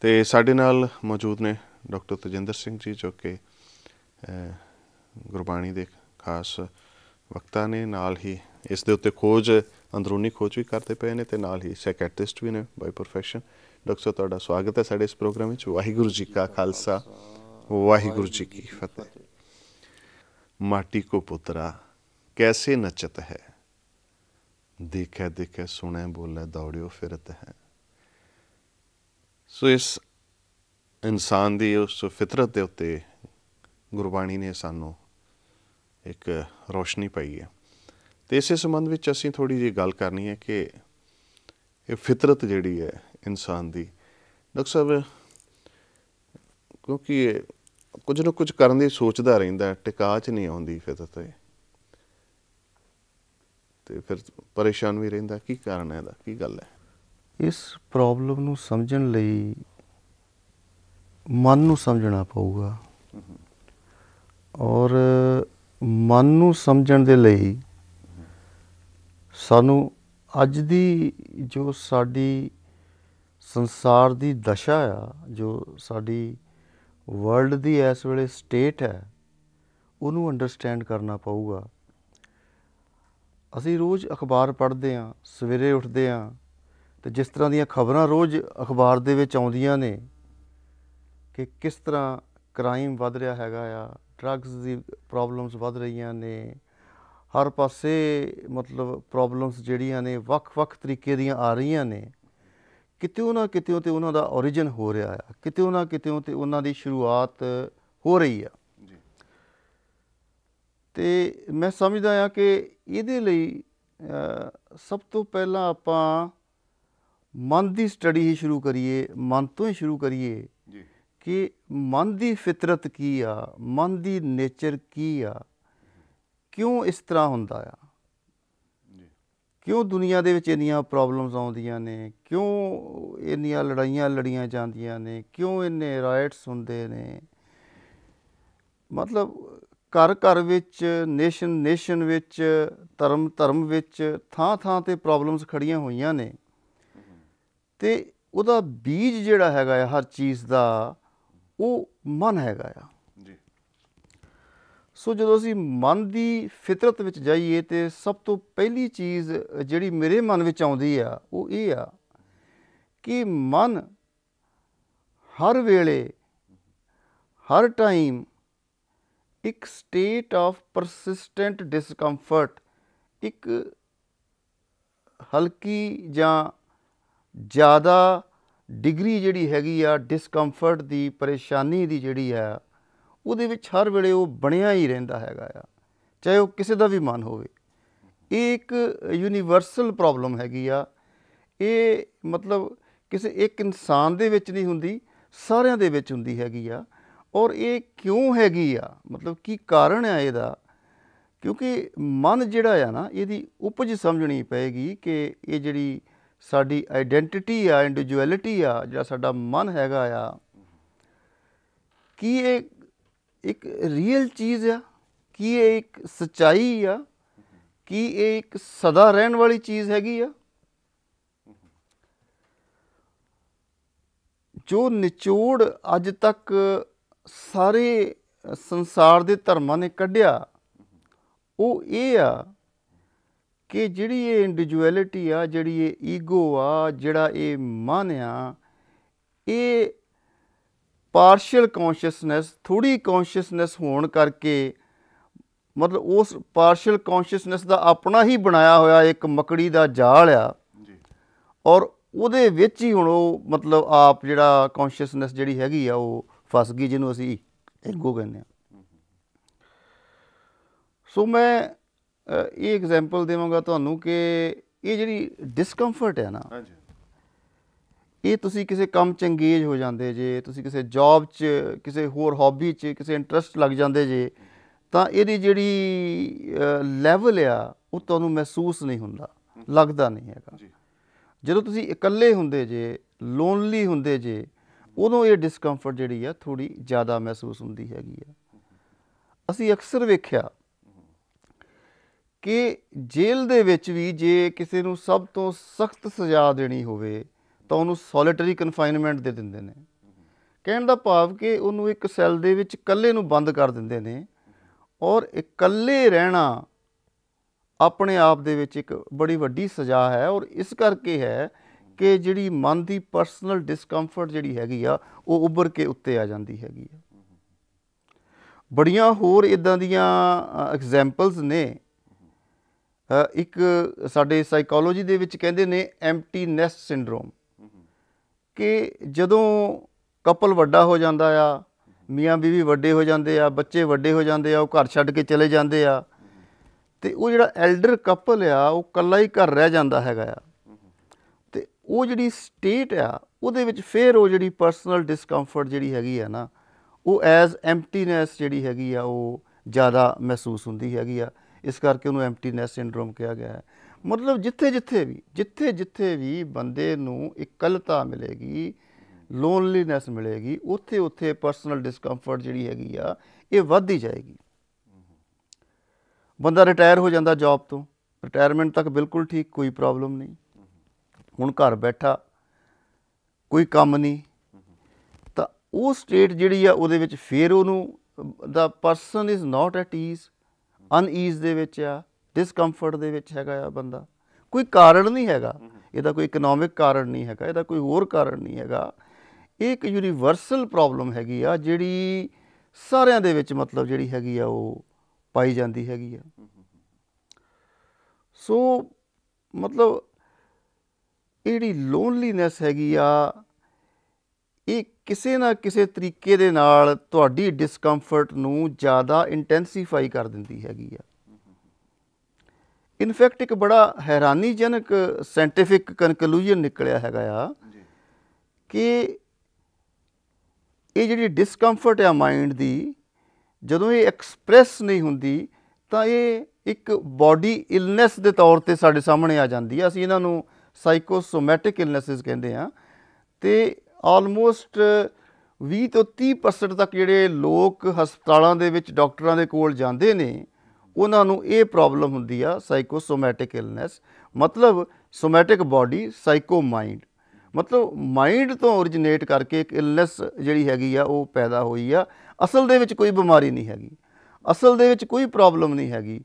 ਤੇ ਸਾਡੇ ਨਾਲ ਮੌਜੂਦ ਨੇ ਡਾਕਟਰ ਤੇਜਿੰਦਰ ਸਿੰਘ ਜੀ, ਜੋ ਕਿ ਗੁਰਬਾਣੀ ਦੇ ਖਾਸ ਵਕਤਾ ਨੇ, ਨਾਲ ਹੀ ਇਸ ਦੇ ਉੱਤੇ ਖੋਜ, ਅੰਦਰੂਨੀ ਖੋਜ ਵੀ ਕਰਦੇ ਪਏ ਨੇ, ਅਤੇ ਨਾਲ ਹੀ ਸਾਈਕੈਟਰਿਸਟ ਵੀ ਨੇ ਬਾਈ ਪ੍ਰੋਫੈਸ਼ਨ। ਡਾਕਟਰ ਸਾਹਿਬ, ਤੁਹਾਡਾ ਸਵਾਗਤ ਹੈ ਸਾਡੇ ਇਸ ਪ੍ਰੋਗਰਾਮ ਵਿੱਚ। ਵਾਹਿਗੁਰੂ ਜੀ ਕਾ ਖਾਲਸਾ, ਵਾਹਿਗੁਰੂ ਜੀ ਕੀ ਫਤਿਹ। माटी को पुतरा कैसे नचत है, देखे देखे सुने बोले दौड़ियो फिरत है। सो इस इंसान की उस फितरत के उत्ते गुरबाणी ने सानू एक रोशनी पाई है। तो इस संबंध में असीं थोड़ी जी गल करनी है कि ये फितरत जिहड़ी है इंसान की, डॉक्टर साहब, क्योंकि कुछ ना कुछ करने की सोचता रहिंदा, टिका च नहीं आउंदी फितरत, ते फिर परेशान भी रहिंदा। की कारण है, की गल है? इस प्रॉब्लम नूं समझण लई मन नूं समझना पऊगा, और मन नूं समझण दे लई सानू अज दी जो साडी संसार दी दशा आ, जो साडी वर्ल्ड की इस वेले स्टेट है, उन्होंने अंडरस्टैंड करना पऊगा। असी रोज़ अखबार पढ़ते हाँ, सवेरे उठते हाँ, तो जिस तरह दी खबरां रोज़ अखबार दे विच आउंदियां ने कि किस तरह क्राइम वध रहा हैगा आ, ड्रग्स की प्रॉब्लम्स वध रही ने, हर पासे मतलब प्रॉब्लम्स जिहड़ियां ने वख-वख तरीके दीयां आ रही ने। कितों ना कितों तो उन्हों का ओरिजिन हो रहा है, कितों ना कितों तो उन्हों की शुरुआत हो रही है। तो मैं समझदा हाँ कि इहदे लई सब तो पहला आपां मन की स्टडी ही शुरू करिए, मन तो ही शुरू करिए कि मन की फितरत की आ, मन की नेचर की आ, क्यों इस तरह हुंदा आ, क्यों दुनिया दे विच इन्नियां प्रॉब्लम्स आउंदियां ने, क्यों इन्नियां लड़ाइयां लड़ियां जांदियां ने, क्यों इन्ने राइट्स हुंदे ने। मतलब घर घर विच, नेशन नेशन विच, धर्म धर्म विच, थां थां ते प्रॉब्लम्स खड़ियां होईयां ने। ते उहदा बीज जिहड़ा हैगा आ हर चीज़ दा, वो मन हैगा आ। सो जो असी मन की फितरत विच जाइए तो सब तो पहली चीज़ जिहड़ी मेरे मन विच आउंदी आ, वो ये आ कि मन हर वेले हर टाइम एक स्टेट ऑफ परसिस्टेंट डिसकंफर्ट, एक हल्की जां ज़्यादा डिग्री जिहड़ी हैगी आ डिसकंफर्ट दी, परेशानी दी जिहड़ी है, ਉਹਦੇ ਵਿੱਚ हर वेले वो बनया ही रहिंदा हैगा आ, चाहे वो किसी का भी मन होवे। ये एक यूनीवर्सल प्रॉब्लम हैगी आ। ये मतलब किसी एक इंसान दे विच नहीं हुंदी, सारियां दे विच हुंदी हैगी आ। और ये क्यों हैगी आ, मतलब की कारण है इहदा, क्योंकि मन जिहड़ा आ ना, इहदी उपज समझनी पेगी कि ये जिहड़ी साडी आइडेंटिटी आ, इंडिविजुअलिटी आ, जिहड़ा साडा मन हैगा आ, कि ये एक रियल चीज़ आ, कि ये एक सच्चाई आ, कि ये एक सदा रहन वाली चीज़ हैगी आ। जो निचोड़ अज तक सारे संसार के धर्मां ने कढ़िया, वो ये आ कि जिहड़ी ये इंडिविजुअलिटी आ, जिहड़ी ये ईगो आ, जिहड़ा ये मन आ, ये पार्शियल कॉन्शियसनैस, थोड़ी कॉन्शियसनैस होने करके, मतलब उस पार्शियल कॉन्शियसनैस का अपना ही बनाया होया एक मकड़ी का जाल आ, और उहदे विच ही हुण ओह मतलब आप जिहड़ा कॉन्शियसनैस जिहड़ी हैगी आ वो फस गई, जिन्हों असीं ईगो कहने। सो मैं ये एग्जाम्पल देवांगा तुहानूं कि ये जिहड़ी डिसकंफर्ट है ना, ये तुसी किसी काम च इंगेज हो जाते जे, तुसी किसी जॉब च, किसी होर हॉबी च, किसी इंटरस्ट लग जाते जे, तो ये जिहड़ी लैवल आ वो तुहानूं महसूस नहीं हुंदा, लगदा नहीं हैगा। जदों तुसी इकल्ले हुंदे जे, लोनली हुंदे जे, उदों ये डिसकंफर्ट जिहड़ी आ थोड़ी ज़्यादा महसूस हुंदी हैगी आ। असीं अक्सर वेख्या कि जेल दे विच भी जे किसी नूं सब तो सख्त सज़ा देनी होवे तो उन्होंने सॉलिटरी कन्फाइनमेंट दे दिंदे ने। ਕਹਿਣ ਦਾ ਭਾਵ ਕਿ ਉਹਨੂੰ ਇੱਕ ਸੈੱਲ ਦੇ ਵਿੱਚ ਇਕੱਲੇ ਨੂੰ ਬੰਦ ਕਰ ਦਿੰਦੇ ਨੇ, ਔਰ ਇਕੱਲੇ ਰਹਿਣਾ ਆਪਣੇ ਆਪ ਦੇ ਵਿੱਚ ਇੱਕ ਬੜੀ ਵੱਡੀ ਸਜ਼ਾ ਹੈ। ਔਰ ਇਸ ਕਰਕੇ ਹੈ ਕਿ ਜਿਹੜੀ ਮਨ ਦੀ ਪਰਸਨਲ ਡਿਸਕੰਫਰਟ ਜਿਹੜੀ ਹੈਗੀ ਆ ਉਹ ਉੱਭਰ ਕੇ ਉੱਤੇ ਆ ਜਾਂਦੀ ਹੈਗੀ ਆ। ਬੜੀਆਂ ਹੋਰ ਇੱਦਾਂ ਦੀਆਂ ਐਗਜ਼ੈਂਪਲਸ ਨੇ। ਇੱਕ ਸਾਡੇ ਸਾਈਕੋਲੋਜੀ ਦੇ ਵਿੱਚ ਕਹਿੰਦੇ ਨੇ ਐਮਟੀ ਨੈਸਟ ਸਿੰਡਰੋਮ, ਕਿ ਜਦੋਂ ਕਪਲ ਵੱਡਾ ਹੋ ਜਾਂਦਾ ਆ, ਮੀਆਂ ਬੀਵੀ ਵੱਡੇ ਹੋ ਜਾਂਦੇ ਆ, ਬੱਚੇ ਵੱਡੇ ਹੋ ਜਾਂਦੇ ਆ, ਉਹ ਘਰ ਛੱਡ ਕੇ ਚਲੇ ਜਾਂਦੇ ਆ, ਅਤੇ ਉਹ ਜਿਹੜਾ ਐਲਡਰ ਕਪਲ ਆ ਉਹ ਇਕੱਲਾ ਹੀ ਘਰ ਰਹਿ ਜਾਂਦਾ ਹੈਗਾ ਆ। ਅਤੇ ਉਹ ਜਿਹੜੀ ਸਟੇਟ ਆ ਉਹਦੇ ਵਿੱਚ ਫਿਰ ਉਹ ਜਿਹੜੀ ਪਰਸਨਲ ਡਿਸਕੰਫਰਟ ਜਿਹੜੀ ਹੈਗੀ ਆ ਨਾ, ਉਹ ਐਜ਼ ਐਮਟੀਨੈਸ ਜਿਹੜੀ ਹੈਗੀ ਆ ਉਹ ਜ਼ਿਆਦਾ ਮਹਿਸੂਸ ਹੁੰਦੀ ਹੈਗੀ ਆ। ਇਸ ਕਰਕੇ ਉਹਨੂੰ ਐਮਟੀਨੈਸ ਸਿੰਡਰੋਮ ਕਿਹਾ ਗਿਆ ਹੈ। ਮਤਲਬ ਜਿੱਥੇ ਵੀ ਬੰਦੇ ਨੂੰ ਇਕੱਲਤਾ ਮਿਲੇਗੀ, ਲੋਨਲੀਨੈਸ ਮਿਲੇਗੀ, ਉੱਥੇ ਪਰਸਨਲ ਡਿਸਕੰਫਰਟ ਜਿਹੜੀ ਹੈਗੀ ਆ ਇਹ ਵੱਧਦੀ ਜਾਏਗੀ। ਬੰਦਾ ਰਿਟਾਇਰ ਹੋ ਜਾਂਦਾ ਜੌਬ ਤੋਂ, ਰਿਟਾਇਰਮੈਂਟ ਤੱਕ ਬਿਲਕੁਲ ਠੀਕ, ਕੋਈ ਪ੍ਰੋਬਲਮ ਨਹੀਂ, ਹੁਣ ਘਰ ਬੈਠਾ, ਕੋਈ ਕੰਮ ਨਹੀਂ, ਤਾਂ ਉਹ ਸਟੇਟ ਜਿਹੜੀ ਆ ਉਹਦੇ ਵਿੱਚ ਫਿਰ ਉਹਨੂੰ the person is not at ease, unease ਦੇ ਵਿੱਚ ਆ, ਡਿਸਕੰਫਰਟ ਦੇ ਵਿੱਚ ਹੈਗਾ ਆ ਬੰਦਾ। ਕੋਈ ਕਾਰਨ ਨਹੀਂ ਹੈਗਾ ਇਹਦਾ, ਕੋਈ ਇਕਨੋਮਿਕ ਕਾਰਨ ਨਹੀਂ ਹੈਗਾ ਇਹਦਾ, ਕੋਈ ਹੋਰ ਕਾਰਨ ਨਹੀਂ ਹੈਗਾ। ਇਹ ਇੱਕ ਯੂਨੀਵਰਸਲ ਪ੍ਰੋਬਲਮ ਹੈਗੀ ਆ ਜਿਹੜੀ ਸਾਰਿਆਂ ਦੇ ਵਿੱਚ ਮਤਲਬ ਜਿਹੜੀ ਹੈਗੀ ਆ ਉਹ ਪਾਈ ਜਾਂਦੀ ਹੈਗੀ ਆ। ਸੋ ਮਤਲਬ ਇਹ ਜਿਹੜੀ ਲੋਨਲੀਨੈਸ ਹੈਗੀ ਆ ਇਹ ਕਿਸੇ ਨਾ ਕਿਸੇ ਤਰੀਕੇ ਦੇ ਨਾਲ ਤੁਹਾਡੀ ਡਿਸਕੰਫਰਟ ਨੂੰ ਜ਼ਿਆਦਾ ਇੰਟੈਂਸੀਫਾਈ ਕਰ ਦਿੰਦੀ ਹੈਗੀ ਆ। ਇਨਫੈਕਟ ਇੱਕ ਬੜਾ ਹੈਰਾਨੀਜਨਕ ਸਾਇੰਟੀਫਿਕ ਕਨਕਲੂਜਨ ਨਿਕਲਿਆ ਹੈਗਾ ਆ ਕਿ ਇਹ ਜਿਹੜੀ ਡਿਸਕੰਫਰਟ ਆ ਮਾਈਂਡ ਦੀ, ਜਦੋਂ ਇਹ ਐਕਸਪ੍ਰੈਸ ਨਹੀਂ ਹੁੰਦੀ ਤਾਂ ਇਹ ਇੱਕ ਬੋਡੀ ਇਲਨੈਸ ਦੇ ਤੌਰ 'ਤੇ ਸਾਡੇ ਸਾਹਮਣੇ ਆ ਜਾਂਦੀ ਆ। ਅਸੀਂ ਇਹਨਾਂ ਨੂੰ ਸਾਈਕੋਸੋਮੈਟਿਕ ਇਲਨੈਸਿਸ ਕਹਿੰਦੇ ਹਾਂ। ਅਤੇ ਆਲਮੋਸਟ 20 ਤੋਂ 30% ਤੱਕ ਜਿਹੜੇ ਲੋਕ ਹਸਪਤਾਲਾਂ ਦੇ ਵਿੱਚ ਡਾਕਟਰਾਂ ਦੇ ਕੋਲ ਜਾਂਦੇ ਨੇ, ਉਹਨਾਂ ਨੂੰ ਇਹ ਪ੍ਰੋਬਲਮ ਹੁੰਦੀ ਆ ਸਾਈਕੋਸੋਮੈਟਿਕ ਇਲਨੈਸ। ਮਤਲਬ ਸੋਮੈਟਿਕ ਬਾਡੀ, ਸਾਈਕੋ ਮਾਈਂਡ, ਮਤਲਬ ਮਾਈਂਡ ਤੋਂ ਓਰੀਜਨੇਟ ਕਰਕੇ ਇੱਕ ਇਲਨੈਸ ਜਿਹੜੀ ਹੈਗੀ ਆ ਉਹ ਪੈਦਾ ਹੋਈ ਆ। ਅਸਲ ਦੇ ਵਿੱਚ ਕੋਈ ਬਿਮਾਰੀ ਨਹੀਂ ਹੈਗੀ, ਅਸਲ ਦੇ ਵਿੱਚ ਕੋਈ ਪ੍ਰੋਬਲਮ ਨਹੀਂ ਹੈਗੀ,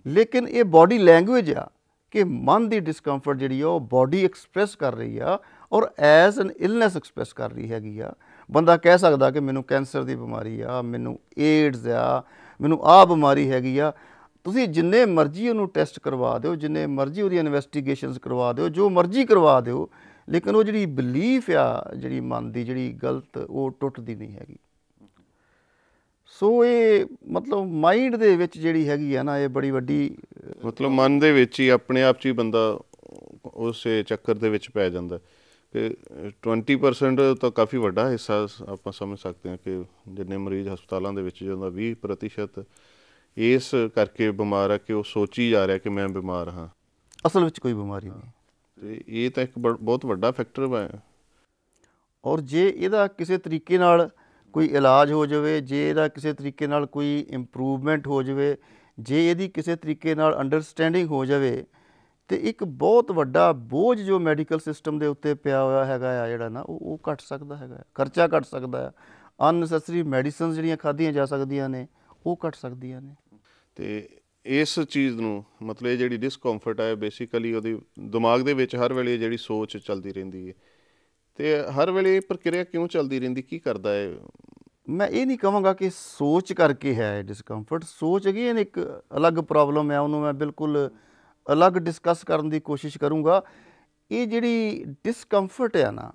ਲੇਕਿਨ ਇਹ ਬਾਡੀ ਲੈਂਗੁਏਜ ਆ ਕਿ ਮਨ ਦੀ ਡਿਸਕੰਫਰਟ ਜਿਹੜੀ ਆ ਉਹ ਬਾਡੀ ਐਕਸਪ੍ਰੈਸ ਕਰ ਰਹੀ ਆ ਔਰ ਐਜ਼ ਐਨ ਇਲਨੈਸ ਐਕਸਪ੍ਰੈਸ ਕਰ ਰਹੀ ਹੈਗੀ ਆ। ਬੰਦਾ ਕਹਿ ਸਕਦਾ ਕਿ ਮੈਨੂੰ ਕੈਂਸਰ ਦੀ ਬਿਮਾਰੀ ਆ, ਮੈਨੂੰ ਏਡਜ਼ ਆ, ਮੈਨੂੰ ਆਹ ਬਿਮਾਰੀ ਹੈਗੀ ਆ। ਤੁਸੀਂ ਜਿੰਨੇ ਮਰਜ਼ੀ ਉਹਨੂੰ ਟੈਸਟ ਕਰਵਾ ਦਿਓ, ਜਿੰਨੇ ਮਰਜ਼ੀ ਉਹਦੀਆਂ ਇਨਵੈਸਟੀਗੇਸ਼ਨਸ ਕਰਵਾ ਦਿਓ, ਜੋ ਮਰਜ਼ੀ ਕਰਵਾ ਦਿਓ, ਲੇਕਿਨ ਉਹ ਜਿਹੜੀ ਬਿਲੀਫ ਆ ਜਿਹੜੀ ਮਨ ਦੀ ਜਿਹੜੀ ਗਲਤ, ਉਹ ਟੁੱਟਦੀ ਨਹੀਂ ਹੈਗੀ। ਸੋ ਇਹ ਮਤਲਬ ਮਾਈਂਡ ਦੇ ਵਿੱਚ ਜਿਹੜੀ ਹੈਗੀ ਆ ਨਾ, ਇਹ ਬੜੀ ਵੱਡੀ ਮਤਲਬ ਮਨ ਦੇ ਵਿੱਚ ਹੀ ਆਪਣੇ ਆਪ 'ਚ ਹੀ ਬੰਦਾ ਉਸ ਚੱਕਰ ਦੇ ਵਿੱਚ ਪੈ ਜਾਂਦਾ ਕਿ 20% ਤਾਂ ਕਾਫੀ ਵੱਡਾ ਹਿੱਸਾ ਆਪਾਂ ਸਮਝ ਸਕਦੇ ਹਾਂ ਕਿ ਜਿੰਨੇ ਮਰੀਜ਼ ਹਸਪਤਾਲਾਂ ਦੇ ਵਿੱਚ ਜਾਂਦਾ 20% ਇਸ ਕਰਕੇ ਬਿਮਾਰ ਆ ਕਿ ਉਹ ਸੋਚੀ ਜਾ ਰਿਹਾ ਕਿ ਮੈਂ ਬਿਮਾਰ ਹਾਂ, ਅਸਲ ਵਿੱਚ ਕੋਈ ਬਿਮਾਰੀ ਨਹੀਂ। ਅਤੇ ਇਹ ਤਾਂ ਇੱਕ ਬਹੁਤ ਵੱਡਾ ਫੈਕਟਰ ਹੈ। ਔਰ ਜੇ ਇਹਦਾ ਕਿਸੇ ਤਰੀਕੇ ਨਾਲ ਕੋਈ ਇਲਾਜ ਹੋ ਜਾਵੇ, ਜੇ ਇਹਦਾ ਕਿਸੇ ਤਰੀਕੇ ਨਾਲ ਕੋਈ ਇੰਪਰੂਵਮੈਂਟ ਹੋ ਜਾਵੇ, ਜੇ ਇਹਦੀ ਕਿਸੇ ਤਰੀਕੇ ਨਾਲ ਅੰਡਰਸਟੈਂਡਿੰਗ ਹੋ ਜਾਵੇ, ਅਤੇ ਇੱਕ ਬਹੁਤ ਵੱਡਾ ਬੋਝ ਜੋ ਮੈਡੀਕਲ ਸਿਸਟਮ ਦੇ ਉੱਤੇ ਪਿਆ ਹੋਇਆ ਹੈਗਾ ਆ ਜਿਹੜਾ ਨਾ, ਉਹ ਘੱਟ ਸਕਦਾ ਹੈਗਾ, ਖਰਚਾ ਘੱਟ ਸਕਦਾ ਆ, ਅਨਨੈਸੈਸਰੀ ਮੈਡੀਸਨਸ ਜਿਹੜੀਆਂ ਖਾਧੀਆਂ ਜਾ ਸਕਦੀਆਂ ਨੇ ਉਹ ਘੱਟ ਸਕਦੀਆਂ ਨੇ। ਅਤੇ ਇਸ ਚੀਜ਼ ਨੂੰ ਮਤਲਬ ਇਹ ਜਿਹੜੀ ਡਿਸਕੰਫਰਟ ਹੈ ਬੇਸਿਕਲੀ ਉਹਦੀ ਦਿਮਾਗ ਦੇ ਵਿੱਚ ਹਰ ਵੇਲੇ ਜਿਹੜੀ ਸੋਚ ਚੱਲਦੀ ਰਹਿੰਦੀ ਹੈ, ਅਤੇ ਹਰ ਵੇਲੇ ਇਹ ਪ੍ਰਕਿਰਿਆ ਕਿਉਂ ਚੱਲਦੀ ਰਹਿੰਦੀ, ਕੀ ਕਰਦਾ ਹੈ? ਮੈਂ ਇਹ ਨਹੀਂ ਕਹਾਂਗਾ ਕਿ ਸੋਚ ਕਰਕੇ ਹੈ ਡਿਸਕੰਫਰਟ। ਸੋਚ ਅਗੇਨ ਇੱਕ ਅਲੱਗ ਪ੍ਰੋਬਲਮ ਹੈ, ਉਹਨੂੰ ਮੈਂ ਬਿਲਕੁਲ ਅਲੱਗ ਡਿਸਕਸ ਕਰਨ ਦੀ ਕੋਸ਼ਿਸ਼ ਕਰੂੰਗਾ। ਇਹ ਜਿਹੜੀ ਡਿਸਕੰਫਰਟ ਆ ਨਾ,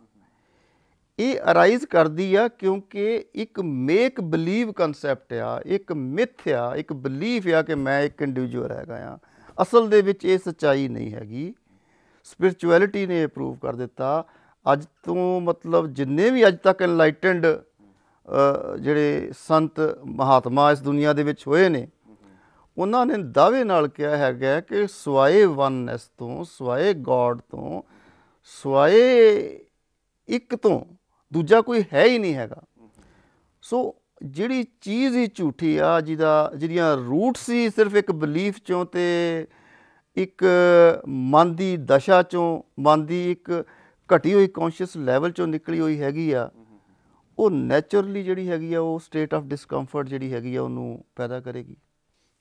ਇਹ ਅਰਾਈਜ਼ ਕਰਦੀ ਆ ਕਿਉਂਕਿ ਇੱਕ ਮੇਕ ਬਿਲੀਵ ਕੰਸੈਪਟ ਆ, ਇੱਕ ਮਿਥ ਆ, ਇੱਕ ਬਿਲੀਫ ਆ ਕਿ ਮੈਂ ਇੱਕ ਇੰਡੀਵਿਜੂਅਲ ਹੈਗਾ ਆ। ਅਸਲ ਦੇ ਵਿੱਚ ਇਹ ਸੱਚਾਈ ਨਹੀਂ ਹੈਗੀ। ਸਪਿਰਿਚੁਅਲਿਟੀ ਨੇ ਇਹ ਪ੍ਰੂਵ ਕਰ ਦਿੱਤਾ। ਅੱਜ ਤੋਂ ਮਤਲਬ ਜਿੰਨੇ ਵੀ ਅੱਜ ਤੱਕ ਐਨਲਾਈਟਨਡ ਜਿਹੜੇ ਸੰਤ ਮਹਾਤਮਾ ਇਸ ਦੁਨੀਆ ਦੇ ਵਿੱਚ ਹੋਏ ਨੇ, ਉਹਨਾਂ ਨੇ ਦਾਅਵੇ ਨਾਲ ਕਿਹਾ ਹੈਗਾ ਕਿ ਸਵਾਏ ਵਨਨੈਸ ਤੋਂ, ਸਵਾਏ ਗੋਡ ਤੋਂ, ਸਵਾਏ ਇੱਕ ਤੋਂ ਦੂਜਾ ਕੋਈ ਹੈ ਹੀ ਨਹੀਂ ਹੈਗਾ। ਸੋ ਜਿਹੜੀ ਚੀਜ਼ ਹੀ ਝੂਠੀ ਆ, ਜਿਹਦੀਆਂ ਰੂਟਸ ਹੀ ਸਿਰਫ ਇੱਕ ਬਿਲੀਫ 'ਚੋਂ ਅਤੇ ਇੱਕ ਮਨ ਦੀ ਦਸ਼ਾ 'ਚੋਂ, ਮਨ ਦੀ ਇੱਕ ਘਟੀ ਹੋਈ ਕੌਨਸ਼ੀਅਸ ਲੈਵਲ 'ਚੋਂ ਨਿਕਲੀ ਹੋਈ ਹੈਗੀ ਆ, ਉਹ ਨੈਚੁਰਲੀ ਜਿਹੜੀ ਹੈਗੀ ਆ ਉਹ ਸਟੇਟ ਆਫ ਡਿਸਕੰਫਰਟ ਜਿਹੜੀ ਹੈਗੀ ਆ ਉਹਨੂੰ ਪੈਦਾ ਕਰੇਗੀ।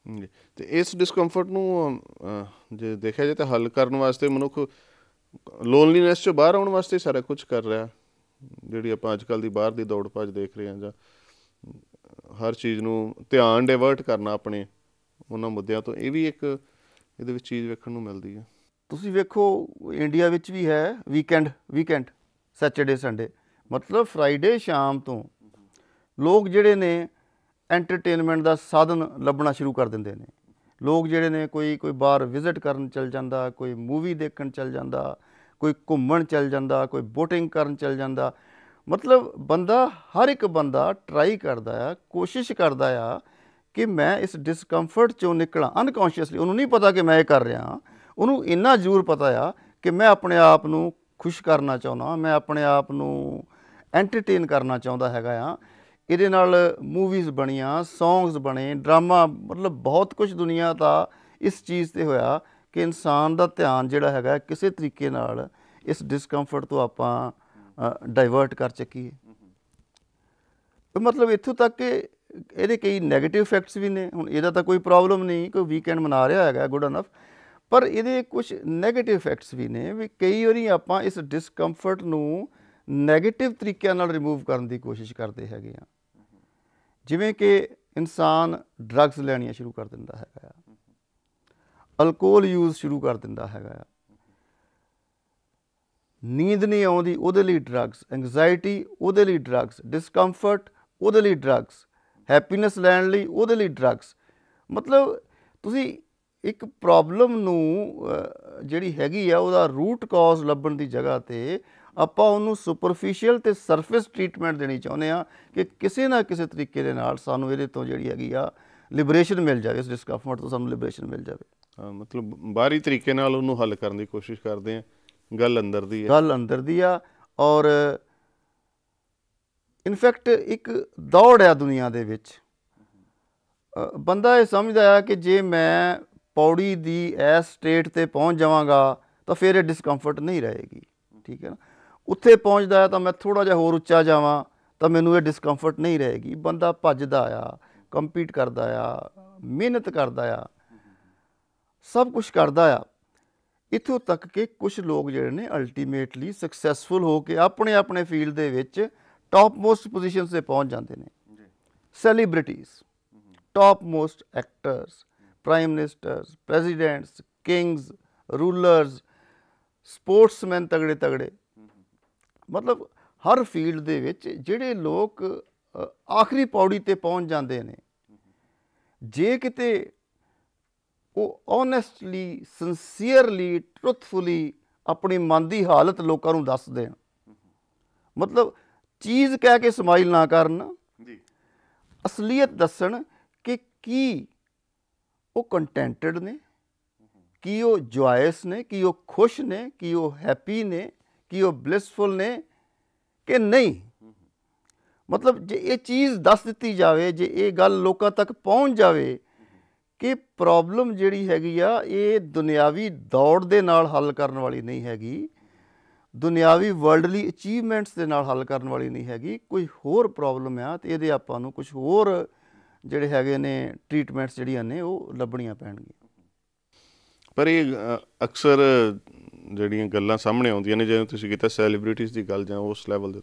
ਜੀ, ਤੇ ਇਸ ਡਿਸਕੰਫਰਟ ਨੂੰ ਜੇ ਦੇਖਿਆ ਜਾਏ ਤਾਂ ਹੱਲ ਕਰਨ ਵਾਸਤੇ ਮਨੁੱਖ ਲੋਨਲੀਨੈਸ 'ਚੋਂ ਬਾਹਰ ਆਉਣ ਵਾਸਤੇ ਸਾਰਾ ਕੁਝ ਕਰ ਰਿਹਾ, ਜਿਹੜੀ ਆਪਾਂ ਅੱਜ ਕੱਲ੍ਹ ਦੀ ਬਾਹਰ ਦੀ ਦੌੜ ਭੱਜ ਦੇਖ ਰਹੇ ਹਾਂ, ਜਾਂ ਹਰ ਚੀਜ਼ ਨੂੰ ਧਿਆਨ ਡਾਇਵਰਟ ਕਰਨਾ ਆਪਣੇ ਉਹਨਾਂ ਮੁੱਦਿਆਂ ਤੋਂ, ਇਹ ਵੀ ਇੱਕ ਇਹਦੇ ਵਿੱਚ ਚੀਜ਼ ਵੇਖਣ ਨੂੰ ਮਿਲਦੀ ਹੈ। ਤੁਸੀਂ ਵੇਖੋ ਇੰਡੀਆ ਵਿੱਚ ਵੀ ਹੈ ਵੀਕਐਂਡ ਸੈਚਰਡੇ ਸੰਡੇ, ਮਤਲਬ ਫਰਾਈਡੇ ਸ਼ਾਮ ਤੋਂ ਲੋਕ ਜਿਹੜੇ ਨੇ ਐਂਟਰਟੇਨਮੈਂਟ ਦਾ ਸਾਧਨ ਲੱਭਣਾ ਸ਼ੁਰੂ ਕਰ ਦਿੰਦੇ ਨੇ। ਲੋਕ ਜਿਹੜੇ ਨੇ ਕੋਈ ਬਾਹਰ ਵਿਜ਼ਿਟ ਕਰਨ ਚੱਲ ਜਾਂਦਾ, ਕੋਈ ਮੂਵੀ ਦੇਖਣ ਚੱਲ ਜਾਂਦਾ, ਕੋਈ ਘੁੰਮਣ ਚੱਲ ਜਾਂਦਾ, ਕੋਈ ਬੋਟਿੰਗ ਕਰਨ ਚੱਲ ਜਾਂਦਾ। ਮਤਲਬ ਬੰਦਾ, ਹਰ ਇੱਕ ਬੰਦਾ ਟਰਾਈ ਕਰਦਾ ਆ, ਕੋਸ਼ਿਸ਼ ਕਰਦਾ ਆ ਕਿ ਮੈਂ ਇਸ ਡਿਸਕੰਫਰਟ 'ਚੋਂ ਨਿਕਲਾਂ। ਅਨਕੌਂਸ਼ੀਅਸਲੀ ਉਹਨੂੰ ਨਹੀਂ ਪਤਾ ਕਿ ਮੈਂ ਇਹ ਕਰ ਰਿਹਾ, ਉਹਨੂੰ ਇੰਨਾ ਜ਼ਰੂਰ ਪਤਾ ਆ ਕਿ ਮੈਂ ਆਪਣੇ ਆਪ ਨੂੰ ਖੁਸ਼ ਕਰਨਾ ਚਾਹੁੰਦਾ, ਮੈਂ ਆਪਣੇ ਆਪ ਨੂੰ ਐਂਟਰਟੇਨ ਕਰਨਾ ਚਾਹੁੰਦਾ ਹੈਗਾ ਆ। ਇਹਦੇ ਨਾਲ ਮੂਵੀਜ਼ ਬਣੀਆਂ, ਸੌਂਗਸ ਬਣੇ, ਡਰਾਮਾ, ਮਤਲਬ ਬਹੁਤ ਕੁਝ ਦੁਨੀਆ ਦਾ ਇਸ ਚੀਜ਼ 'ਤੇ ਹੋਇਆ ਕਿ ਇਨਸਾਨ ਦਾ ਧਿਆਨ ਜਿਹੜਾ ਹੈਗਾ ਕਿਸੇ ਤਰੀਕੇ ਨਾਲ ਇਸ ਡਿਸਕੰਫਰਟ ਤੋਂ ਆਪਾਂ ਡਾਇਵਰਟ ਕਰ ਚੱਕੀਏ। ਮਤਲਬ ਇੱਥੋਂ ਤੱਕ ਕਿ ਇਹਦੇ ਕਈ ਨੈਗੇਟਿਵ ਇਫੈਕਟਸ ਵੀ ਨੇ। ਹੁਣ ਇਹਦਾ ਤਾਂ ਕੋਈ ਪ੍ਰੋਬਲਮ ਨਹੀਂ, ਕੋਈ ਵੀਕਐਂਡ ਮਨਾ ਰਿਹਾ ਹੈਗਾ, ਗੁੱਡ ਇਨਫ, ਪਰ ਇਹਦੇ ਕੁਝ ਨੈਗੇਟਿਵ ਇਫੈਕਟਸ ਵੀ ਨੇ। ਵੀ ਕਈ ਵਾਰੀ ਆਪਾਂ ਇਸ ਡਿਸਕੰਫਰਟ ਨੂੰ ਨੈਗੇਟਿਵ ਤਰੀਕਿਆਂ ਨਾਲ ਰਿਮੂਵ ਕਰਨ ਦੀ ਕੋਸ਼ਿਸ਼ ਕਰਦੇ ਹੈਗੇ ਆ। ਜਿਵੇਂ ਕਿ ਇਨਸਾਨ ਡਰੱਗਸ ਲੈਣੀਆਂ ਸ਼ੁਰੂ ਕਰ ਦਿੰਦਾ ਹੈਗਾ ਆ, ਅਲਕੋਹਲ ਯੂਜ਼ ਸ਼ੁਰੂ ਕਰ ਦਿੰਦਾ ਹੈਗਾ ਆ, ਨੀਂਦ ਨਹੀਂ ਆਉਂਦੀ ਉਹਦੇ ਲਈ ਡਰੱਗਸ, ਐਂਗਜ਼ਾਇਟੀ ਉਹਦੇ ਲਈ ਡਰੱਗਸ, ਡਿਸਕੰਫਰਟ ਉਹਦੇ ਲਈ ਡਰੱਗਸ, ਹੈਪੀਨੈਸ ਲੈਣ ਲਈ ਉਹਦੇ ਲਈ ਡਰੱਗਸ। ਮਤਲਬ ਤੁਸੀਂ ਇੱਕ ਪ੍ਰੋਬਲਮ ਨੂੰ ਜਿਹੜੀ ਹੈਗੀ ਆ ਉਹਦਾ ਰੂਟ ਕਾਜ਼ ਲੱਭਣ ਦੀ ਜਗ੍ਹਾ 'ਤੇ ਆਪਾਂ ਉਹਨੂੰ ਸੁਪਰਫਿਸ਼ੀਅਲ ਅਤੇ ਸਰਫੇਸ ਟਰੀਟਮੈਂਟ ਦੇਣੀ ਚਾਹੁੰਦੇ ਹਾਂ ਕਿ ਕਿਸੇ ਨਾ ਕਿਸੇ ਤਰੀਕੇ ਦੇ ਨਾਲ ਸਾਨੂੰ ਇਹਦੇ ਤੋਂ ਜਿਹੜੀ ਹੈਗੀ ਆ ਲਿਬਰੇਸ਼ਨ ਮਿਲ ਜਾਵੇ, ਇਸ ਡਿਸਕੰਫਰਟ ਤੋਂ ਸਾਨੂੰ ਲਿਬਰੇਸ਼ਨ ਮਿਲ ਜਾਵੇ। ਹਾਂ, ਮਤਲਬ ਬਾਹਰੀ ਤਰੀਕੇ ਨਾਲ ਉਹਨੂੰ ਹੱਲ ਕਰਨ ਦੀ ਕੋਸ਼ਿਸ਼ ਕਰਦੇ ਹਾਂ। ਗੱਲ ਅੰਦਰ ਦੀ ਹੈ, ਗੱਲ ਅੰਦਰ ਦੀ ਆ। ਔਰ ਇਨਫੈਕਟ ਇੱਕ ਦੌੜ ਆ ਦੁਨੀਆ ਦੇ ਵਿੱਚ। ਬੰਦਾ ਇਹ ਸਮਝਦਾ ਆ ਕਿ ਜੇ ਮੈਂ ਪੌੜੀ ਦੀ ਇਸ ਸਟੇਟ 'ਤੇ ਪਹੁੰਚ ਜਾਵਾਂਗਾ ਤਾਂ ਫਿਰ ਇਹ ਡਿਸਕੰਫਰਟ ਨਹੀਂ ਰਹੇਗੀ, ਠੀਕ ਹੈ ਨਾ। ਉੱਥੇ ਪਹੁੰਚਦਾ ਆ ਤਾਂ ਮੈਂ ਥੋੜ੍ਹਾ ਜਿਹਾ ਹੋਰ ਉੱਚਾ ਜਾਵਾਂ ਤਾਂ ਮੈਨੂੰ ਇਹ ਡਿਸਕੰਫਰਟ ਨਹੀਂ ਰਹੇਗੀ। ਬੰਦਾ ਭੱਜਦਾ ਆ, ਕੰਪੀਟ ਕਰਦਾ ਆ, ਮਿਹਨਤ ਕਰਦਾ ਆ, ਸਭ ਕੁਛ ਕਰਦਾ ਆ, ਇੱਥੋਂ ਤੱਕ ਕਿ ਕੁਛ ਲੋਕ ਜਿਹੜੇ ਨੇ ਅਲਟੀਮੇਟਲੀ ਸਕਸੈਸਫੁਲ ਹੋ ਕੇ ਆਪਣੇ ਆਪਣੇ ਫੀਲਡ ਦੇ ਵਿੱਚ ਟੌਪ ਮੋਸਟ ਪੋਜੀਸ਼ਨਸ 'ਤੇ ਪਹੁੰਚ ਜਾਂਦੇ ਨੇ। Celebrities, top most actors, prime ministers, presidents, kings, rulers, sportsman ਤਗੜੇ ਤਗੜੇ। ਮਤਲਬ ਹਰ ਫੀਲਡ ਦੇ ਵਿੱਚ ਜਿਹੜੇ ਲੋਕ ਆਖਰੀ ਪੌੜੀ 'ਤੇ ਪਹੁੰਚ ਜਾਂਦੇ ਨੇ, ਜੇ ਕਿਤੇ ਉਹ ਓਨੈਸਟਲੀ, ਸਿੰਸੀਅਰਲੀ, ਟਰੁਥਫੁਲੀ ਆਪਣੀ ਮਨ ਦੀ ਹਾਲਤ ਲੋਕਾਂ ਨੂੰ ਦੱਸ ਦੇਣ, ਮਤਲਬ ਚੀਜ਼ ਕਹਿ ਕੇ ਸਮਾਈਲ ਨਾ ਕਰਨ, ਅਸਲੀਅਤ ਦੱਸਣ ਕਿ ਕੀ ਉਹ ਕੰਟੈਂਟਡ ਨੇ, ਕੀ ਉਹ ਜੁਆਇਸ ਨੇ, ਕੀ ਉਹ ਖੁਸ਼ ਨੇ, ਕੀ ਉਹ ਹੈਪੀ ਨੇ, ਕੀ ਉਹ ਬਲਿਸਫੁਲ ਨੇ ਕਿ ਨਹੀਂ। ਮਤਲਬ ਜੇ ਇਹ ਚੀਜ਼ ਦੱਸ ਦਿੱਤੀ ਜਾਵੇ, ਜੇ ਇਹ ਗੱਲ ਲੋਕਾਂ ਤੱਕ ਪਹੁੰਚ ਜਾਵੇ ਕਿ ਪ੍ਰੋਬਲਮ ਜਿਹੜੀ ਹੈਗੀ ਆ ਇਹ ਦੁਨਿਆਵੀ ਦੌੜ ਦੇ ਨਾਲ ਹੱਲ ਕਰਨ ਵਾਲੀ ਨਹੀਂ ਹੈਗੀ, ਦੁਨਿਆਵੀ ਵਰਲਡਲੀ ਅਚੀਵਮੈਂਟਸ ਦੇ ਨਾਲ ਹੱਲ ਕਰਨ ਵਾਲੀ ਨਹੀਂ ਹੈਗੀ, ਕੋਈ ਹੋਰ ਪ੍ਰੋਬਲਮ ਆ, ਅਤੇ ਇਹਦੇ ਆਪਾਂ ਨੂੰ ਕੁਛ ਹੋਰ ਜਿਹੜੇ ਹੈਗੇ ਨੇ ਟਰੀਟਮੈਂਟਸ ਜਿਹੜੀਆਂ ਨੇ ਉਹ ਲੱਭਣੀਆਂ ਪੈਣਗੀਆਂ। ਪਰ ਇਹ ਅਕਸਰ ਜਿਹੜੀਆਂ ਗੱਲਾਂ ਸਾਹਮਣੇ ਆਉਂਦੀਆਂ ਨੇ, ਜਿਵੇਂ ਤੁਸੀਂ ਕੀਤਾ ਸੈਲੀਬ੍ਰਿਟੀਜ਼ ਦੀ ਗੱਲ, ਜਾਂ ਉਸ ਲੈਵਲ ਦੇ,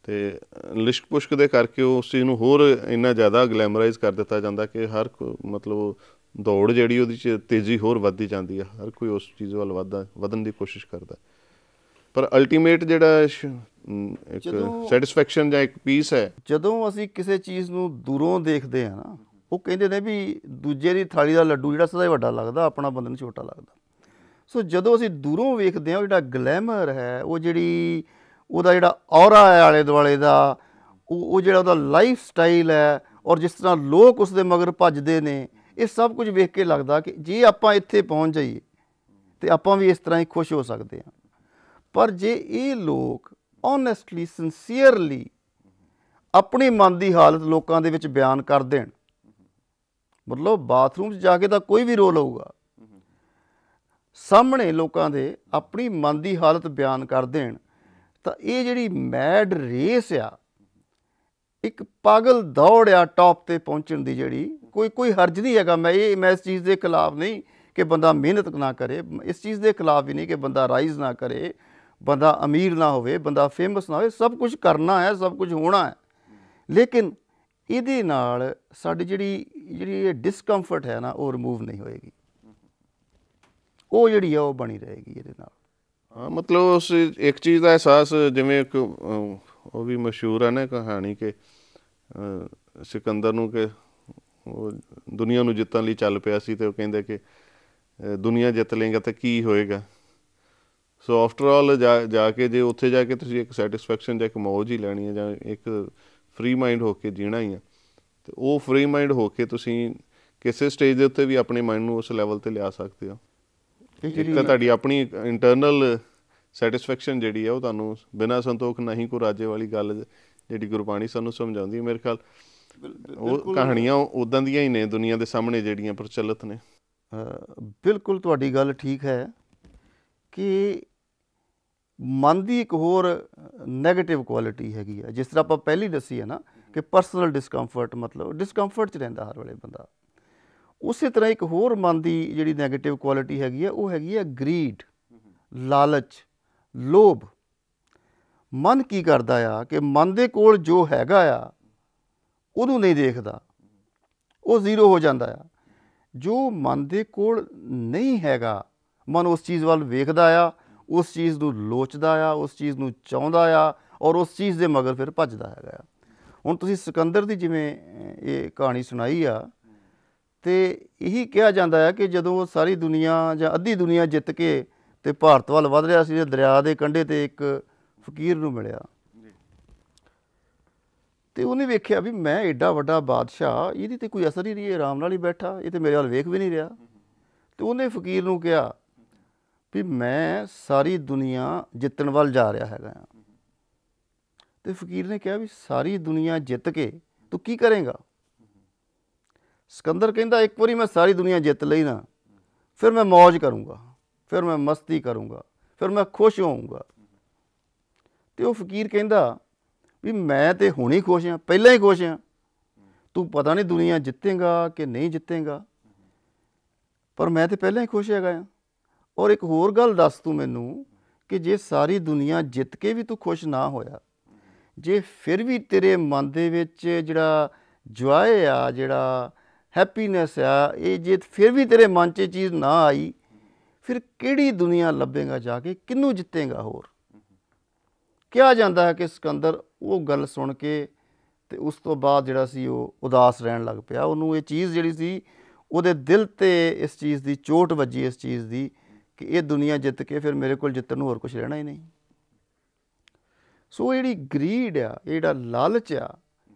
ਅਤੇ ਲਿਸ਼ਕ ਪੁਸ਼ਕ ਦੇ ਕਰਕੇ ਉਸ ਚੀਜ਼ ਨੂੰ ਹੋਰ ਇੰਨਾ ਜ਼ਿਆਦਾ ਗਲੈਮਰਾਈਜ਼ ਕਰ ਦਿੱਤਾ ਜਾਂਦਾ ਕਿ ਹਰ ਮਤਲਬ ਦੌੜ ਜਿਹੜੀ ਉਹਦੀ 'ਚ ਤੇਜ਼ੀ ਹੋਰ ਵੱਧਦੀ ਜਾਂਦੀ ਹੈ, ਹਰ ਕੋਈ ਉਸ ਚੀਜ਼ ਵੱਲ ਵਧਣ ਦੀ ਕੋਸ਼ਿਸ਼ ਕਰਦਾ। ਪਰ ਅਲਟੀਮੇਟ ਜਿਹੜਾ ਇੱਕ ਸੈਟਿਸਫੈਕਸ਼ਨ ਜਾਂ ਇੱਕ ਪੀਸ ਹੈ, ਜਦੋਂ ਅਸੀਂ ਕਿਸੇ ਚੀਜ਼ ਨੂੰ ਦੂਰੋਂ ਦੇਖਦੇ ਹਾਂ ਨਾ, ਉਹ ਕਹਿੰਦੇ ਨੇ ਵੀ ਦੂਜੇ ਦੀ ਥਾਲੀ ਦਾ ਲੱਡੂ ਜਿਹੜਾ ਸਦਾ ਹੀ ਵੱਡਾ ਲੱਗਦਾ, ਆਪਣਾ ਬੰਦੇ ਨੂੰ ਛੋਟਾ ਲੱਗਦਾ। ਸੋ ਜਦੋਂ ਅਸੀਂ ਦੂਰੋਂ ਵੇਖਦੇ ਹਾਂ, ਉਹ ਜਿਹੜਾ ਗਲੈਮਰ ਹੈ, ਉਹ ਜਿਹੜੀ ਉਹਦਾ ਜਿਹੜਾ ਔਰਾ ਹੈ ਆਲੇ ਦੁਆਲੇ ਦਾ, ਉਹ ਜਿਹੜਾ ਉਹਦਾ ਲਾਈਫ ਸਟਾਈਲ ਹੈ, ਔਰ ਜਿਸ ਤਰ੍ਹਾਂ ਲੋਕ ਉਸ ਦੇ ਮਗਰ ਭੱਜਦੇ ਨੇ, ਇਹ ਸਭ ਕੁਝ ਵੇਖ ਕੇ ਲੱਗਦਾ ਕਿ ਜੇ ਆਪਾਂ ਇੱਥੇ ਪਹੁੰਚ ਜਾਈਏ ਤਾਂ ਆਪਾਂ ਵੀ ਇਸ ਤਰ੍ਹਾਂ ਹੀ ਖੁਸ਼ ਹੋ ਸਕਦੇ ਹਾਂ। ਪਰ ਜੇ ਇਹ ਲੋਕ ਓਨੈਸਟਲੀ, ਸਿੰਸੀਅਰਲੀ ਆਪਣੀ ਮਨ ਦੀ ਹਾਲਤ ਲੋਕਾਂ ਦੇ ਵਿੱਚ ਬਿਆਨ ਕਰ ਦੇਣ, ਮਤਲਬ ਬਾਥਰੂਮ 'ਚ ਜਾ ਕੇ ਤਾਂ ਕੋਈ ਵੀ ਰੋ ਲਊਗਾ, ਸਾਹਮਣੇ ਲੋਕਾਂ ਦੇ ਆਪਣੀ ਮਨ ਦੀ ਹਾਲਤ ਬਿਆਨ ਕਰ ਦੇਣ, ਤਾਂ ਇਹ ਜਿਹੜੀ ਮੈਡ ਰੇਸ ਆ, ਇੱਕ ਪਾਗਲ ਦੌੜ ਆ ਟੌਪ ਤੇ ਪਹੁੰਚਣ ਦੀ, ਜਿਹੜੀ ਕੋਈ ਹਰਜ ਨਹੀਂ ਹੈਗਾ। ਮੈਂ ਇਸ ਚੀਜ਼ ਦੇ ਖਿਲਾਫ ਨਹੀਂ ਕਿ ਬੰਦਾ ਮਿਹਨਤ ਨਾ ਕਰੇ, ਇਸ ਚੀਜ਼ ਦੇ ਖਿਲਾਫ ਵੀ ਨਹੀਂ ਕਿ ਬੰਦਾ ਰਾਈਜ਼ ਨਾ ਕਰੇ, ਬੰਦਾ ਅਮੀਰ ਨਾ ਹੋਵੇ, ਬੰਦਾ ਫੇਮਸ ਨਾ ਹੋਵੇ। ਸਭ ਕੁਝ ਕਰਨਾ ਹੈ, ਸਭ ਕੁਝ ਹੋਣਾ ਹੈ, ਲੇਕਿਨ ਇਹਦੇ ਨਾਲ ਸਾਡੀ ਜਿਹੜੀ ਡਿਸਕੰਫਰਟ ਹੈ ਨਾ, ਉਹ ਰਿਮੂਵ ਨਹੀਂ ਹੋਏਗੀ। ਉਹ ਜਿਹੜੀ ਆ ਉਹ ਬਣੀ ਰਹੇਗੀ ਇਹਦੇ ਨਾਲ। ਹਾਂ, ਮਤਲਬ ਉਸ ਇੱਕ ਚੀਜ਼ ਦਾ ਅਹਿਸਾਸ, ਜਿਵੇਂ ਇੱਕ ਉਹ ਵੀ ਮਸ਼ਹੂਰ ਹੈ ਨਾ ਕਹਾਣੀ ਕਿ ਸਿਕੰਦਰ ਨੂੰ ਕਿ ਉਹ ਦੁਨੀਆ ਨੂੰ ਜਿੱਤਣ ਲਈ ਚੱਲ ਪਿਆ ਸੀ, ਅਤੇ ਉਹ ਕਹਿੰਦੇ ਕਿ ਦੁਨੀਆ ਜਿੱਤ ਲਏਗਾ ਤਾਂ ਕੀ ਹੋਏਗਾ। ਸੋ ਆਫਟਰ ਆਲ ਜਾ ਕੇ ਜੇ ਉੱਥੇ ਜਾ ਕੇ ਤੁਸੀਂ ਇੱਕ ਸੈਟਿਸਫੈਕਸ਼ਨ ਜਾਂ ਇੱਕ ਮੌਜ ਹੀ ਲੈਣੀ ਹੈ, ਜਾਂ ਇੱਕ ਫਰੀ ਮਾਈਂਡ ਹੋ ਕੇ ਜੀਣਾ ਹੀ ਆ, ਅਤੇ ਉਹ ਫਰੀ ਮਾਈਂਡ ਹੋ ਕੇ ਤੁਸੀਂ ਕਿਸੇ ਸਟੇਜ ਦੇ ਉੱਤੇ ਵੀ ਆਪਣੇ ਮਾਈਂਡ ਨੂੰ ਉਸ ਲੈਵਲ 'ਤੇ ਲਿਆ ਸਕਦੇ ਹੋ। ਇੱਕ ਤਾਂ ਤੁਹਾਡੀ ਆਪਣੀ ਇੰਟਰਨਲ ਸੈਟਿਸਫੈਕਸ਼ਨ ਜਿਹੜੀ ਆ ਉਹ ਤੁਹਾਨੂੰ ਬਿਨਾਂ ਸੰਤੋਖ ਨਹੀਂ ਕੋ ਰਾਜੇ ਵਾਲੀ ਗੱਲ ਜਿਹੜੀ ਗੁਰਬਾਣੀ ਸਾਨੂੰ ਸਮਝਾਉਂਦੀ ਹੈ। ਮੇਰੇ ਖਿਆਲ ਉਹ ਕਹਾਣੀਆਂ ਉੱਦਾਂ ਦੀਆਂ ਹੀ ਨੇ ਦੁਨੀਆ ਦੇ ਸਾਹਮਣੇ ਜਿਹੜੀਆਂ ਪ੍ਰਚਲਿਤ ਨੇ। ਬਿਲਕੁਲ ਤੁਹਾਡੀ ਗੱਲ ਠੀਕ ਹੈ ਕਿ ਮਨ ਦੀ ਇੱਕ ਹੋਰ ਨੈਗੇਟਿਵ ਕੁਆਲਿਟੀ ਹੈਗੀ ਆ। ਜਿਸ ਤਰ੍ਹਾਂ ਆਪਾਂ ਪਹਿਲੀ ਦੱਸੀ ਹੈ ਨਾ ਕਿ ਪਰਸਨਲ ਡਿਸਕੰਫਰਟ, ਮਤਲਬ ਡਿਸਕੰਫਰਟ 'ਚ ਰਹਿੰਦਾ ਹਰ ਵੇਲੇ ਬੰਦਾ। ਉਸੇ ਤਰ੍ਹਾਂ ਇੱਕ ਹੋਰ ਮਨ ਦੀ ਜਿਹੜੀ ਨੈਗੇਟਿਵ ਕੁਆਲਿਟੀ ਹੈਗੀ ਆ, ਉਹ ਹੈਗੀ ਆ ਗਰੀਡ, ਲਾਲਚ, ਲੋਭ। ਮਨ ਕੀ ਕਰਦਾ ਆ ਕਿ ਮਨ ਦੇ ਕੋਲ ਜੋ ਹੈਗਾ ਆ ਉਹਨੂੰ ਨਹੀਂ ਦੇਖਦਾ, ਉਹ ਜ਼ੀਰੋ ਹੋ ਜਾਂਦਾ ਆ। ਜੋ ਮਨ ਦੇ ਕੋਲ ਨਹੀਂ ਹੈਗਾ, ਮਨ ਉਸ ਚੀਜ਼ ਵੱਲ ਵੇਖਦਾ ਆ, ਉਸ ਚੀਜ਼ ਨੂੰ ਲੋਚਦਾ ਆ, ਉਸ ਚੀਜ਼ ਨੂੰ ਚਾਹੁੰਦਾ ਆ, ਔਰ ਉਸ ਚੀਜ਼ ਦੇ ਮਗਰ ਫਿਰ ਭੱਜਦਾ ਹੈਗਾ ਆ। ਹੁਣ ਤੁਸੀਂ ਸਿਕੰਦਰ ਦੀ ਜਿਵੇਂ ਇਹ ਕਹਾਣੀ ਸੁਣਾਈ ਆ, ਅਤੇ ਇਹੀ ਕਿਹਾ ਜਾਂਦਾ ਹੈ ਕਿ ਜਦੋਂ ਉਹ ਸਾਰੀ ਦੁਨੀਆ ਜਾਂ ਅੱਧੀ ਦੁਨੀਆ ਜਿੱਤ ਕੇ ਅਤੇ ਭਾਰਤ ਵੱਲ ਵੱਧ ਰਿਹਾ ਸੀ, ਦਰਿਆ ਦੇ ਕੰਢੇ 'ਤੇ ਇੱਕ ਫਕੀਰ ਨੂੰ ਮਿਲਿਆ, ਅਤੇ ਉਹਨੇ ਵੇਖਿਆ ਵੀ ਮੈਂ ਐਡਾ ਵੱਡਾ ਬਾਦਸ਼ਾਹ, ਇਹਦੀ ਤਾਂ ਕੋਈ ਅਸਰ ਹੀ ਨਹੀਂ, ਇਹ ਆਰਾਮ ਨਾਲ ਹੀ ਬੈਠਾ, ਇਹ ਤਾਂ ਮੇਰੇ ਵੱਲ ਵੇਖ ਵੀ ਨਹੀਂ ਰਿਹਾ। ਅਤੇ ਉਹਨੇ ਫਕੀਰ ਨੂੰ ਕਿਹਾ ਵੀ ਮੈਂ ਸਾਰੀ ਦੁਨੀਆ ਜਿੱਤਣ ਵੱਲ ਜਾ ਰਿਹਾ ਹੈਗਾ ਆ। ਅਤੇ ਫਕੀਰ ਨੇ ਕਿਹਾ ਵੀ ਸਾਰੀ ਦੁਨੀਆ ਜਿੱਤ ਕੇ ਤੂੰ ਕੀ ਕਰੇਂਗਾ? ਸਿਕੰਦਰ ਕਹਿੰਦਾ ਇੱਕ ਵਾਰੀ ਮੈਂ ਸਾਰੀ ਦੁਨੀਆ ਜਿੱਤ ਲਈ ਨਾ, ਫਿਰ ਮੈਂ ਮੌਜ ਕਰੂੰਗਾ, ਫਿਰ ਮੈਂ ਮਸਤੀ ਕਰੂੰਗਾ, ਫਿਰ ਮੈਂ ਖੁਸ਼ ਹੋਊਂਗਾ। ਅਤੇ ਉਹ ਫਕੀਰ ਕਹਿੰਦਾ ਵੀ ਮੈਂ ਤਾਂ ਹੁਣ ਹੀ ਖੁਸ਼ ਹਾਂ, ਪਹਿਲਾਂ ਹੀ ਖੁਸ਼ ਹਾਂ, ਤੂੰ ਪਤਾ ਨਹੀਂ ਦੁਨੀਆ ਜਿੱਤੇਗਾ ਕਿ ਨਹੀਂ ਜਿੱਤੇਗਾ, ਪਰ ਮੈਂ ਤਾਂ ਪਹਿਲਾਂ ਹੀ ਖੁਸ਼ ਹੈਗਾ ਹਾਂ। ਔਰ ਇੱਕ ਹੋਰ ਗੱਲ ਦੱਸ ਤੂੰ ਮੈਨੂੰ ਕਿ ਜੇ ਸਾਰੀ ਦੁਨੀਆ ਜਿੱਤ ਕੇ ਵੀ ਤੂੰ ਖੁਸ਼ ਨਾ ਹੋਇਆ, ਜੇ ਫਿਰ ਵੀ ਤੇਰੇ ਮਨ ਦੇ ਵਿੱਚ ਜਿਹੜਾ ਜੋਏ ਆ, ਜਿਹੜਾ ਹੈਪੀਨੈਸ ਆ, ਇਹ ਜੇ ਫਿਰ ਵੀ ਤੇਰੇ ਮਨ 'ਚ ਚੀਜ਼ ਨਾ ਆਈ, ਫਿਰ ਕਿਹੜੀ ਦੁਨੀਆ ਲੱਭੇਗਾ ਜਾ ਕੇ, ਕਿਹਨੂੰ ਜਿੱਤੇਗਾ? ਹੋਰ ਕਿਹਾ ਜਾਂਦਾ ਹੈ ਕਿ ਸਿਕੰਦਰ ਉਹ ਗੱਲ ਸੁਣ ਕੇ ਅਤੇ ਉਸ ਤੋਂ ਬਾਅਦ ਜਿਹੜਾ ਸੀ ਉਹ ਉਦਾਸ ਰਹਿਣ ਲੱਗ ਪਿਆ। ਉਹਨੂੰ ਇਹ ਚੀਜ਼ ਜਿਹੜੀ ਸੀ ਉਹਦੇ ਦਿਲ 'ਤੇ ਇਸ ਚੀਜ਼ ਦੀ ਚੋਟ ਵੱਜੀ, ਇਸ ਚੀਜ਼ ਦੀ ਕਿ ਇਹ ਦੁਨੀਆ ਜਿੱਤ ਕੇ ਫਿਰ ਮੇਰੇ ਕੋਲ ਜਿੱਤਣ ਨੂੰ ਹੋਰ ਕੁਛ ਰਹਿਣਾ ਹੀ ਨਹੀਂ। ਸੋ ਜਿਹੜੀ ਗਰੀਡ ਆ, ਇਹ ਜਿਹੜਾ ਲਾਲਚ ਆ,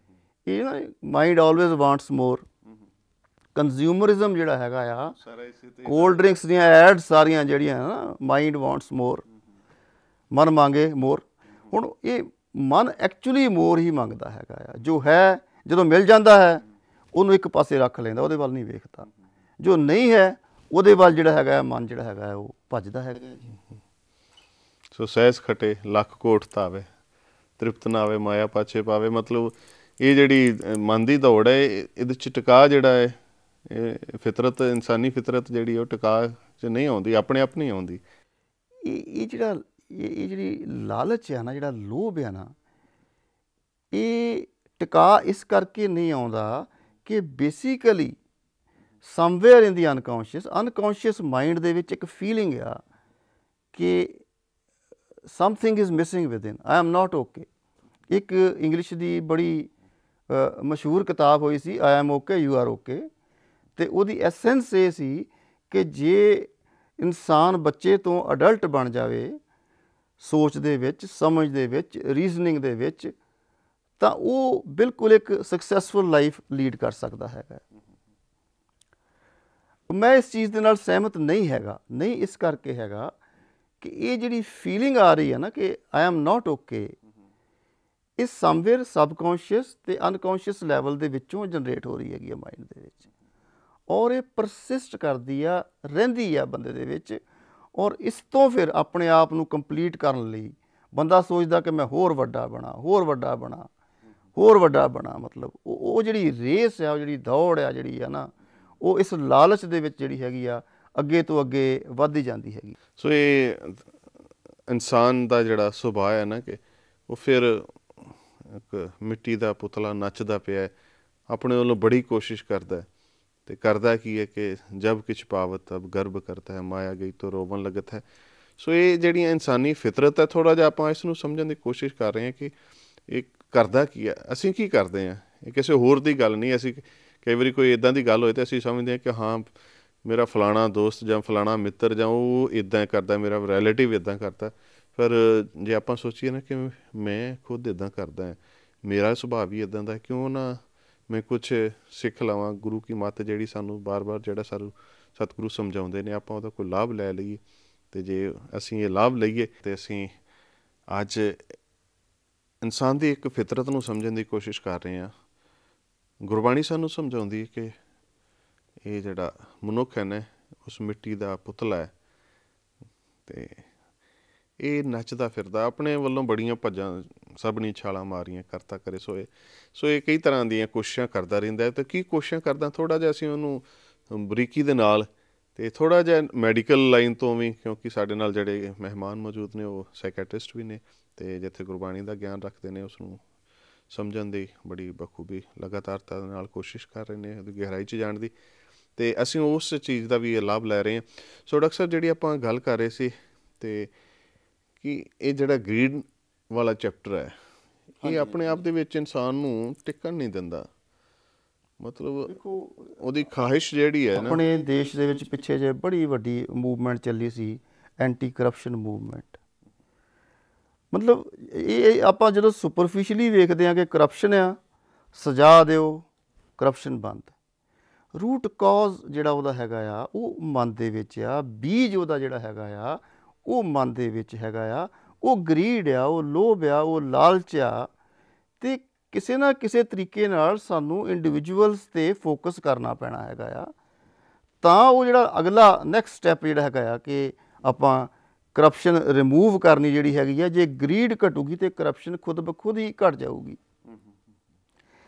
ਇਹ ਨਾ ਮਾਈਂਡ ਆਲਵੇਜ਼ ਵਾਂਟਸ ਮੋਰ। ਕੰਜ਼ਿਊਮਰਿਜ਼ਮ ਜਿਹੜਾ ਹੈਗਾ ਆ, ਕੋਲਡ ਡਰਿੰਕਸ ਦੀਆਂ ਐਡ ਸਾਰੀਆਂ ਜਿਹੜੀਆਂ ਨਾ, ਮਾਈਂਡ ਵਾਂਟਸ ਮੋਰ, ਮਨ ਮੰਗੇ ਮੋਰ। ਹੁਣ ਇਹ ਮਨ ਐਕਚੁਅਲੀ ਮੋਰ ਹੀ ਮੰਗਦਾ ਹੈਗਾ ਆ। ਜੋ ਹੈ ਜਦੋਂ ਮਿਲ ਜਾਂਦਾ ਹੈ ਉਹਨੂੰ ਇੱਕ ਪਾਸੇ ਰੱਖ ਲੈਂਦਾ, ਉਹਦੇ ਵੱਲ ਨਹੀਂ ਵੇਖਦਾ। ਜੋ ਨਹੀਂ ਹੈ ਉਹਦੇ ਵੱਲ ਜਿਹੜਾ ਹੈਗਾ ਮਨ ਜਿਹੜਾ ਹੈਗਾ ਉਹ ਭੱਜਦਾ ਹੈਗਾ ਜੀ। ਸੋ ਸਹਿਜ ਖਟੇ ਲੱਖ ਕੋਟ ਧਾਵੇ, ਤ੍ਰਿਪਤ ਨਾ ਆਵੇ ਮਾਇਆ ਪਾਛੇ ਪਾਵੇ। ਮਤਲਬ ਇਹ ਜਿਹੜੀ ਮਨ ਦੀ ਦੌੜ ਹੈ, ਇਹਦੇ 'ਚ ਟਿਕਾ ਜਿਹੜਾ ਹੈ, ਇਹ ਫਿਤਰਤ, ਇਨਸਾਨੀ ਫਿਤਰਤ ਜਿਹੜੀ ਉਹ ਟਿਕਾ 'ਚ ਨਹੀਂ ਆਉਂਦੀ, ਆਪਣੇ ਆਪ ਨਹੀਂ ਆਉਂਦੀ। ਇਹ ਜਿਹੜੀ ਲਾਲਚ ਆ ਨਾ, ਜਿਹੜਾ ਲੋਭ ਆ ਨਾ, ਇਹ ਟਿਕਾ ਇਸ ਕਰਕੇ ਨਹੀਂ ਆਉਂਦਾ ਕਿ basically somewhere in the unconscious mind ਦੇ ਵਿੱਚ ਇੱਕ ਫੀਲਿੰਗ ਆ ਕਿ something is missing within, I am not okay. ਇੱਕ ਇੰਗਲਿਸ਼ ਦੀ ਬੜੀ ਮਸ਼ਹੂਰ ਕਿਤਾਬ ਹੋਈ ਸੀ, I am okay you are okay, ਅਤੇ ਉਹਦੀ ਐਸੈਂਸ ਇਹ ਸੀ ਕਿ ਜੇ ਇਨਸਾਨ ਬੱਚੇ ਤੋਂ ਅਡਲਟ ਬਣ ਜਾਵੇ, ਸੋਚ ਦੇ ਵਿੱਚ, ਸਮਝ ਦੇ ਵਿੱਚ, ਰੀਜ਼ਨਿੰਗ ਦੇ ਵਿੱਚ, ਤਾਂ ਉਹ ਬਿਲਕੁਲ ਇੱਕ ਸਕਸੈਸਫੁਲ ਲਾਈਫ ਲੀਡ ਕਰ ਸਕਦਾ ਹੈਗਾ। ਮੈਂ ਇਸ ਚੀਜ਼ ਦੇ ਨਾਲ ਸਹਿਮਤ ਨਹੀਂ ਹੈਗਾ। ਨਹੀਂ ਇਸ ਕਰਕੇ ਹੈਗਾ ਕਿ ਇਹ ਜਿਹੜੀ ਫੀਲਿੰਗ ਆ ਰਹੀ ਹੈ ਨਾ ਕਿ ਆਈ ਐਮ ਨਾਟ ਓਕੇ, ਇਹ ਸਮਵੇਅਰ ਸਬਕੌਂਸ਼ੀਅਸ ਅਤੇ ਅਨਕੌਂਸ਼ੀਅਸ ਲੈਵਲ ਦੇ ਵਿੱਚੋਂ ਜਨਰੇਟ ਹੋ ਰਹੀ ਹੈਗੀ ਆ ਮਾਈਂਡ ਦੇ ਵਿੱਚ, ਔਰ ਇਹ ਪਰਸਿਸਟ ਕਰਦੀ ਆ, ਰਹਿੰਦੀ ਆ ਬੰਦੇ ਦੇ ਵਿੱਚ। ਔਰ ਇਸ ਤੋਂ ਫਿਰ ਆਪਣੇ ਆਪ ਨੂੰ ਕੰਪਲੀਟ ਕਰਨ ਲਈ ਬੰਦਾ ਸੋਚਦਾ ਕਿ ਮੈਂ ਹੋਰ ਵੱਡਾ ਬਣਾ, ਹੋਰ ਵੱਡਾ ਬਣਾ, ਹੋਰ ਵੱਡਾ ਬਣਾ। ਮਤਲਬ ਉਹ ਜਿਹੜੀ ਰੇਸ ਆ, ਉਹ ਜਿਹੜੀ ਦੌੜ ਆ ਜਿਹੜੀ ਆ ਨਾ, ਉਹ ਇਸ ਲਾਲਚ ਦੇ ਵਿੱਚ ਜਿਹੜੀ ਹੈਗੀ ਆ ਅੱਗੇ ਤੋਂ ਅੱਗੇ ਵੱਧਦੀ ਜਾਂਦੀ ਹੈਗੀ। ਸੋ ਇਹ ਇਨਸਾਨ ਦਾ ਜਿਹੜਾ ਸੁਭਾਅ ਹੈ ਨਾ, ਕਿ ਉਹ ਫਿਰ ਇੱਕ ਮਿੱਟੀ ਦਾ ਪੁਤਲਾ ਨੱਚਦਾ ਪਿਆ, ਆਪਣੇ ਵੱਲੋਂ ਬੜੀ ਕੋਸ਼ਿਸ਼ ਕਰਦਾ ਅਤੇ ਕਰਦਾ ਕੀ ਹੈ ਕਿ ਜਬ ਕਿਛ ਪਾਵਤ ਤਬ ਗਰਭ ਕਰਤਾ ਹੈ, ਮਾਇਆ ਗਈ ਤੋਂ ਰੋਵਣ ਲੱਗਤ ਹੈ। ਸੋ ਇਹ ਜਿਹੜੀਆਂ ਇਨਸਾਨੀ ਫਿਤਰਤ ਹੈ, ਥੋੜ੍ਹਾ ਜਿਹਾ ਆਪਾਂ ਇਸ ਨੂੰ ਸਮਝਣ ਦੀ ਕੋਸ਼ਿਸ਼ ਕਰ ਰਹੇ ਹਾਂ ਕਿ ਇਹ ਕਰਦਾ ਕੀ ਹੈ, ਅਸੀਂ ਕੀ ਕਰਦੇ ਹਾਂ। ਇਹ ਕਿਸੇ ਹੋਰ ਦੀ ਗੱਲ ਨਹੀਂ। ਅਸੀਂ ਕਈ ਵਾਰੀ ਕੋਈ ਇੱਦਾਂ ਦੀ ਗੱਲ ਹੋਏ ਤਾਂ ਅਸੀਂ ਸਮਝਦੇ ਹਾਂ ਕਿ ਹਾਂ ਮੇਰਾ ਫਲਾਣਾ ਦੋਸਤ ਜਾਂ ਫਲਾਣਾ ਮਿੱਤਰ ਜਾਂ ਉਹ ਇੱਦਾਂ ਕਰਦਾ, ਮੇਰਾ ਰਿਲੇਟਿਵ ਇੱਦਾਂ ਕਰਦਾ। ਪਰ ਜੇ ਆਪਾਂ ਸੋਚੀਏ ਨਾ ਕਿ ਮੈਂ ਖੁਦ ਇੱਦਾਂ ਕਰਦਾ, ਮੇਰਾ ਸੁਭਾਅ ਵੀ ਇੱਦਾਂ ਦਾ, ਕਿਉਂ ਨਾ ਮੈਂ ਕੁਛ ਸਿੱਖ ਲਵਾਂ। ਗੁਰੂ ਕੀ ਮੱਤ ਜਿਹੜੀ ਸਾਨੂੰ ਬਾਰ-ਬਾਰ ਜਿਹੜਾ ਸਾਨੂੰ ਸਤਿਗੁਰੂ ਸਮਝਾਉਂਦੇ ਨੇ, ਆਪਾਂ ਉਹਦਾ ਕੋਈ ਲਾਭ ਲੈ ਲਈਏ। ਅਤੇ ਜੇ ਅਸੀਂ ਇਹ ਲਾਭ ਲਈਏ ਤਾਂ ਅਸੀਂ ਅੱਜ ਇਨਸਾਨ ਦੀ ਇੱਕ ਫਿਤਰਤ ਨੂੰ ਸਮਝਣ ਦੀ ਕੋਸ਼ਿਸ਼ ਕਰ ਰਹੇ ਹਾਂ। ਗੁਰਬਾਣੀ ਸਾਨੂੰ ਸਮਝਾਉਂਦੀ ਹੈ ਕਿ ਇਹ ਜਿਹੜਾ ਮਨੁੱਖ ਹੈ ਨਾ, ਉਸ ਮਿੱਟੀ ਦਾ ਪੁਤਲਾ ਹੈ ਅਤੇ ਇਹ ਨੱਚਦਾ ਫਿਰਦਾ, ਆਪਣੇ ਵੱਲੋਂ ਬੜੀਆਂ ਭੱਜਾਂ ਸਭਨੀ ਛਾਲਾਂ ਮਾਰੀਆਂ ਕਰਤਾ ਕਰੇ ਸੋਏ। ਸੋ ਇਹ ਕਈ ਤਰ੍ਹਾਂ ਦੀਆਂ ਕੋਸ਼ਿਸ਼ਾਂ ਕਰਦਾ ਰਹਿੰਦਾ। ਅਤੇ ਕੀ ਕੋਸ਼ਿਸ਼ਾਂ ਕਰਦਾ, ਥੋੜ੍ਹਾ ਜਿਹਾ ਅਸੀਂ ਉਹਨੂੰ ਬਰੀਕੀ ਦੇ ਨਾਲ ਅਤੇ ਥੋੜ੍ਹਾ ਜਿਹਾ ਮੈਡੀਕਲ ਲਾਈਨ ਤੋਂ ਵੀ, ਕਿਉਂਕਿ ਸਾਡੇ ਨਾਲ ਜਿਹੜੇ ਮਹਿਮਾਨ ਮੌਜੂਦ ਨੇ ਉਹ ਸਾਈਕੈਟਰਿਸਟ ਵੀ ਨੇ, ਅਤੇ ਜਿੱਥੇ ਗੁਰਬਾਣੀ ਦਾ ਗਿਆਨ ਰੱਖਦੇ ਨੇ ਉਸ ਨੂੰ ਸਮਝਣ ਦੀ ਬੜੀ ਬਖੂਬੀ ਲਗਾਤਾਰਤਾ ਦੇ ਨਾਲ ਕੋਸ਼ਿਸ਼ ਕਰ ਰਹੇ ਨੇ, ਉਹਦੀ ਗਹਿਰਾਈ 'ਚ ਜਾਣ ਦੀ, ਅਤੇ ਅਸੀਂ ਉਸ ਚੀਜ਼ ਦਾ ਵੀ ਲਾਭ ਲੈ ਰਹੇ ਹਾਂ। ਸੋ ਡਾਕਟਰ ਸਾਹਿਬ, ਜਿਹੜੀ ਆਪਾਂ ਗੱਲ ਕਰ ਰਹੇ ਸੀ, ਅਤੇ ਕਿ ਇਹ ਜਿਹੜਾ ਗਰੀਡ ਵਾਲਾ ਚੈਪਟਰ ਹੈ, ਇਹ ਆਪਣੇ ਆਪ ਦੇ ਵਿੱਚ ਇਨਸਾਨ ਨੂੰ ਟਿਕਣ ਨਹੀਂ ਦਿੰਦਾ। ਮਤਲਬ ਉਹਦੀ ਖਾਹਿਸ਼ ਜਿਹੜੀ ਹੈ ਨਾ, ਆਪਣੇ ਦੇਸ਼ ਦੇ ਵਿੱਚ ਪਿੱਛੇ ਜੇ ਬੜੀ ਵੱਡੀ ਮੂਵਮੈਂਟ ਚੱਲੀ ਸੀ, ਐਂਟੀ ਕਰਪਸ਼ਨ ਮੂਵਮੈਂਟ। ਮਤਲਬ ਇਹ ਆਪਾਂ ਜਦੋਂ ਸੁਪਰਫਿਸ਼ਲੀ ਵੇਖਦੇ ਹਾਂ ਕਿ ਕਰਪਸ਼ਨ ਆ, ਸਜ਼ਾ ਦਿਓ, ਕਰਪਸ਼ਨ ਬੰਦ। ਰੂਟ ਕਾਜ਼ ਜਿਹੜਾ ਉਹਦਾ ਹੈਗਾ ਆ, ਉਹ ਮਨ ਦੇ ਵਿੱਚ ਆ। ਬੀਜ ਉਹਦਾ ਜਿਹੜਾ ਹੈਗਾ ਆ, ਉਹ ਮਨ ਦੇ ਵਿੱਚ ਹੈਗਾ ਆ। ਉਹ ਗਰੀਡ ਆ, ਉਹ ਲੋਭ ਆ, ਉਹ ਲਾਲਚ ਆ। ਅਤੇ ਕਿਸੇ ਨਾ ਕਿਸੇ ਤਰੀਕੇ ਨਾਲ ਸਾਨੂੰ ਇੰਡੀਵਿਜੂਅਲਸ 'ਤੇ ਫੋਕਸ ਕਰਨਾ ਪੈਣਾ ਹੈਗਾ ਆ, ਤਾਂ ਉਹ ਜਿਹੜਾ ਅਗਲਾ ਨੈਕਸਟ ਸਟੈਪ ਜਿਹੜਾ ਹੈਗਾ ਆ ਕਿ ਆਪਾਂ ਕਰਪਸ਼ਨ ਰਿਮੂਵ ਕਰਨੀ ਜਿਹੜੀ ਹੈਗੀ ਆ। ਜੇ ਗਰੀਡ ਘਟੂਗੀ ਤਾਂ ਕਰਪਸ਼ਨ ਖੁਦ ਬ ਖੁਦ ਹੀ ਘਟ ਜਾਊਗੀ।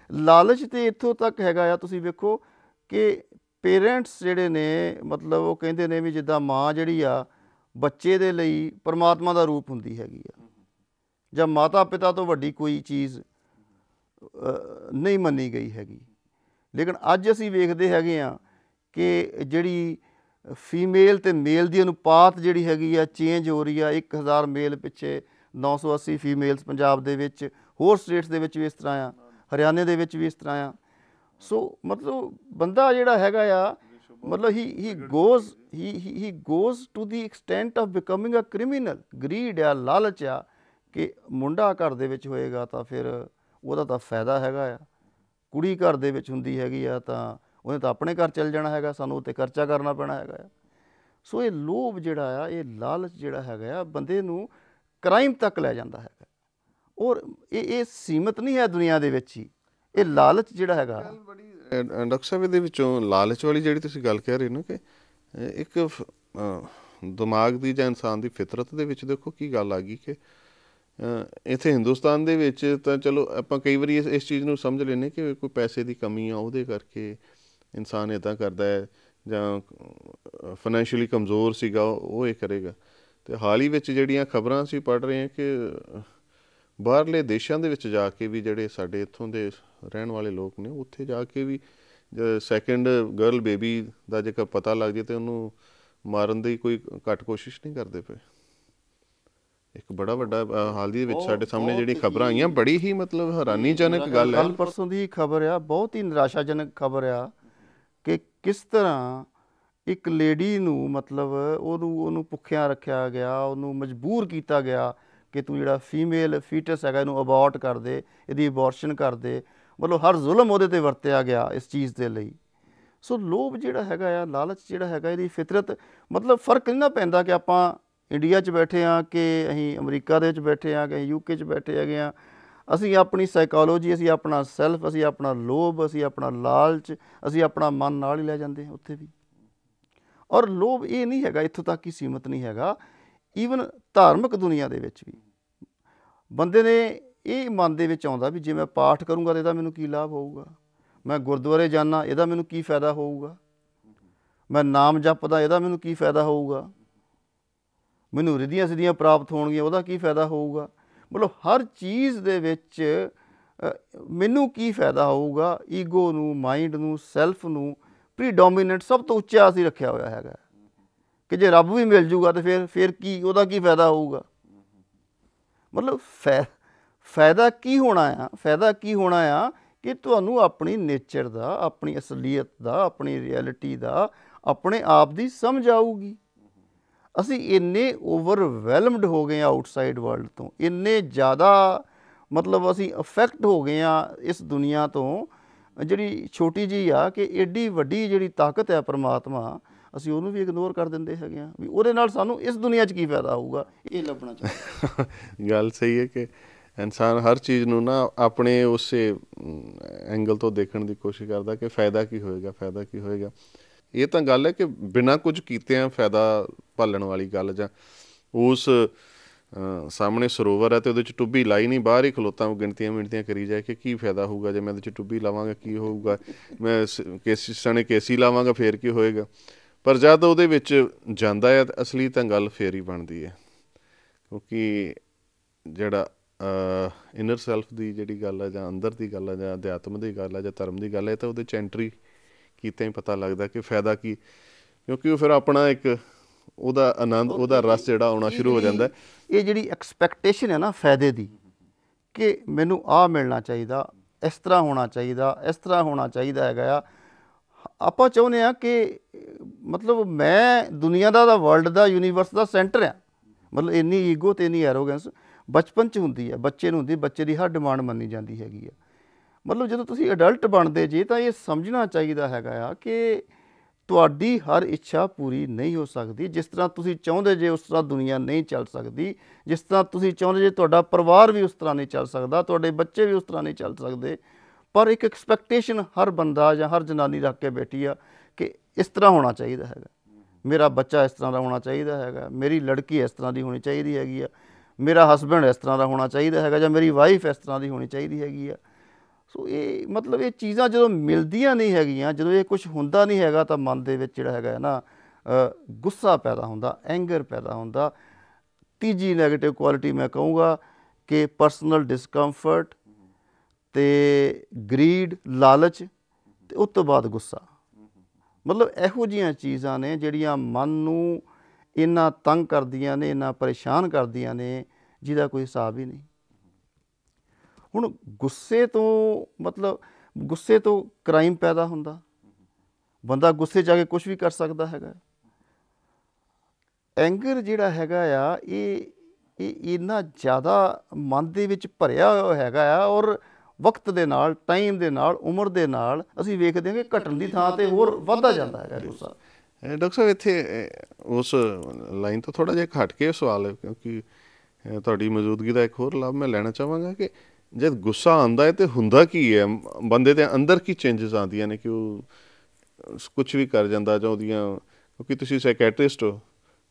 ਲਾਲਚ ਤਾਂ ਇੱਥੋਂ ਤੱਕ ਹੈਗਾ ਆ, ਤੁਸੀਂ ਵੇਖੋ ਕਿ ਪੇਰੈਂਟਸ ਜਿਹੜੇ ਨੇ, ਮਤਲਬ ਉਹ ਕਹਿੰਦੇ ਨੇ ਵੀ ਜਿੱਦਾਂ ਮਾਂ ਜਿਹੜੀ ਆ ਬੱਚੇ ਦੇ ਲਈ ਪਰਮਾਤਮਾ ਦਾ ਰੂਪ ਹੁੰਦੀ ਹੈਗੀ ਆ, ਜਾਂ ਮਾਤਾ ਪਿਤਾ ਤੋਂ ਵੱਡੀ ਕੋਈ ਚੀਜ਼ ਨਹੀਂ ਮੰਨੀ ਗਈ ਹੈਗੀ। ਲੇਕਿਨ ਅੱਜ ਅਸੀਂ ਵੇਖਦੇ ਹੈਗੇ ਹਾਂ ਕਿ ਜਿਹੜੀ ਫੀਮੇਲ ਅਤੇ ਮੇਲ ਦੀ ਅਨੁਪਾਤ ਜਿਹੜੀ ਹੈਗੀ ਆ ਚੇਂਜ ਹੋ ਰਹੀ ਆ। 1000 ਮੇਲ ਪਿੱਛੇ 980 ਫੀਮੇਲਸ ਪੰਜਾਬ ਦੇ ਵਿੱਚ, ਹੋਰ ਸਟੇਟਸ ਦੇ ਵਿੱਚ ਵੀ ਇਸ ਤਰ੍ਹਾਂ ਆ, ਹਰਿਆਣੇ ਦੇ ਵਿੱਚ ਵੀ ਇਸ ਤਰ੍ਹਾਂ ਆ। ਸੋ ਮਤਲਬ ਬੰਦਾ ਜਿਹੜਾ ਹੈਗਾ ਆ, ਮਤਲਬ ਹੀ goes to the extent of becoming a criminal. Greed ਆ, ਲਾਲਚ ਆ ਕਿ ਮੁੰਡਾ ਘਰ ਦੇ ਵਿੱਚ ਹੋਏਗਾ ਤਾਂ ਫਿਰ ਉਹਦਾ ਤਾਂ ਫਾਇਦਾ ਹੈਗਾ ਆ, ਕੁੜੀ ਘਰ ਦੇ ਵਿੱਚ ਹੁੰਦੀ ਹੈਗੀ ਆ ਤਾਂ ਉਹਨੇ ਤਾਂ ਆਪਣੇ ਘਰ ਚੱਲ ਜਾਣਾ ਹੈਗਾ, ਸਾਨੂੰ ਉੱਤੇ ਖਰਚਾ ਕਰਨਾ ਪੈਣਾ ਹੈਗਾ ਆ। ਸੋ ਇਹ ਲੋਭ ਜਿਹੜਾ ਆ, ਇਹ ਲਾਲਚ ਜਿਹੜਾ ਹੈਗਾ ਆ, ਬੰਦੇ ਨੂੰ ਕ੍ਰਾਈਮ ਤੱਕ ਲੈ ਜਾਂਦਾ ਹੈਗਾ। ਔਰ ਇਹ ਸੀਮਤ ਨਹੀਂ ਹੈ ਦੁਨੀਆ ਦੇ ਵਿੱਚ ਹੀ, ਇਹ ਲਾਲਚ ਜਿਹੜਾ ਹੈਗਾ। ਡਾਕਟਰ ਸਾਹਿਬ, ਇਹਦੇ ਵਿੱਚੋਂ ਲਾਲਚ ਵਾਲੀ ਜਿਹੜੀ ਤੁਸੀਂ ਗੱਲ ਕਹਿ ਰਹੇ ਹੋ ਨਾ, ਕਿ ਇੱਕ ਦਿਮਾਗ ਦੀ ਜਾਂ ਇਨਸਾਨ ਦੀ ਫਿਤਰਤ ਦੇ ਵਿੱਚ ਦੇਖੋ ਕੀ ਗੱਲ ਆ ਗਈ ਕਿ ਇੱਥੇ ਹਿੰਦੁਸਤਾਨ ਦੇ ਵਿੱਚ ਤਾਂ ਚਲੋ ਆਪਾਂ ਕਈ ਵਾਰੀ ਇਸ ਚੀਜ਼ ਨੂੰ ਸਮਝ ਲੈਂਦੇ ਕਿ ਕੋਈ ਪੈਸੇ ਦੀ ਕਮੀ ਆ, ਉਹਦੇ ਕਰਕੇ ਇਨਸਾਨ ਇੱਦਾਂ ਕਰਦਾ ਹੈ, ਜਾਂ ਫਾਈਨੈਂਸ਼ੀਅਲੀ ਕਮਜ਼ੋਰ ਸੀਗਾ ਉਹ ਇਹ ਕਰੇਗਾ। ਅਤੇ ਹਾਲ ਹੀ ਵਿੱਚ ਜਿਹੜੀਆਂ ਖਬਰਾਂ ਅਸੀਂ ਪੜ੍ਹ ਰਹੇ ਹਾਂ ਕਿ ਬਾਹਰਲੇ ਦੇਸ਼ਾਂ ਦੇ ਵਿੱਚ ਜਾ ਕੇ ਵੀ ਜਿਹੜੇ ਸਾਡੇ ਇੱਥੋਂ ਦੇ ਰਹਿਣ ਵਾਲੇ ਲੋਕ ਨੇ, ਉੱਥੇ ਜਾ ਕੇ ਵੀ ਸੈਕਿੰਡ ਗਰਲ ਬੇਬੀ ਦਾ ਜੇਕਰ ਪਤਾ ਲੱਗ ਜਾਏ ਤਾਂ ਉਹਨੂੰ ਮਾਰਨ ਦੀ ਕੋਈ ਘੱਟ ਕੋਸ਼ਿਸ਼ ਨਹੀਂ ਕਰਦੇ ਪਏ। ਇੱਕ ਬੜਾ ਵੱਡਾ ਹਾਲ ਦੇ ਵਿੱਚ ਸਾਡੇ ਸਾਹਮਣੇ ਜਿਹੜੀ ਖਬਰਾਂ ਆਈਆਂ, ਬੜੀ ਹੀ ਮਤਲਬ ਹੈਰਾਨੀਜਨਕ ਗੱਲ ਹੈ। ਕੱਲ੍ਹ ਪਰਸੋਂ ਦੀ ਖਬਰ ਆ, ਬਹੁਤ ਹੀ ਨਿਰਾਸ਼ਾਜਨਕ ਖਬਰ ਆ ਕਿ ਕਿਸ ਤਰ੍ਹਾਂ ਇੱਕ ਲੇਡੀ ਨੂੰ ਮਤਲਬ ਉਹਨੂੰ ਭੁੱਖਿਆਂ ਰੱਖਿਆ ਗਿਆ, ਉਹਨੂੰ ਮਜਬੂਰ ਕੀਤਾ ਗਿਆ ਕਿ ਤੂੰ ਜਿਹੜਾ ਫੀਮੇਲ ਫੀਟਸ ਹੈਗਾ ਇਹਨੂੰ ਅਬੋਰਟ ਕਰ ਦੇ, ਇਹਦੀ ਅਬੋਰਸ਼ਨ ਕਰ ਦੇ। ਮਤਲਬ ਹਰ ਜ਼ੁਲਮ ਉਹਦੇ 'ਤੇ ਵਰਤਿਆ ਗਿਆ ਇਸ ਚੀਜ਼ ਦੇ ਲਈ। ਸੋ ਲੋਭ ਜਿਹੜਾ ਹੈਗਾ ਆ, ਲਾਲਚ ਜਿਹੜਾ ਹੈਗਾ, ਇਹਦੀ ਫਿਤਰਤ ਮਤਲਬ ਫਰਕ ਨਹੀਂ ਨਾ ਪੈਂਦਾ ਕਿ ਆਪਾਂ ਇੰਡੀਆ 'ਚ ਬੈਠੇ ਹਾਂ ਕਿ ਅਸੀਂ ਅਮਰੀਕਾ ਦੇ ਵਿੱਚ ਬੈਠੇ ਹਾਂ ਕਿ ਅਸੀਂ UK 'ਚ ਬੈਠੇ ਹੈਗੇ ਹਾਂ। ਅਸੀਂ ਆਪਣੀ ਸਾਈਕੋਲੋਜੀ, ਅਸੀਂ ਆਪਣਾ ਸੈਲਫ, ਅਸੀਂ ਆਪਣਾ ਲੋਭ, ਅਸੀਂ ਆਪਣਾ ਲਾਲਚ, ਅਸੀਂ ਆਪਣਾ ਮਨ ਨਾਲ ਹੀ ਲੈ ਜਾਂਦੇ ਹਾਂ ਉੱਥੇ ਵੀ। ਔਰ ਲੋਭ ਇਹ ਨਹੀਂ ਹੈਗਾ ਇੱਥੋਂ ਤੱਕ ਹੀ ਸੀਮਤ ਨਹੀਂ ਹੈਗਾ, ਈਵਨ ਧਾਰਮਿਕ ਦੁਨੀਆ ਦੇ ਵਿੱਚ ਵੀ ਬੰਦੇ ਨੇ ਇਹ ਮਨ ਦੇ ਵਿੱਚ ਆਉਂਦਾ ਵੀ ਜੇ ਮੈਂ ਪਾਠ ਕਰੂੰਗਾ ਤਾਂ ਇਹਦਾ ਮੈਨੂੰ ਕੀ ਲਾਭ ਹੋਊਗਾ, ਮੈਂ ਗੁਰਦੁਆਰੇ ਜਾਂਦਾ ਇਹਦਾ ਮੈਨੂੰ ਕੀ ਫਾਇਦਾ ਹੋਊਗਾ, ਮੈਂ ਨਾਮ ਜਪਦਾ ਇਹਦਾ ਮੈਨੂੰ ਕੀ ਫਾਇਦਾ ਹੋਊਗਾ, ਮੈਨੂੰ ਰਿੱਧੀਆਂ ਸਿੱਧੀਆਂ ਪ੍ਰਾਪਤ ਹੋਣਗੀਆਂ ਉਹਦਾ ਕੀ ਫਾਇਦਾ ਹੋਊਗਾ। ਮਤਲਬ ਹਰ ਚੀਜ਼ ਦੇ ਵਿੱਚ ਮੈਨੂੰ ਕੀ ਫਾਇਦਾ ਹੋਊਗਾ। ਈਗੋ ਨੂੰ, ਮਾਈਂਡ ਨੂੰ, ਸੈਲਫ ਨੂੰ ਪ੍ਰੀਡੋਮੀਨੈਂਟ ਸਭ ਤੋਂ ਉੱਚਾ ਅਸੀਂ ਰੱਖਿਆ ਹੋਇਆ ਹੈਗਾ ਕਿ ਜੇ ਰੱਬ ਵੀ ਮਿਲ ਜੂਗਾ ਤਾਂ ਫਿਰ ਕੀ, ਉਹਦਾ ਕੀ ਫਾਇਦਾ ਹੋਊਗਾ। ਮਤਲਬ ਫਾਇਦਾ ਕੀ ਹੋਣਾ ਆ, ਫਾਇਦਾ ਕੀ ਹੋਣਾ ਆ ਕਿ ਤੁਹਾਨੂੰ ਆਪਣੀ ਨੇਚਰ ਦਾ, ਆਪਣੀ ਅਸਲੀਅਤ ਦਾ, ਆਪਣੀ ਰਿਐਲਿਟੀ ਦਾ, ਆਪਣੇ ਆਪ ਦੀ ਸਮਝ ਆਊਗੀ। ਅਸੀਂ ਇੰਨੇ ਓਵਰਵੈਲਮਡ ਹੋ ਗਏ ਹਾਂ ਆਊਟਸਾਈਡ ਵਰਲਡ ਤੋਂ, ਇੰਨੇ ਜ਼ਿਆਦਾ ਮਤਲਬ ਅਸੀਂ ਅਫੈਕਟ ਹੋ ਗਏ ਹਾਂ ਇਸ ਦੁਨੀਆ ਤੋਂ ਜਿਹੜੀ ਛੋਟੀ ਜਿਹੀ ਆ, ਕਿ ਐਡੀ ਵੱਡੀ ਜਿਹੜੀ ਤਾਕਤ ਹੈ ਪਰਮਾਤਮਾ, ਅਸੀਂ ਉਹਨੂੰ ਵੀ ਇਗਨੋਰ ਕਰ ਦਿੰਦੇ ਹੈਗੇ ਹਾਂ ਵੀ ਉਹਦੇ ਨਾਲ ਸਾਨੂੰ ਇਸ ਦੁਨੀਆ 'ਚ ਕੀ ਫਾਇਦਾ ਹੋਊਗਾ। ਇਹ ਲੱਭਣਾ ਚਾਹੀਦਾ। ਗੱਲ ਸਹੀ ਹੈ ਕਿ ਇਨਸਾਨ ਹਰ ਚੀਜ਼ ਨੂੰ ਨਾ ਆਪਣੇ ਉਸੇ ਐਂਗਲ ਤੋਂ ਦੇਖਣ ਦੀ ਕੋਸ਼ਿਸ਼ ਕਰਦਾ ਕਿ ਫਾਇਦਾ ਕੀ ਹੋਏਗਾ, ਫਾਇਦਾ ਕੀ ਹੋਏਗਾ। ਇਹ ਤਾਂ ਗੱਲ ਹੈ ਕਿ ਬਿਨਾਂ ਕੁਝ ਕੀਤਿਆਂ ਫਾਇਦਾ ਭਾਲਣ ਵਾਲੀ ਗੱਲ, ਜਾਂ ਉਸ ਸਾਹਮਣੇ ਸਰੋਵਰ ਹੈ ਅਤੇ ਉਹਦੇ 'ਚ ਟੁੱਬੀ ਲਾਈ ਨਹੀਂ, ਬਾਹਰ ਹੀ ਖਲੋਤਾ ਗਿਣਤੀਆਂ ਮਿਣਤੀਆਂ ਕਰੀ ਜਾਏ ਕਿ ਕੀ ਫਾਇਦਾ ਹੋਊਗਾ ਜੇ ਮੈਂ ਉਹਦੇ 'ਚ ਟੁੱਬੀ ਲਾਵਾਂਗਾ, ਕੀ ਹੋਊਗਾ, ਮੈਂ ਕੇਸੀ ਸਣੇ ਕੇਸੀ ਲਾਵਾਂਗਾ ਫਿਰ ਕੀ ਹੋਏਗਾ। ਪਰ ਜਦ ਉਹਦੇ ਵਿੱਚ ਜਾਂਦਾ ਹੈ ਤਾਂ ਅਸਲੀ ਤਾਂ ਗੱਲ ਫੇਰ ਹੀ ਬਣਦੀ ਹੈ, ਕਿਉਂਕਿ ਜਿਹੜਾ ਇਨਰ ਸੈਲਫ ਦੀ ਜਿਹੜੀ ਗੱਲ ਹੈ, ਜਾਂ ਅੰਦਰ ਦੀ ਗੱਲ ਹੈ, ਜਾਂ ਅਧਿਆਤਮ ਦੀ ਗੱਲ ਹੈ, ਜਾਂ ਧਰਮ ਦੀ ਗੱਲ ਹੈ, ਤਾਂ ਉਹਦੇ 'ਚ ਐਂਟਰੀ ਕੀਤਾ ਹੀ ਪਤਾ ਲੱਗਦਾ ਕਿ ਫਾਇਦਾ ਕੀ, ਕਿਉਂਕਿ ਉਹ ਫਿਰ ਆਪਣਾ ਇੱਕ ਉਹਦਾ ਆਨੰਦ, ਉਹਦਾ ਰਸ ਜਿਹੜਾ ਆਉਣਾ ਸ਼ੁਰੂ ਹੋ ਜਾਂਦਾ। ਇਹ ਜਿਹੜੀ ਐਕਸਪੈਕਟੇਸ਼ਨ ਹੈ ਨਾ ਫਾਇਦੇ ਦੀ, ਕਿ ਮੈਨੂੰ ਆਹ ਮਿਲਣਾ ਚਾਹੀਦਾ, ਇਸ ਤਰ੍ਹਾਂ ਹੋਣਾ ਚਾਹੀਦਾ, ਇਸ ਤਰ੍ਹਾਂ ਹੋਣਾ ਚਾਹੀਦਾ ਹੈਗਾ ਆ। ਆਪਾਂ ਚਾਹੁੰਦੇ ਹਾਂ ਕਿ ਮਤਲਬ ਮੈਂ ਦੁਨੀਆ ਦਾ, ਵਰਲਡ ਦਾ, ਯੂਨੀਵਰਸ ਦਾ ਸੈਂਟਰ ਆ। ਮਤਲਬ ਇੰਨੀ ਈਗੋ ਅਤੇ ਇੰਨੀ ਐਰੋਗੈਂਸ ਬਚਪਨ 'ਚ ਹੁੰਦੀ ਹੈ, ਬੱਚੇ ਨੂੰ ਹੁੰਦੀ, ਬੱਚੇ ਦੀ ਹਰ ਡਿਮਾਂਡ ਮੰਨੀ ਜਾਂਦੀ ਹੈਗੀ ਆ। ਮਤਲਬ ਜਦੋਂ ਤੁਸੀਂ ਅਡਲਟ ਬਣਦੇ ਜੇ ਤਾਂ ਇਹ ਸਮਝਣਾ ਚਾਹੀਦਾ ਹੈਗਾ ਆ ਕਿ ਤੁਹਾਡੀ ਹਰ ਇੱਛਾ ਪੂਰੀ ਨਹੀਂ ਹੋ ਸਕਦੀ। ਜਿਸ ਤਰ੍ਹਾਂ ਤੁਸੀਂ ਚਾਹੁੰਦੇ ਜੇ ਉਸ ਤਰ੍ਹਾਂ ਦੁਨੀਆ ਨਹੀਂ ਚੱਲ ਸਕਦੀ। ਜਿਸ ਤਰ੍ਹਾਂ ਤੁਸੀਂ ਚਾਹੁੰਦੇ ਜੇ ਤੁਹਾਡਾ ਪਰਿਵਾਰ ਵੀ ਉਸ ਤਰ੍ਹਾਂ ਨਹੀਂ ਚੱਲ ਸਕਦਾ, ਤੁਹਾਡੇ ਬੱਚੇ ਵੀ ਉਸ ਤਰ੍ਹਾਂ ਨਹੀਂ ਚੱਲ ਸਕਦੇ। ਪਰ ਇੱਕ ਐਕਸਪੈਕਟੇਸ਼ਨ ਹਰ ਬੰਦਾ ਜਾਂ ਹਰ ਜਨਾਨੀ ਰੱਖ ਕੇ ਬੈਠੀ ਆ ਕਿ ਇਸ ਤਰ੍ਹਾਂ ਹੋਣਾ ਚਾਹੀਦਾ ਹੈਗਾ, ਮੇਰਾ ਬੱਚਾ ਇਸ ਤਰ੍ਹਾਂ ਦਾ ਹੋਣਾ ਚਾਹੀਦਾ ਹੈਗਾ, ਮੇਰੀ ਲੜਕੀ ਇਸ ਤਰ੍ਹਾਂ ਦੀ ਹੋਣੀ ਚਾਹੀਦੀ ਹੈਗੀ ਆ, ਮੇਰਾ ਹਸਬੈਂਡ ਇਸ ਤਰ੍ਹਾਂ ਦਾ ਹੋਣਾ ਚਾਹੀਦਾ ਹੈਗਾ, ਜਾਂ ਮੇਰੀ ਵਾਈਫ ਇਸ ਤਰ੍ਹਾਂ ਦੀ ਹੋਣੀ ਚਾਹੀਦੀ ਹੈਗੀ ਆ। ਸੋ ਇਹ ਮਤਲਬ ਇਹ ਚੀਜ਼ਾਂ ਜਦੋਂ ਮਿਲਦੀਆਂ ਨਹੀਂ ਹੈਗੀਆਂ, ਜਦੋਂ ਇਹ ਕੁਛ ਹੁੰਦਾ ਨਹੀਂ ਹੈਗਾ, ਤਾਂ ਮਨ ਦੇ ਵਿੱਚ ਜਿਹੜਾ ਹੈਗਾ ਨਾ ਗੁੱਸਾ ਪੈਦਾ ਹੁੰਦਾ, ਐਂਗਰ ਪੈਦਾ ਹੁੰਦਾ। ਤੀਜੀ ਨੈਗੇਟਿਵ ਕੁਆਲਿਟੀ ਮੈਂ ਕਹੂੰਗਾ ਕਿ ਪਰਸਨਲ ਡਿਸਕੰਫਰਟ ਅਤੇ ਗਰੀਡ, ਲਾਲਚ, ਅਤੇ ਉਸ ਤੋਂ ਬਾਅਦ ਗੁੱਸਾ। ਮਤਲਬ ਇਹੋ ਜਿਹੀਆਂ ਚੀਜ਼ਾਂ ਨੇ ਜਿਹੜੀਆਂ ਮਨ ਨੂੰ ਇੰਨਾ ਤੰਗ ਕਰਦੀਆਂ ਨੇ, ਇੰਨਾ ਪਰੇਸ਼ਾਨ ਕਰਦੀਆਂ ਨੇ, ਜਿਹਦਾ ਕੋਈ ਹਿਸਾਬ ਹੀ ਨਹੀਂ। ਹੁਣ ਗੁੱਸੇ ਤੋਂ ਮਤਲਬ ਗੁੱਸੇ ਤੋਂ ਕ੍ਰਾਈਮ ਪੈਦਾ ਹੁੰਦਾ, ਬੰਦਾ ਗੁੱਸੇ 'ਚ ਆ ਕੇ ਕੁਛ ਵੀ ਕਰ ਸਕਦਾ ਹੈਗਾ। ਐਂਗਰ ਜਿਹੜਾ ਹੈਗਾ ਆ ਇਹ ਇੰਨਾ ਜ਼ਿਆਦਾ ਮਨ ਦੇ ਵਿੱਚ ਭਰਿਆ ਹੋਇਆ ਹੈਗਾ ਆ, ਔਰ ਵਕਤ ਦੇ ਨਾਲ, ਟਾਈਮ ਦੇ ਨਾਲ, ਉਮਰ ਦੇ ਨਾਲ ਅਸੀਂ ਵੇਖਦੇ ਹਾਂ ਕਿ ਘਟਣ ਦੀ ਥਾਂ 'ਤੇ ਹੋਰ ਵੱਧਦਾ ਜਾਂਦਾ ਹੈਗਾ ਗੁੱਸਾ। ਡਾਕਟਰ ਸਾਹਿਬ ਇੱਥੇ ਉਸ ਲਾਈਨ ਤੋਂ ਥੋੜ੍ਹਾ ਜਿਹਾ ਹਟ ਕੇ ਸਵਾਲ ਹੈ, ਕਿਉਂਕਿ ਤੁਹਾਡੀ ਮੌਜੂਦਗੀ ਦਾ ਇੱਕ ਹੋਰ ਲਾਭ ਮੈਂ ਲੈਣਾ ਚਾਹਾਂਗਾ ਕਿ ਜਦ ਗੁੱਸਾ ਆਉਂਦਾ ਹੈ ਤਾਂ ਹੁੰਦਾ ਕੀ ਹੈ ਬੰਦੇ ਦੇ ਅੰਦਰ, ਕੀ ਚੇਂਜਸ ਆਉਂਦੀਆਂ ਨੇ ਕਿ ਉਹ ਕੁਛ ਵੀ ਕਰ ਜਾਂਦਾ, ਜਾਂ ਉਹਦੀਆਂ, ਕਿਉਂਕਿ ਤੁਸੀਂ ਸਾਈਕੈਟਰਿਸਟ ਹੋ,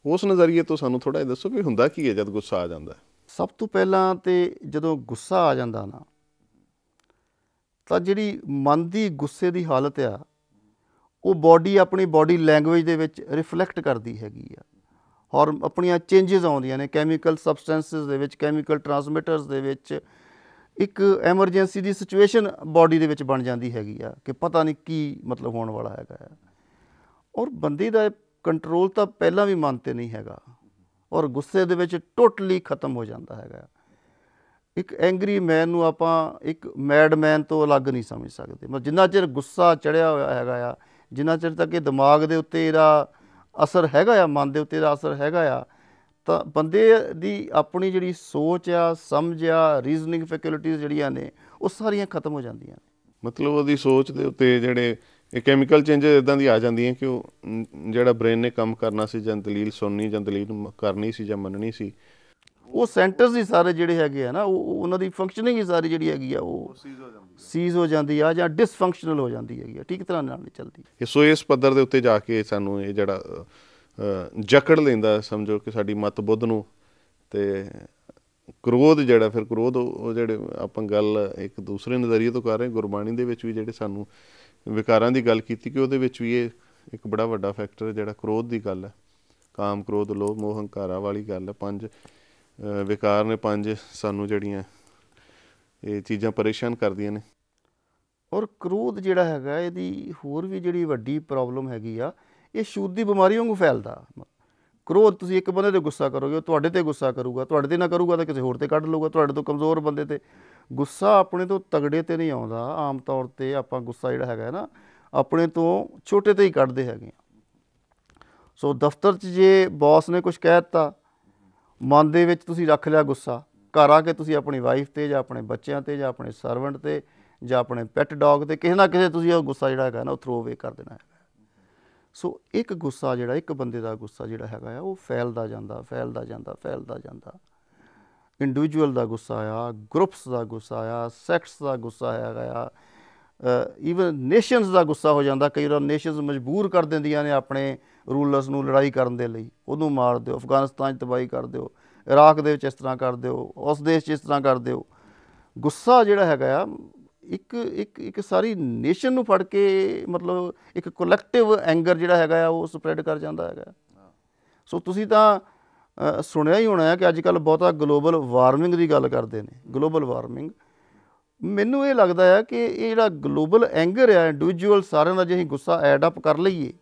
ਉਸ ਨਜ਼ਰੀਏ ਤੋਂ ਸਾਨੂੰ ਥੋੜ੍ਹਾ ਜਿਹਾ ਦੱਸੋ ਵੀ ਹੁੰਦਾ ਕੀ ਹੈ ਜਦ ਗੁੱਸਾ ਆ ਜਾਂਦਾ। ਸਭ ਤੋਂ ਪਹਿਲਾਂ ਤਾਂ ਜਦੋਂ ਗੁੱਸਾ ਆ ਜਾਂਦਾ ਨਾ, ਤਾਂ ਜਿਹੜੀ ਮਨ ਦੀ ਗੁੱਸੇ ਦੀ ਹਾਲਤ ਆ, ਉਹ ਬੋਡੀ ਆਪਣੀ ਬੋਡੀ ਲੈਂਗੁਏਜ ਦੇ ਵਿੱਚ ਰਿਫਲੈਕਟ ਕਰਦੀ ਹੈਗੀ ਆ, ਔਰ ਆਪਣੀਆਂ ਚੇਂਜਸ ਆਉਂਦੀਆਂ ਨੇ ਕੈਮੀਕਲ ਸਬਸਟੈਂਸਿਸ ਦੇ ਵਿੱਚ, ਕੈਮੀਕਲ ਟਰਾਂਸਮਿਟਰਸ ਦੇ ਵਿੱਚ। ਇੱਕ ਐਮਰਜੈਂਸੀ ਦੀ ਸਿਚੁਏਸ਼ਨ ਬੋਡੀ ਦੇ ਵਿੱਚ ਬਣ ਜਾਂਦੀ ਹੈਗੀ ਆ ਕਿ ਪਤਾ ਨਹੀਂ ਕੀ ਮਤਲਬ ਹੋਣ ਵਾਲਾ ਹੈਗਾ ਆ। ਔਰ ਬੰਦੇ ਦਾ ਕੰਟਰੋਲ ਤਾਂ ਪਹਿਲਾਂ ਵੀ ਮਨ 'ਤੇ ਨਹੀਂ ਹੈਗਾ, ਔਰ ਗੁੱਸੇ ਦੇ ਵਿੱਚ ਟੋਟਲੀ ਖ਼ਤਮ ਹੋ ਜਾਂਦਾ ਹੈਗਾ। ਇੱਕ ਐਂਗਰੀ ਮੈਨ ਨੂੰ ਆਪਾਂ ਇੱਕ ਮੈਡ ਮੈਨ ਤੋਂ ਅਲੱਗ ਨਹੀਂ ਸਮਝ ਸਕਦੇ। ਮਤਲਬ ਜਿੰਨਾ ਚਿਰ ਗੁੱਸਾ ਚੜ੍ਹਿਆ ਹੋਇਆ ਹੈਗਾ ਆ, ਜਿੰਨਾ ਚਿਰ ਤੱਕ ਇਹ ਦਿਮਾਗ ਦੇ ਉੱਤੇ ਇਹਦਾ ਅਸਰ ਹੈਗਾ ਆ, ਮਨ ਦੇ ਉੱਤੇ ਇਹਦਾ ਅਸਰ ਹੈਗਾ ਆ, ਤਾਂ ਬੰਦੇ ਦੀ ਆਪਣੀ ਜਿਹੜੀ ਸੋਚ ਆ, ਸਮਝ ਆ, ਰੀਜ਼ਨਿੰਗ ਫੈਕਲਟੀਜ਼ ਜਿਹੜੀਆਂ ਨੇ ਉਹ ਸਾਰੀਆਂ ਖਤਮ ਹੋ ਜਾਂਦੀਆਂ ਨੇ। ਮਤਲਬ ਉਹਦੀ ਸੋਚ ਦੇ ਉੱਤੇ ਜਿਹੜੇ ਇਹ ਕੈਮੀਕਲ ਚੇਂਜਸ ਇੱਦਾਂ ਦੀ ਆ ਜਾਂਦੀਆਂ ਕਿ ਉਹ ਜਿਹੜਾ ਬ੍ਰੇਨ ਨੇ ਕੰਮ ਕਰਨਾ ਸੀ, ਜਾਂ ਦਲੀਲ ਸੁਣਨੀ, ਜਾਂ ਦਲੀਲ ਕਰਨੀ ਸੀ, ਜਾਂ ਮੰਨਣੀ ਸੀ, ਉਹ ਸੈਂਟਰਸ ਹੀ ਸਾਰੇ ਜਿਹੜੇ ਹੈਗੇ ਆ ਨਾ, ਉਹ ਉਹਨਾਂ ਦੀ ਫੰਕਸ਼ਨਿੰਗ ਹੀ ਸਾਰੀ ਜਿਹੜੀ ਹੈਗੀ ਆ ਉਹ ਸੀਜ਼ ਹੋ ਜਾਂਦੀ ਆ, ਜਾਂ ਡਿਸਫੰਕਸ਼ਨਲ ਹੋ ਜਾਂਦੀ ਹੈਗੀ ਆ, ਠੀਕ ਤਰ੍ਹਾਂ ਨਾਲ ਨਹੀਂ ਚੱਲਦੀ। ਸੋ ਇਸ ਪੱਧਰ ਦੇ ਉੱਤੇ ਜਾ ਕੇ ਸਾਨੂੰ ਇਹ ਜਿਹੜਾ ਜਕੜ ਲੈਂਦਾ, ਸਮਝੋ ਕਿ ਸਾਡੀ ਮੱਤ ਬੁੱਧ ਨੂੰ, ਅਤੇ ਕ੍ਰੋਧ ਜਿਹੜਾ, ਫਿਰ ਕ੍ਰੋਧ ਉਹ ਜਿਹੜੇ ਆਪਾਂ ਗੱਲ ਇੱਕ ਦੂਸਰੇ ਨਜ਼ਰੀਏ ਤੋਂ ਕਰ ਰਹੇ, ਗੁਰਬਾਣੀ ਦੇ ਵਿੱਚ ਵੀ ਜਿਹੜੇ ਸਾਨੂੰ ਵਿਕਾਰਾਂ ਦੀ ਗੱਲ ਕੀਤੀ ਕਿ ਉਹਦੇ ਵਿੱਚ ਵੀ ਇਹ ਇੱਕ ਬੜਾ ਵੱਡਾ ਫੈਕਟਰ ਜਿਹੜਾ ਕ੍ਰੋਧ ਦੀ ਗੱਲ ਹੈ। ਕਾਮ, ਕ੍ਰੋਧ, ਲੋਭ, ਮੋਹ, ਹੰਕਾਰਾ ਵਾਲੀ ਗੱਲ ਹੈ। 5 ਵਿਕਾਰ ਨੇ, 5 ਸਾਨੂੰ ਜਿਹੜੀਆਂ ਇਹ ਚੀਜ਼ਾਂ ਪਰੇਸ਼ਾਨ ਕਰਦੀਆਂ ਨੇ। ਔਰ ਕ੍ਰੋਧ ਜਿਹੜਾ ਹੈਗਾ, ਇਹਦੀ ਹੋਰ ਵੀ ਜਿਹੜੀ ਵੱਡੀ ਪ੍ਰੋਬਲਮ ਹੈਗੀ ਆ, ਇਹ ਛੂਤ ਦੀ ਬਿਮਾਰੀ ਵਾਂਗੂ ਫੈਲਦਾ। ਕ੍ਰੋਧ, ਤੁਸੀਂ ਇੱਕ ਬੰਦੇ 'ਤੇ ਗੁੱਸਾ ਕਰੋਗੇ, ਉਹ ਤੁਹਾਡੇ 'ਤੇ ਗੁੱਸਾ ਕਰੂਗਾ, ਤੁਹਾਡੇ 'ਤੇ ਨਾ ਕਰੂਗਾ ਤਾਂ ਕਿਸੇ ਹੋਰ 'ਤੇ ਕੱਢ ਲਊਗਾ, ਤੁਹਾਡੇ ਤੋਂ ਕਮਜ਼ੋਰ ਬੰਦੇ 'ਤੇ। ਗੁੱਸਾ ਆਪਣੇ ਤੋਂ ਤਗੜੇ 'ਤੇ ਨਹੀਂ ਆਉਂਦਾ। ਆਮ ਤੌਰ 'ਤੇ ਆਪਾਂ ਗੁੱਸਾ ਜਿਹੜਾ ਹੈਗਾ ਨਾ, ਆਪਣੇ ਤੋਂ ਛੋਟੇ 'ਤੇ ਹੀ ਕੱਢਦੇ ਹੈਗੇ ਆ। ਸੋ ਦਫ਼ਤਰ 'ਚ ਜੇ ਬੌਸ ਨੇ ਕੁਛ ਕਹਿ ਦਿੱਤਾ, ਮਨ ਦੇ ਵਿੱਚ ਤੁਸੀਂ ਰੱਖ ਲਿਆ ਗੁੱਸਾ, ਘਰ ਆ ਕੇ ਤੁਸੀਂ ਆਪਣੀ ਵਾਈਫ 'ਤੇ ਜਾਂ ਆਪਣੇ ਬੱਚਿਆਂ 'ਤੇ ਜਾਂ ਆਪਣੇ ਸਰਵੈਂਟ 'ਤੇ ਜਾਂ ਆਪਣੇ ਪੈਟ ਡੌਗ 'ਤੇ ਕਿਸੇ ਨਾ ਕਿਸੇ ਤੁਸੀਂ ਉਹ ਗੁੱਸਾ ਜਿਹੜਾ ਹੈਗਾ ਨਾ, ਉਹ ਥਰੋ ਅਵੇ ਕਰ ਦੇਣਾ ਹੈਗਾ। ਸੋ ਇੱਕ ਗੁੱਸਾ ਜਿਹੜਾ, ਇੱਕ ਬੰਦੇ ਦਾ ਗੁੱਸਾ ਜਿਹੜਾ ਹੈਗਾ ਆ, ਉਹ ਫੈਲਦਾ ਜਾਂਦਾ, ਫੈਲਦਾ ਜਾਂਦਾ, ਫੈਲਦਾ ਜਾਂਦਾ। ਇੰਡੀਵਿਜੂਅਲ ਦਾ ਗੁੱਸਾ ਆ, ਗਰੁੱਪਸ ਦਾ ਗੁੱਸਾ ਆ, ਸੈਕਟਸ ਦਾ ਗੁੱਸਾ ਹੈਗਾ ਆ, ਈਵਨ ਨੇਸ਼ਨਸ ਦਾ ਗੁੱਸਾ ਹੋ ਜਾਂਦਾ। ਕਈ ਵਾਰ ਨੇਸ਼ਨਸ ਮਜਬੂਰ ਕਰ ਦਿੰਦੀਆਂ ਨੇ ਆਪਣੇ ਰੂਲਰਸ ਨੂੰ ਲੜਾਈ ਕਰਨ ਦੇ ਲਈ, ਉਹਨੂੰ ਮਾਰ ਦਿਓ, ਅਫਗਾਨਿਸਤਾਨ 'ਚ ਤਬਾਹੀ ਕਰ ਦਿਓ, ਇਰਾਕ ਦੇ ਵਿੱਚ ਇਸ ਤਰ੍ਹਾਂ ਕਰ ਦਿਓ, ਉਸ ਦੇਸ਼ 'ਚ ਇਸ ਤਰ੍ਹਾਂ ਕਰ ਦਿਓ। ਗੁੱਸਾ ਜਿਹੜਾ ਹੈਗਾ ਆ, ਇੱਕ ਸਾਰੀ ਨੇਸ਼ਨ ਨੂੰ ਫੜ ਕੇ, ਮਤਲਬ ਇੱਕ ਕਲੈਕਟਿਵ ਐਂਗਰ ਜਿਹੜਾ ਹੈਗਾ ਆ, ਉਹ ਸਪਰੈਡ ਕਰ ਜਾਂਦਾ ਹੈਗਾ। ਸੋ ਤੁਸੀਂ ਤਾਂ ਸੁਣਿਆ ਹੀ ਹੋਣਾ ਹੈ ਕਿ ਅੱਜ ਕੱਲ੍ਹ ਬਹੁਤਾ ਗਲੋਬਲ ਵਾਰਮਿੰਗ ਦੀ ਗੱਲ ਕਰਦੇ ਨੇ। ਗਲੋਬਲ ਵਾਰਮਿੰਗ, ਮੈਨੂੰ ਇਹ ਲੱਗਦਾ ਹੈ ਕਿ ਇਹ ਜਿਹੜਾ ਗਲੋਬਲ ਐਂਗਰ ਆ, ਇੰਡੀਵਿਜੂਅਲ ਸਾਰਿਆਂ ਦਾ ਜੇ ਅਸੀਂ ਗੁੱਸਾ ਐਡ ਅਪ ਕਰ ਲਈਏ,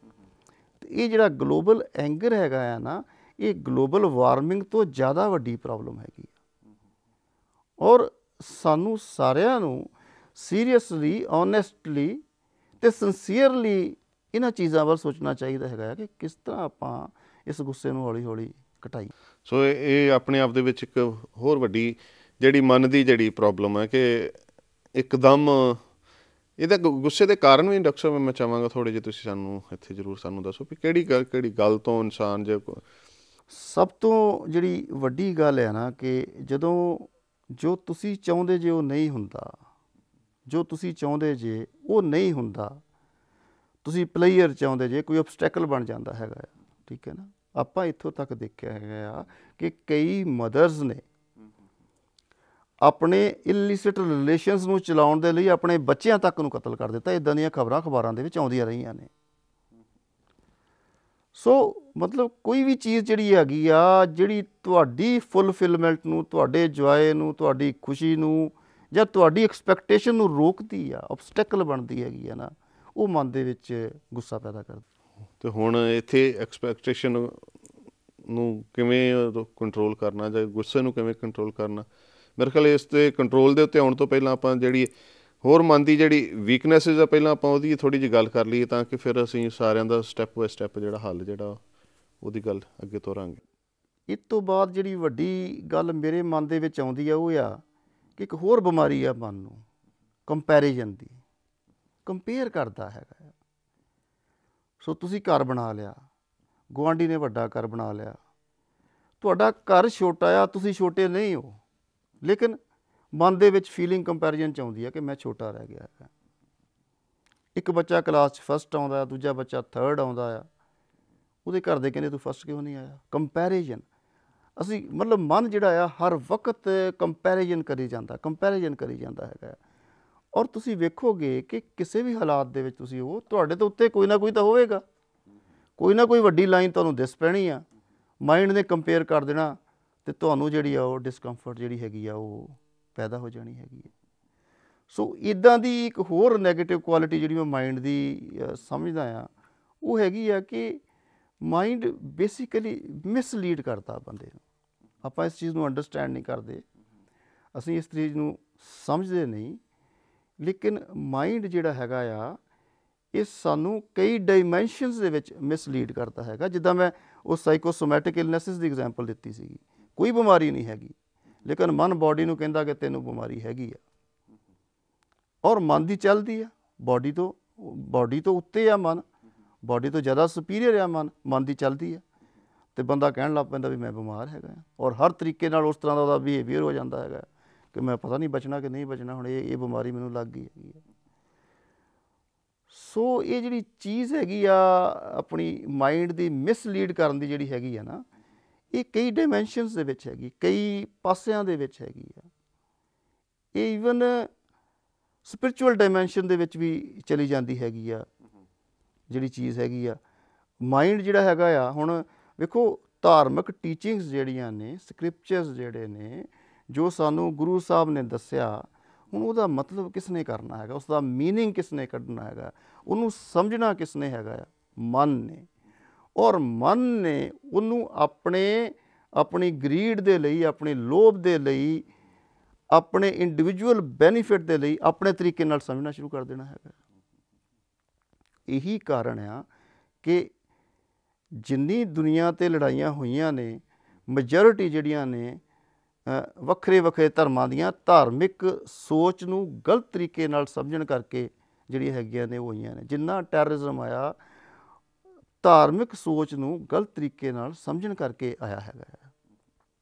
ਤੇ ਇਹ ਜਿਹੜਾ ਗਲੋਬਲ ਐਂਗਰ ਹੈਗਾ ਆ ਨਾ, ਇਹ ਗਲੋਬਲ ਵਾਰਮਿੰਗ ਤੋਂ ਜ਼ਿਆਦਾ ਵੱਡੀ ਪ੍ਰੋਬਲਮ ਹੈਗੀ ਆ। ਔਰ ਸਾਨੂੰ ਸਾਰਿਆਂ ਨੂੰ ਸੀਰੀਅਸਲੀ, ਓਨੈਸਟਲੀ ਅਤੇ ਸਿੰਸੀਅਰਲੀ ਇਹਨਾਂ ਚੀਜ਼ਾਂ ਵੱਲ ਸੋਚਣਾ ਚਾਹੀਦਾ ਹੈਗਾ ਕਿ ਕਿਸ ਤਰ੍ਹਾਂ ਆਪਾਂ ਇਸ ਗੁੱਸੇ ਨੂੰ ਹੌਲੀ ਹੌਲੀ ਘਟਾਈਏ। ਸੋ ਇਹ ਆਪਣੇ ਆਪ ਦੇ ਵਿੱਚ ਇੱਕ ਹੋਰ ਵੱਡੀ ਜਿਹੜੀ ਮਨ ਦੀ ਜਿਹੜੀ ਪ੍ਰੋਬਲਮ ਹੈ ਕਿ ਇੱਕਦਮ ਇਹਦਾ ਗੁੱਸੇ ਦੇ ਕਾਰਨ ਵੀ ਡਾਕਟਰ ਸਾਹਿਬ ਮੈਂ ਚਾਹਾਂਗਾ ਥੋੜ੍ਹੇ ਜਿਹੇ ਤੁਸੀਂ ਸਾਨੂੰ ਇੱਥੇ ਜ਼ਰੂਰ ਸਾਨੂੰ ਦੱਸੋ ਵੀ ਕਿਹੜੀ ਗੱਲ ਤੋਂ ਇਨਸਾਨ ਜੇ। ਸਭ ਤੋਂ ਜਿਹੜੀ ਵੱਡੀ ਗੱਲ ਹੈ ਨਾ ਕਿ ਜਦੋਂ ਜੋ ਤੁਸੀਂ ਚਾਹੁੰਦੇ ਜੇ ਉਹ ਨਹੀਂ ਹੁੰਦਾ, ਜੋ ਤੁਸੀਂ ਚਾਹੁੰਦੇ ਜੇ ਉਹ ਨਹੀਂ ਹੁੰਦਾ, ਤੁਸੀਂ ਪਲੇਅਰ ਚਾਹੁੰਦੇ ਜੇ, ਕੋਈ ਓਬਸਟੈਕਲ ਬਣ ਜਾਂਦਾ ਹੈਗਾ ਆ, ਠੀਕ ਹੈ ਨਾ। ਆਪਾਂ ਇੱਥੋਂ ਤੱਕ ਦੇਖਿਆ ਹੈਗਾ ਆ ਕਿ ਕਈ ਮਦਰਸ ਨੇ ਆਪਣੇ ਇਲਿਸਿਟ ਰਿਲੇਸ਼ਨਸ ਨੂੰ ਚਲਾਉਣ ਦੇ ਲਈ ਆਪਣੇ ਬੱਚਿਆਂ ਤੱਕ ਨੂੰ ਕਤਲ ਕਰ ਦਿੱਤਾ। ਇੱਦਾਂ ਦੀਆਂ ਖਬਰਾਂ ਅਖਬਾਰਾਂ ਦੇ ਵਿੱਚ ਆਉਂਦੀਆਂ ਰਹੀਆਂ ਨੇ। ਸੋ ਮਤਲਬ ਕੋਈ ਵੀ ਚੀਜ਼ ਜਿਹੜੀ ਹੈਗੀ ਆ, ਜਿਹੜੀ ਤੁਹਾਡੀ ਫੁੱਲਫਿਲਮੈਂਟ ਨੂੰ, ਤੁਹਾਡੇ ਜੋਏ ਨੂੰ, ਤੁਹਾਡੀ ਖੁਸ਼ੀ ਨੂੰ ਜਾਂ ਤੁਹਾਡੀ ਐਕਸਪੈਕਟੇਸ਼ਨ ਨੂੰ ਰੋਕਦੀ ਆ, ਓਬਸਟੈਕਲ ਬਣਦੀ ਹੈਗੀ ਆ ਨਾ, ਉਹ ਮਨ ਦੇ ਵਿੱਚ ਗੁੱਸਾ ਪੈਦਾ ਕਰਦੀ। ਅਤੇ ਹੁਣ ਇੱਥੇ ਐਕਸਪੈਕਟੇਸ਼ਨ ਨੂੰ ਕਿਵੇਂ ਕੰਟਰੋਲ ਕਰਨਾ ਜਾਂ ਗੁੱਸੇ ਨੂੰ ਕਿਵੇਂ ਕੰਟਰੋਲ ਕਰਨਾ, ਮੇਰੇ ਖਿਆਲ ਇਸ 'ਤੇ ਕੰਟਰੋਲ ਦੇ ਉੱਤੇ ਆਉਣ ਤੋਂ ਪਹਿਲਾਂ ਆਪਾਂ ਜਿਹੜੀ ਹੋਰ ਮਨ ਦੀ ਜਿਹੜੀ ਵੀਕਨੈਸਿਸ ਆ, ਪਹਿਲਾਂ ਆਪਾਂ ਉਹਦੀ ਥੋੜ੍ਹੀ ਜਿਹੀ ਗੱਲ ਕਰ ਲਈਏ ਤਾਂ ਕਿ ਫਿਰ ਅਸੀਂ ਸਾਰਿਆਂ ਦਾ ਸਟੈਪ ਬਾਏ ਸਟੈਪ ਜਿਹੜਾ ਹੱਲ ਜਿਹੜਾ ਉਹਦੀ ਗੱਲ ਅੱਗੇ ਤੋਰਾਂਗੇ। ਇਸ ਤੋਂ ਬਾਅਦ ਜਿਹੜੀ ਵੱਡੀ ਗੱਲ ਮੇਰੇ ਮਨ ਦੇ ਵਿੱਚ ਆਉਂਦੀ ਆ, ਉਹ ਆ ਕਿ ਇੱਕ ਹੋਰ ਬਿਮਾਰੀ ਆ ਮਨ ਨੂੰ, ਕੰਪੈਰੀਜ਼ਨ ਦੀ। ਕੰਪੇਅਰ ਕਰਦਾ ਹੈਗਾ। ਸੋ ਤੁਸੀਂ ਘਰ ਬਣਾ ਲਿਆ, ਗੁਆਂਢੀ ਨੇ ਵੱਡਾ ਘਰ ਬਣਾ ਲਿਆ, ਤੁਹਾਡਾ ਘਰ ਛੋਟਾ ਆ, ਤੁਸੀਂ ਛੋਟੇ ਨਹੀਂ ਹੋ, ਲੇਕਿਨ ਮਨ ਦੇ ਵਿੱਚ ਫੀਲਿੰਗ ਕੰਪੈਰੀਜ਼ਨ 'ਚ ਆਉਂਦੀ ਆ ਕਿ ਮੈਂ ਛੋਟਾ ਰਹਿ ਗਿਆ ਹੈਗਾ। ਇੱਕ ਬੱਚਾ ਕਲਾਸ 'ਚ ਫਸਟ ਆਉਂਦਾ, ਦੂਜਾ ਬੱਚਾ ਥਰਡ ਆਉਂਦਾ ਆ, ਉਹਦੇ ਘਰ ਦੇ ਕਹਿੰਦੇ ਤੂੰ ਫਸਟ ਕਿਉਂ ਨਹੀਂ ਆਇਆ। ਕੰਪੈਰੀਜ਼ਨ, ਅਸੀਂ ਮਤਲਬ ਮਨ ਜਿਹੜਾ ਆ ਹਰ ਵਕਤ ਕੰਪੈਰੀਜ਼ਨ ਕਰੀ ਜਾਂਦਾ, ਕੰਪੈਰੀਜ਼ਨ ਕਰੀ ਜਾਂਦਾ ਹੈਗਾ। ਔਰ ਤੁਸੀਂ ਵੇਖੋਗੇ ਕਿ ਕਿਸੇ ਵੀ ਹਾਲਾਤ ਦੇ ਵਿੱਚ ਤੁਸੀਂ ਉਹ ਤੁਹਾਡੇ ਤੋਂ ਉੱਤੇ ਕੋਈ ਨਾ ਕੋਈ ਤਾਂ ਹੋਵੇਗਾ, ਕੋਈ ਨਾ ਕੋਈ ਵੱਡੀ ਲਾਈਨ ਤੁਹਾਨੂੰ ਦਿਸ ਪੈਣੀ ਆ। ਮਾਈਂਡ ਨੇ ਕੰਪੇਅਰ ਕਰ ਦੇਣਾ ਅਤੇ ਤੁਹਾਨੂੰ ਜਿਹੜੀ ਆ ਉਹ ਡਿਸਕੰਫਰਟ ਜਿਹੜੀ ਹੈਗੀ ਆ ਉਹ ਪੈਦਾ ਹੋ ਜਾਣੀ ਹੈਗੀ ਹੈ। ਸੋ ਇੱਦਾਂ ਦੀ ਇੱਕ ਹੋਰ ਨੈਗੇਟਿਵ ਕੁਆਲਿਟੀ ਜਿਹੜੀ ਮੈਂ ਮਾਈਂਡ ਦੀ ਸਮਝਦਾ ਆ, ਉਹ ਹੈਗੀ ਆ ਕਿ ਮਾਈਂਡ ਬੇਸਿਕਲੀ ਮਿਸਲੀਡ ਕਰਦਾ ਬੰਦੇ ਨੂੰ। ਆਪਾਂ ਇਸ ਚੀਜ਼ ਨੂੰ ਅੰਡਰਸਟੈਂਡ ਨਹੀਂ ਕਰਦੇ, ਅਸੀਂ ਇਸ ਚੀਜ਼ ਨੂੰ ਸਮਝਦੇ ਨਹੀਂ, ਲੇਕਿਨ ਮਾਈਂਡ ਜਿਹੜਾ ਹੈਗਾ ਆ ਇਹ ਸਾਨੂੰ ਕਈ ਡਾਈਮੈਂਸ਼ਨਸ ਦੇ ਵਿੱਚ ਮਿਸਲੀਡ ਕਰਦਾ ਹੈਗਾ। ਜਿੱਦਾਂ ਮੈਂ ਉਹ ਸਾਈਕੋਸੋਮੈਟਿਕ ਇਲਨੈਸਿਸ ਦੀ ਐਗਜ਼ਾਮਪਲ ਦਿੱਤੀ ਸੀਗੀ, ਕੋਈ ਬਿਮਾਰੀ ਨਹੀਂ ਹੈਗੀ, ਲੇਕਿਨ ਮਨ ਬਾਡੀ ਨੂੰ ਕਹਿੰਦਾ ਕਿ ਤੈਨੂੰ ਬਿਮਾਰੀ ਹੈਗੀ ਆ, ਔਰ ਮਨ ਦੀ ਚੱਲਦੀ ਆ। ਬਾਡੀ ਤੋਂ ਉੱਤੇ ਆ ਮਨ, ਬਾਡੀ ਤੋਂ ਜ਼ਿਆਦਾ ਸੁਪੀਰੀਅਰ ਆ ਮਨ ਦੀ ਚੱਲਦੀ ਆ, ਅਤੇ ਬੰਦਾ ਕਹਿਣ ਲੱਗ ਪੈਂਦਾ ਵੀ ਮੈਂ ਬਿਮਾਰ ਹੈਗਾ ਆ, ਔਰ ਹਰ ਤਰੀਕੇ ਨਾਲ ਉਸ ਤਰ੍ਹਾਂ ਦਾ ਉਹਦਾ ਬਿਹੇਵੀਅਰ ਹੋ ਜਾਂਦਾ ਹੈਗਾ ਕਿ ਮੈਂ ਪਤਾ ਨਹੀਂ ਬਚਣਾ ਕਿ ਨਹੀਂ ਬਚਣਾ, ਹੁਣ ਇਹ ਬਿਮਾਰੀ ਮੈਨੂੰ ਲੱਗ ਗਈ ਹੈਗੀ ਆ। ਸੋ ਇਹ ਜਿਹੜੀ ਚੀਜ਼ ਹੈਗੀ ਆ ਆਪਣੀ ਮਾਈਂਡ ਦੀ ਮਿਸਲੀਡ ਕਰਨ ਦੀ ਜਿਹੜੀ ਹੈਗੀ ਆ ਨਾ, ਇਹ ਕਈ ਡਾਇਮੈਂਸ਼ਨਸ ਦੇ ਵਿੱਚ ਹੈਗੀ, ਕਈ ਪਾਸਿਆਂ ਦੇ ਵਿੱਚ ਹੈਗੀ ਆ। ਇਹ ਈਵਨ ਸਪਿਰਿਚੁਅਲ ਡਾਇਮੈਂਸ਼ਨ ਦੇ ਵਿੱਚ ਵੀ ਚਲੀ ਜਾਂਦੀ ਹੈਗੀ ਆ ਜਿਹੜੀ ਚੀਜ਼ ਹੈਗੀ ਆ। ਮਾਈਂਡ ਜਿਹੜਾ ਹੈਗਾ ਆ, ਹੁਣ ਵੇਖੋ ਧਾਰਮਿਕ ਟੀਚਿੰਗਸ ਜਿਹੜੀਆਂ ਨੇ, ਸਕ੍ਰਿਪਚਰਸ ਜਿਹੜੇ ਨੇ, ਜੋ ਸਾਨੂੰ ਗੁਰੂ ਸਾਹਿਬ ਨੇ ਦੱਸਿਆ, ਹੁਣ ਉਹਦਾ ਮਤਲਬ ਕਿਸ ਨੇ ਕਰਨਾ ਹੈਗਾ, ਉਸ ਦਾ ਮੀਨਿੰਗ ਕਿਸ ਨੇ ਕੱਢਣਾ ਹੈਗਾ, ਉਹਨੂੰ ਸਮਝਣਾ ਕਿਸ ਨੇ ਹੈਗਾ ਆ? ਮਨ ਨੇ। ਔਰ ਮਨ ਨੇ ਉਹਨੂੰ ਆਪਣੀ ਗਰੀਡ ਦੇ ਲਈ, ਆਪਣੇ ਲੋਭ ਦੇ ਲਈ, ਆਪਣੇ ਇੰਡੀਵਿਜੂਅਲ ਬੈਨੀਫਿਟ ਦੇ ਲਈ ਆਪਣੇ ਤਰੀਕੇ ਨਾਲ ਸਮਝਣਾ ਸ਼ੁਰੂ ਕਰ ਦੇਣਾ ਹੈਗਾ। ਇਹੀ ਕਾਰਨ ਆ ਕਿ ਜਿੰਨੀ ਦੁਨੀਆ 'ਤੇ ਲੜਾਈਆਂ ਹੋਈਆਂ ਨੇ, ਮੈਜੋਰਿਟੀ ਜਿਹੜੀਆਂ ਨੇ ਵੱਖਰੇ ਵੱਖਰੇ ਧਰਮਾਂ ਦੀਆਂ ਧਾਰਮਿਕ ਸੋਚ ਨੂੰ ਗਲਤ ਤਰੀਕੇ ਨਾਲ ਸਮਝਣ ਕਰਕੇ ਜਿਹੜੀਆਂ ਹੈਗੀਆਂ ਨੇ ਉਹ ਹੋਈਆਂ ਨੇ। ਜਿੰਨਾ ਟੈਰਰਿਜ਼ਮ ਆਇਆ, ਧਾਰਮਿਕ ਸੋਚ ਨੂੰ ਗਲਤ ਤਰੀਕੇ ਨਾਲ ਸਮਝਣ ਕਰਕੇ ਆਇਆ ਹੈਗਾ ਆ।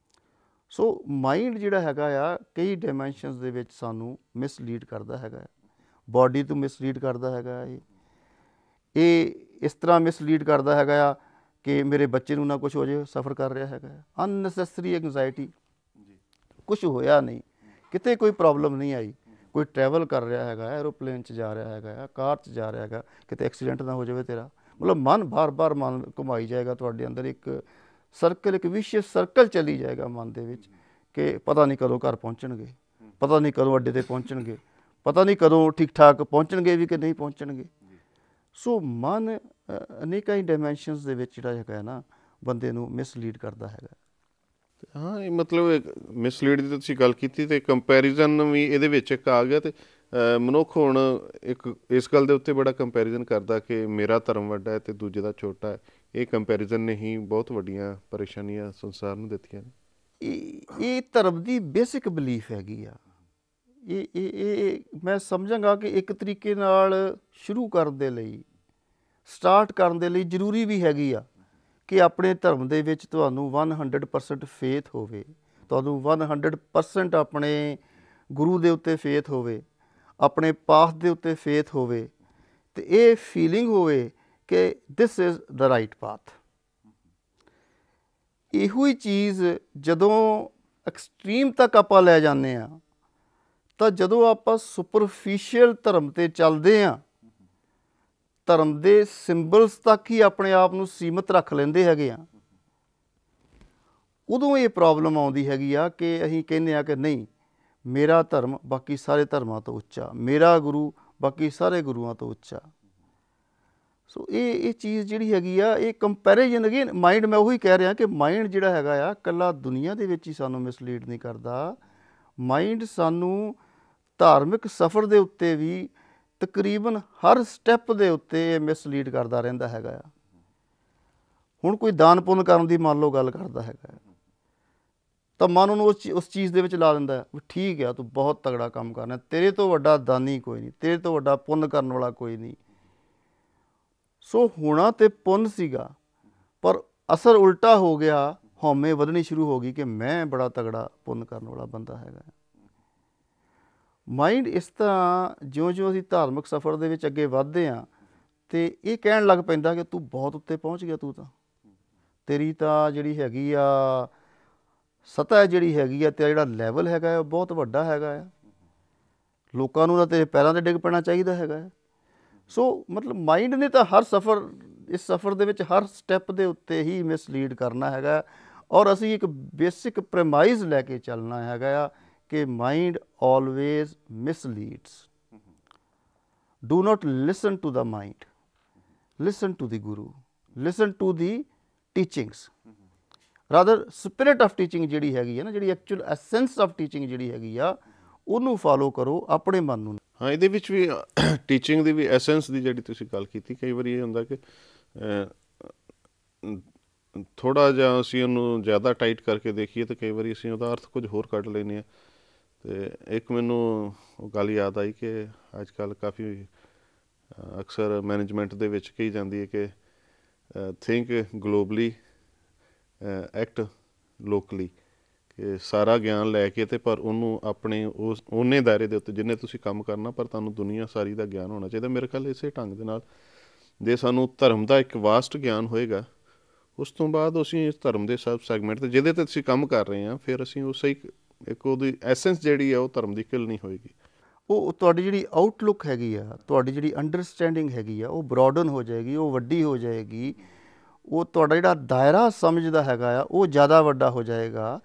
ਸੋ ਮਾਈਂਡ ਜਿਹੜਾ ਹੈਗਾ ਆ, ਕਈ ਡਾਇਮੈਂਸ਼ਨਸ ਦੇ ਵਿੱਚ ਸਾਨੂੰ ਮਿਸਲੀਡ ਕਰਦਾ ਹੈਗਾ। ਬਾਡੀ ਤੋਂ ਮਿਸਲੀਡ ਕਰਦਾ ਹੈਗਾ। ਇਹ ਇਸ ਤਰ੍ਹਾਂ ਮਿਸਲੀਡ ਕਰਦਾ ਹੈਗਾ ਆ ਕਿ ਮੇਰੇ ਬੱਚੇ ਨੂੰ ਨਾ ਕੁਛ ਹੋ ਜਾਏ, ਸਫਰ ਕਰ ਰਿਹਾ ਹੈਗਾ। ਅਨਨੈਸੈਸਰੀ ਐਂਗਜ਼ਾਇਟੀ, ਕੁਛ ਹੋਇਆ ਨਹੀਂ, ਕਿਤੇ ਕੋਈ ਪ੍ਰੋਬਲਮ ਨਹੀਂ ਆਈ, ਕੋਈ ਟਰੈਵਲ ਕਰ ਰਿਹਾ ਹੈਗਾ, ਐਰੋਪਲੇਨ 'ਚ ਜਾ ਰਿਹਾ ਹੈਗਾ, ਕਾਰ 'ਚ ਜਾ ਰਿਹਾ ਹੈਗਾ, ਕਿਤੇ ਐਕਸੀਡੈਂਟ ਨਾ ਹੋ ਜਾਵੇ ਤੇਰਾ। ਮਤਲਬ ਮਨ ਬਾਰ ਮਨ ਘੁਮਾਈ ਜਾਏਗਾ, ਤੁਹਾਡੇ ਅੰਦਰ ਇੱਕ ਸਰਕਲ, ਇੱਕ ਵਿਸ਼ਿਅਸ ਸਰਕਲ ਚੱਲੀ ਜਾਏਗਾ ਮਨ ਦੇ ਵਿੱਚ ਕਿ ਪਤਾ ਨਹੀਂ ਕਦੋਂ ਘਰ ਪਹੁੰਚਣਗੇ, ਪਤਾ ਨਹੀਂ ਕਦੋਂ ਅੱਡੇ 'ਤੇ ਪਹੁੰਚਣਗੇ, ਪਤਾ ਨਹੀਂ ਕਦੋਂ ਠੀਕ ਠਾਕ ਪਹੁੰਚਣਗੇ ਵੀ ਕਿ ਨਹੀਂ ਪਹੁੰਚਣਗੇ। ਸੋ ਮਨ ਅਨੇਕਾਂ ਹੀ ਡਾਇਮੈਂਸ਼ਨਸ ਦੇ ਵਿੱਚ ਜਿਹੜਾ ਹੈਗਾ ਨਾ ਬੰਦੇ ਨੂੰ ਮਿਸਲੀਡ ਕਰਦਾ ਹੈਗਾ। ਹਾਂ, ਇਹ ਮਤਲਬ ਮਿਸਲੀਡ ਦੀ ਤੁਸੀਂ ਗੱਲ ਕੀਤੀ, ਅਤੇ ਕੰਪੈਰੀਜ਼ਨ ਵੀ ਇਹਦੇ ਵਿੱਚ ਇੱਕ ਆ ਗਿਆ। ਅਤੇ ਮਨੁੱਖ ਹੁਣ ਇੱਕ ਇਸ ਗੱਲ ਦੇ ਉੱਤੇ ਬੜਾ ਕੰਪੈਰੀਜ਼ਨ ਕਰਦਾ ਕਿ ਮੇਰਾ ਧਰਮ ਵੱਡਾ ਹੈ ਅਤੇ ਦੂਜੇ ਦਾ ਛੋਟਾ ਹੈ। ਇਹ ਕੰਪੈਰੀਜ਼ਨ ਨੇ ਹੀ ਬਹੁਤ ਵੱਡੀਆਂ ਪਰੇਸ਼ਾਨੀਆਂ ਸੰਸਾਰ ਨੂੰ ਦਿੱਤੀਆਂ ਨੇ। ਇਹ ਧਰਮ ਦੀ ਬੇਸਿਕ ਬਿਲੀਫ ਹੈਗੀ ਆ। ਇਹ ਮੈਂ ਸਮਝਾਂਗਾ ਕਿ ਇੱਕ ਤਰੀਕੇ ਨਾਲ ਸ਼ੁਰੂ ਕਰਨ ਦੇ ਲਈ, ਸਟਾਰਟ ਕਰਨ ਦੇ ਲਈ ਜ਼ਰੂਰੀ ਵੀ ਹੈਗੀ ਆ ਕਿ ਆਪਣੇ ਧਰਮ ਦੇ ਵਿੱਚ ਤੁਹਾਨੂੰ 100% ਫੇਥ ਹੋਵੇ, ਤੁਹਾਨੂੰ 100% ਆਪਣੇ ਗੁਰੂ ਦੇ ਉੱਤੇ ਫੇਥ ਹੋਵੇ, ਆਪਣੇ ਪਾਥ ਦੇ ਉੱਤੇ ਫੇਥ ਹੋਵੇ, ਅਤੇ ਇਹ ਫੀਲਿੰਗ ਹੋਵੇ ਕਿ this is the right path. ਇਹੋ ਹੀ ਚੀਜ਼ ਜਦੋਂ ਐਕਸਟ੍ਰੀਮ ਤੱਕ ਆਪਾਂ ਲੈ ਜਾਂਦੇ ਹਾਂ, ਤਾਂ ਜਦੋਂ ਆਪਾਂ ਸੁਪਰਫਿਸ਼ੀਅਲ ਧਰਮ 'ਤੇ ਚੱਲਦੇ ਹਾਂ, ਧਰਮ ਦੇ ਸਿੰਬਲਸ ਤੱਕ ਹੀ ਆਪਣੇ ਆਪ ਨੂੰ ਸੀਮਤ ਰੱਖ ਲੈਂਦੇ ਹੈਗੇ ਆ, ਉਦੋਂ ਇਹ ਪ੍ਰੋਬਲਮ ਆਉਂਦੀ ਹੈਗੀ ਆ ਕਿ ਅਸੀਂ ਕਹਿੰਦੇ ਹਾਂ ਕਿ ਨਹੀਂ, ਮੇਰਾ ਧਰਮ ਬਾਕੀ ਸਾਰੇ ਧਰਮਾਂ ਤੋਂ ਉੱਚਾ, ਮੇਰਾ ਗੁਰੂ ਬਾਕੀ ਸਾਰੇ ਗੁਰੂਆਂ ਤੋਂ ਉੱਚਾ। ਸੋ ਇਹ ਚੀਜ਼ ਜਿਹੜੀ ਹੈਗੀ ਆ, ਇਹ ਕੰਪੈਰੀਜ਼ਨ ਅਗੇਨ ਮਾਈਂਡ, ਮੈਂ ਉਹੀ ਕਹਿ ਰਿਹਾ ਕਿ ਮਾਈਂਡ ਜਿਹੜਾ ਹੈਗਾ ਆ ਇਕੱਲਾ ਦੁਨੀਆ ਦੇ ਵਿੱਚ ਹੀ ਸਾਨੂੰ ਮਿਸਲੀਡ ਨਹੀਂ ਕਰਦਾ। ਮਾਈਂਡ ਸਾਨੂੰ ਧਾਰਮਿਕ ਸਫ਼ਰ ਦੇ ਉੱਤੇ ਵੀ ਤਕਰੀਬਨ ਹਰ ਸਟੈਪ ਦੇ ਉੱਤੇ ਇਹ ਮਿਸਲੀਡ ਕਰਦਾ ਰਹਿੰਦਾ ਹੈਗਾ ਆ। ਹੁਣ ਕੋਈ ਦਾਨ ਪੁੰਨ ਕਰਨ ਦੀ ਮੰਨ ਲਓ ਗੱਲ ਕਰਦਾ ਹੈਗਾ, ਤਾਂ ਮਨ ਉਹਨੂੰ ਉਸ ਚੀਜ਼ ਦੇ ਵਿੱਚ ਲਾ ਦਿੰਦਾ ਵੀ ਠੀਕ ਆ, ਤੂੰ ਬਹੁਤ ਤਗੜਾ ਕੰਮ ਕਰਨਾ, ਤੇਰੇ ਤੋਂ ਵੱਡਾ ਦਾਨੀ ਕੋਈ ਨਹੀਂ, ਤੇਰੇ ਤੋਂ ਵੱਡਾ ਪੁੰਨ ਕਰਨ ਵਾਲਾ ਕੋਈ ਨਹੀਂ। ਸੋ ਹੋਣਾ ਤੇ ਪੁੰਨ ਸੀਗਾ, ਪਰ ਅਸਰ ਉਲਟਾ ਹੋ ਗਿਆ, ਹਉਮੈ ਵਧਣੀ ਸ਼ੁਰੂ ਹੋ ਗਈ ਕਿ ਮੈਂ ਬੜਾ ਤਗੜਾ ਪੁੰਨ ਕਰਨ ਵਾਲਾ ਬੰਦਾ ਹੈਗਾ। ਮਾਈਂਡ ਇਸ ਤਰ੍ਹਾਂ ਜਿਉਂ ਅਸੀਂ ਧਾਰਮਿਕ ਸਫ਼ਰ ਦੇ ਵਿੱਚ ਅੱਗੇ ਵੱਧਦੇ ਹਾਂ, ਅਤੇ ਇਹ ਕਹਿਣ ਲੱਗ ਪੈਂਦਾ ਕਿ ਤੂੰ ਬਹੁਤ ਉੱਤੇ ਪਹੁੰਚ ਗਿਆ, ਤੂੰ ਤਾਂ ਤੇਰੀ ਤਾਂ ਜਿਹੜੀ ਹੈਗੀ ਆ ਸਤਹ ਜਿਹੜੀ ਹੈਗੀ ਆ, ਤੇਰਾ ਜਿਹੜਾ ਲੈਵਲ ਹੈਗਾ ਉਹ ਬਹੁਤ ਵੱਡਾ ਹੈਗਾ ਆ, ਲੋਕਾਂ ਨੂੰ ਤਾਂ ਤੇਰੇ ਪੈਰਾਂ 'ਤੇ ਡਿੱਗ ਪੈਣਾ ਚਾਹੀਦਾ ਹੈਗਾ। ਸੋ ਮਤਲਬ ਮਾਈਂਡ ਨੇ ਤਾਂ ਹਰ ਸਫ਼ਰ, ਇਸ ਸਫ਼ਰ ਦੇ ਵਿੱਚ ਹਰ ਸਟੈਪ ਦੇ ਉੱਤੇ ਹੀ ਮਿਸਲੀਡ ਕਰਨਾ ਹੈਗਾ। ਔਰ ਅਸੀਂ ਇੱਕ ਬੇਸਿਕ ਪ੍ਰਮਾਈਜ਼ ਲੈ ਕੇ ਚੱਲਣਾ ਹੈਗਾ ਆ ਕਿ mind always misleads. Do not listen to the mind, listen to the guru, listen to the teachings. Rather spirit of teaching ਜਿਹੜੀ ਹੈਗੀ ਹੈ ਨਾ, ਜਿਹੜੀ ਐਕਚੁਅਲ ਐਸੈਂਸ ਆਫ ਟੀਚਿੰਗ ਜਿਹੜੀ ਹੈਗੀ ਆ, ਉਹਨੂੰ ਫਾਲੋ ਕਰੋ, ਆਪਣੇ ਮਨ ਨੂੰ। ਹਾਂ, ਇਹਦੇ ਵਿੱਚ ਵੀ ਟੀਚਿੰਗ ਦੀ ਵੀ ਐਸੈਂਸ ਦੀ ਜਿਹੜੀ ਤੁਸੀਂ ਗੱਲ ਕੀਤੀ, ਕਈ ਵਾਰੀ ਇਹ ਹੁੰਦਾ ਕਿ ਥੋੜ੍ਹਾ ਜਿਹਾ ਅਸੀਂ ਉਹਨੂੰ ਜ਼ਿਆਦਾ ਟਾਈਟ ਕਰਕੇ ਦੇਖੀਏ ਤਾਂ ਕਈ ਵਾਰੀ ਅਸੀਂ ਉਹਦਾ ਅਰਥ ਕੁਝ ਹੋਰ ਕੱਢ ਲੈਂਦੇ ਹਾਂ। ਅਤੇ ਇੱਕ ਮੈਨੂੰ ਉਹ ਗੱਲ ਯਾਦ ਆਈ ਕਿ ਅੱਜ ਕੱਲ੍ਹ ਕਾਫੀ ਅਕਸਰ ਮੈਨੇਜਮੈਂਟ ਦੇ ਵਿੱਚ ਕਹੀ ਜਾਂਦੀ ਹੈ ਕਿ ਥਿੰਕ ਗਲੋਬਲੀ, ਐਕਟ ਲੋਕਲੀ, ਕਿ ਸਾਰਾ ਗਿਆਨ ਲੈ ਕੇ ਅਤੇ ਪਰ ਉਹਨੂੰ ਆਪਣੇ ਉਸ ਓਨੇ ਦਾਇਰੇ ਦੇ ਉੱਤੇ ਜਿੰਨੇ ਤੁਸੀਂ ਕੰਮ ਕਰਨਾ, ਪਰ ਤੁਹਾਨੂੰ ਦੁਨੀਆ ਸਾਰੀ ਦਾ ਗਿਆਨ ਹੋਣਾ ਚਾਹੀਦਾ। ਮੇਰੇ ਖਿਆਲ ਇਸੇ ਢੰਗ ਦੇ ਨਾਲ ਜੇ ਸਾਨੂੰ ਧਰਮ ਦਾ ਇੱਕ ਵਾਸਟ ਗਿਆਨ ਹੋਏਗਾ, ਉਸ ਤੋਂ ਬਾਅਦ ਅਸੀਂ ਇਸ ਧਰਮ ਦੇ ਸਬ ਸੈਗਮੈਂਟ 'ਤੇ ਜਿਹਦੇ 'ਤੇ ਅਸੀਂ ਕੰਮ ਕਰ ਰਹੇ ਹਾਂ, ਫਿਰ ਅਸੀਂ ਉਸੇ ਇੱਕ ਉਹਦੀ ਐਸੈਂਸ ਜਿਹੜੀ ਆ ਉਹ ਧਰਮ ਦੀ ਕਿਲ ਨਹੀਂ ਹੋਏਗੀ। ਉਹ ਤੁਹਾਡੀ ਜਿਹੜੀ ਆਊਟਲੁੱਕ ਹੈਗੀ ਆ, ਤੁਹਾਡੀ ਜਿਹੜੀ ਅੰਡਰਸਟੈਂਡਿੰਗ ਹੈਗੀ ਆ, ਉਹ ਬਰੋਡਨ ਹੋ ਜਾਏਗੀ, ਉਹ ਵੱਡੀ ਹੋ ਜਾਏਗੀ। ਉਹ ਤੁਹਾਡਾ ਜਿਹੜਾ ਦਾਇਰਾ ਸਮਝ ਦਾ ਹੈਗਾ ਆ ਉਹ ਜ਼ਿਆਦਾ ਵੱਡਾ ਹੋ ਜਾਏਗਾ।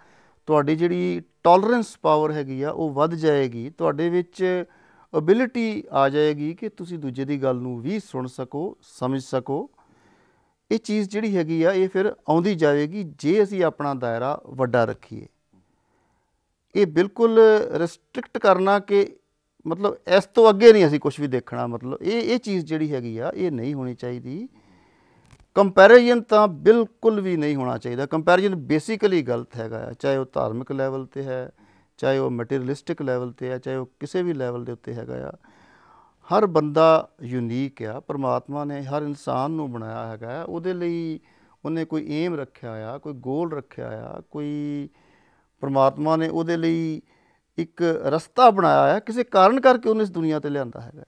ਤੁਹਾਡੀ ਜਿਹੜੀ ਟੋਲਰੈਂਸ ਪਾਵਰ ਹੈਗੀ ਆ ਉਹ ਵੱਧ ਜਾਏਗੀ। ਤੁਹਾਡੇ ਵਿੱਚ ਅਬਿਲਿਟੀ ਆ ਜਾਏਗੀ ਕਿ ਤੁਸੀਂ ਦੂਜੇ ਦੀ ਗੱਲ ਨੂੰ ਵੀ ਸੁਣ ਸਕੋ, ਸਮਝ ਸਕੋ। ਇਹ ਚੀਜ਼ ਜਿਹੜੀ ਹੈਗੀ ਆ ਇਹ ਫਿਰ ਆਉਂਦੀ ਜਾਵੇਗੀ ਜੇ ਅਸੀਂ ਆਪਣਾ ਦਾਇਰਾ ਵੱਡਾ ਰੱਖੀਏ। ਇਹ ਬਿਲਕੁਲ ਰਿਸਟ੍ਰਿਕਟ ਕਰਨਾ ਕਿ ਮਤਲਬ ਇਸ ਤੋਂ ਅੱਗੇ ਨਹੀਂ ਅਸੀਂ ਕੁਛ ਵੀ ਦੇਖਣਾ, ਮਤਲਬ ਇਹ ਚੀਜ਼ ਜਿਹੜੀ ਹੈਗੀ ਆ ਇਹ ਨਹੀਂ ਹੋਣੀ ਚਾਹੀਦੀ। ਕੰਪੈਰੀਜ਼ਨ ਤਾਂ ਬਿਲਕੁਲ ਵੀ ਨਹੀਂ ਹੋਣਾ ਚਾਹੀਦਾ। ਕੰਪੈਰੀਜ਼ਨ ਬੇਸਿਕਲੀ ਗਲਤ ਹੈਗਾ ਆ, ਚਾਹੇ ਉਹ ਧਾਰਮਿਕ ਲੈਵਲ 'ਤੇ ਹੈ, ਚਾਹੇ ਉਹ ਮਟੀਰੀਅਲਿਸਟਿਕ ਲੈਵਲ 'ਤੇ ਹੈ, ਚਾਹੇ ਉਹ ਕਿਸੇ ਵੀ ਲੈਵਲ ਦੇ ਉੱਤੇ ਹੈਗਾ ਆ। ਹਰ ਬੰਦਾ ਯੂਨੀਕ ਆ। ਪਰਮਾਤਮਾ ਨੇ ਹਰ ਇਨਸਾਨ ਨੂੰ ਬਣਾਇਆ ਹੈਗਾ, ਉਹਦੇ ਲਈ ਉਹਨੇ ਕੋਈ ਏਮ ਰੱਖਿਆ ਆ, ਕੋਈ ਗੋਲ ਰੱਖਿਆ ਆ, ਕੋਈ ਪਰਮਾਤਮਾ ਨੇ ਉਹਦੇ ਲਈ ਇੱਕ ਰਸਤਾ ਬਣਾਇਆ ਆ, ਕਿਸੇ ਕਾਰਨ ਕਰਕੇ ਉਹਨੇ ਇਸ ਦੁਨੀਆ 'ਤੇ ਲਿਆਂਦਾ ਹੈਗਾ।